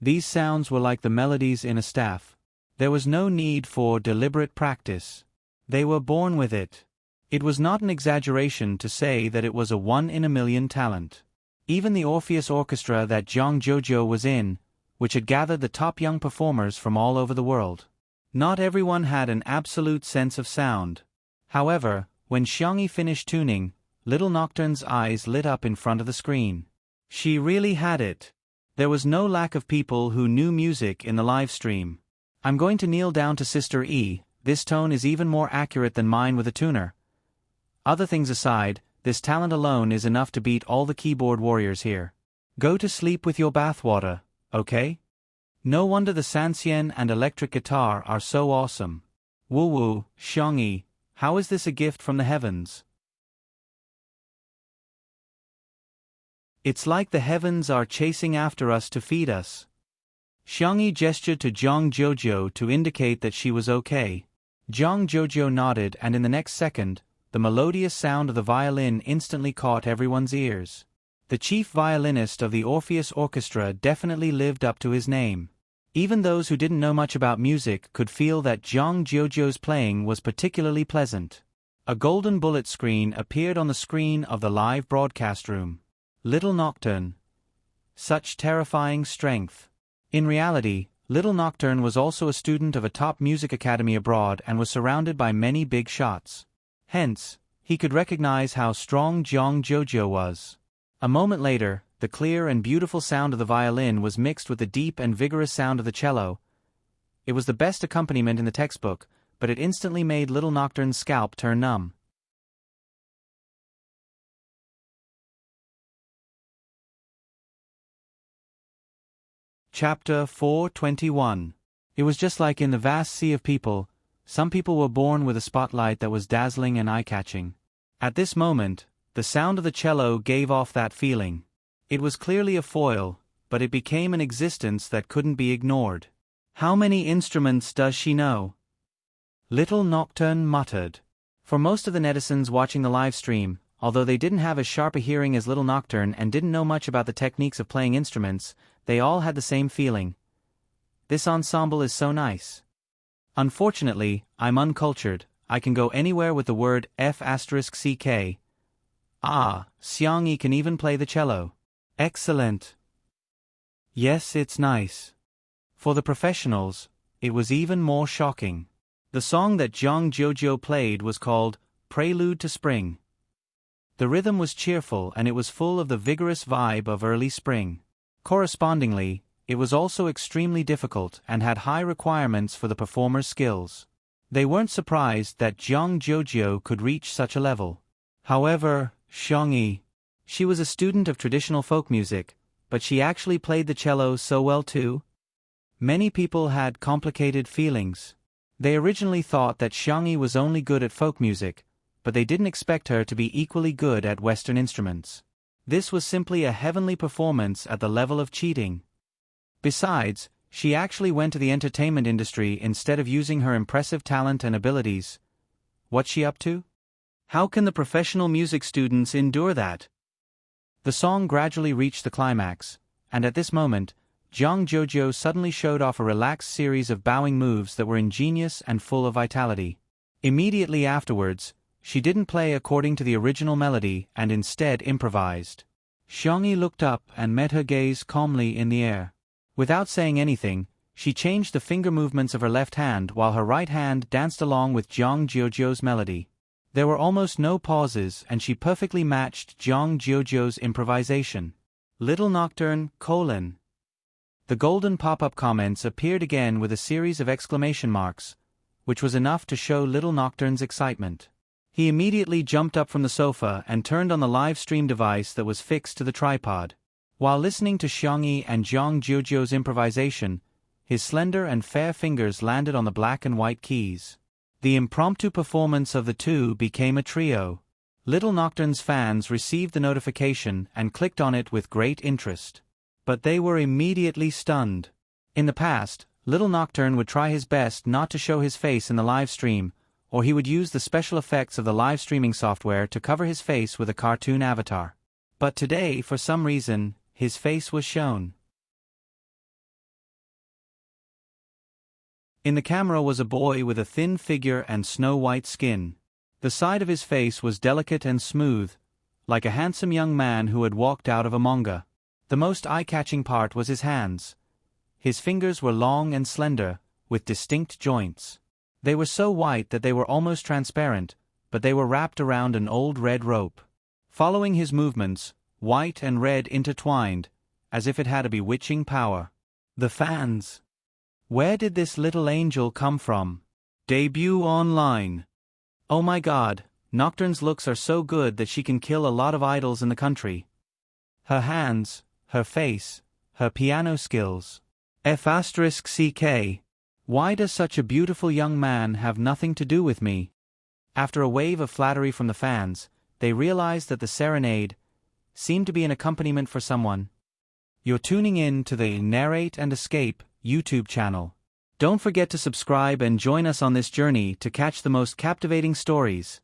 these sounds were like the melodies in a staff. There was no need for deliberate practice. They were born with it. It was not an exaggeration to say that it was a 1 in a million talent. Even the Orpheus Orchestra that Zhang Jojo was in, which had gathered the top young performers from all over the world. Not everyone had an absolute sense of sound. However, when Xiangyi finished tuning, Little Nocturne's eyes lit up in front of the screen. She really had it. There was no lack of people who knew music in the live stream. I'm going to kneel down to Sister E, this tone is even more accurate than mine with a tuner. Other things aside, this talent alone is enough to beat all the keyboard warriors here. Go to sleep with your bathwater, okay? No wonder the Sansien and electric guitar are so awesome. Woo woo, Xiangyi, how is this a gift from the heavens? It's like the heavens are chasing after us to feed us. Xiangyi gestured to Zhang Jojo to indicate that she was okay. Zhang Jojo nodded, and in the next second, the melodious sound of the violin instantly caught everyone's ears. The chief violinist of the Orpheus Orchestra definitely lived up to his name. Even those who didn't know much about music could feel that Zhang Jojo's playing was particularly pleasant. A golden bullet screen appeared on the screen of the live broadcast room. Little Nocturne. Such terrifying strength. In reality, Little Nocturne was also a student of a top music academy abroad and was surrounded by many big shots. Hence, he could recognize how strong Zhang Jojo was. A moment later, the clear and beautiful sound of the violin was mixed with the deep and vigorous sound of the cello. It was the best accompaniment in the textbook, but it instantly made Little Nocturne's scalp turn numb. Chapter 421. It was just like in the vast sea of people. Some people were born with a spotlight that was dazzling and eye-catching. At this moment, the sound of the cello gave off that feeling. It was clearly a foil, but it became an existence that couldn't be ignored. How many instruments does she know? Little Nocturne muttered. For most of the netizens watching the live stream, although they didn't have as sharp a hearing as Little Nocturne and didn't know much about the techniques of playing instruments, they all had the same feeling. This ensemble is so nice. Unfortunately, I'm uncultured. I can go anywhere with the word F*ck. Ah, Xiangyi can even play the cello. Excellent. Yes, it's nice. For the professionals, it was even more shocking. The song that Zhang Jojo played was called Prelude to Spring. The rhythm was cheerful and it was full of the vigorous vibe of early spring. Correspondingly, it was also extremely difficult and had high requirements for the performer's skills. They weren't surprised that Zhang Jojo could reach such a level. However, Xiangyi, she was a student of traditional folk music, but she actually played the cello so well too. Many people had complicated feelings. They originally thought that Xiangyi was only good at folk music, but they didn't expect her to be equally good at Western instruments. This was simply a heavenly performance at the level of cheating. Besides, she actually went to the entertainment industry instead of using her impressive talent and abilities. What's she up to? How can the professional music students endure that? The song gradually reached the climax, and at this moment, Zhang Jojo suddenly showed off a relaxed series of bowing moves that were ingenious and full of vitality. Immediately afterwards, she didn't play according to the original melody and instead improvised. Xiangyi looked up and met her gaze calmly in the air. Without saying anything, she changed the finger movements of her left hand while her right hand danced along with Zhang Jojo's melody. There were almost no pauses and she perfectly matched Zhang Jojo's improvisation. Little Nocturne, : The golden pop-up comments appeared again with a series of exclamation marks, which was enough to show Little Nocturne's excitement. He immediately jumped up from the sofa and turned on the live stream device that was fixed to the tripod. While listening to Xiangyi and Zhang Jojo's improvisation, his slender and fair fingers landed on the black and white keys. The impromptu performance of the two became a trio. Little Nocturne's fans received the notification and clicked on it with great interest. But they were immediately stunned. In the past, Little Nocturne would try his best not to show his face in the live stream, or he would use the special effects of the live streaming software to cover his face with a cartoon avatar. But today, for some reason, his face was shown. In the camera was a boy with a thin figure and snow-white skin. The side of his face was delicate and smooth, like a handsome young man who had walked out of a manga. The most eye-catching part was his hands. His fingers were long and slender, with distinct joints. They were so white that they were almost transparent, but they were wrapped around an old red rope. Following his movements, white and red intertwined, as if it had a bewitching power. The fans. Where did this little angel come from? Debut online. Oh my god, Nocturne's looks are so good that she can kill a lot of idols in the country. Her hands, her face, her piano skills. F***CK. Why does such a beautiful young man have nothing to do with me? After a wave of flattery from the fans, they realized that the serenade seemed to be an accompaniment for someone. You're tuning in to the Narrate and Escape YouTube channel. Don't forget to subscribe and join us on this journey to catch the most captivating stories.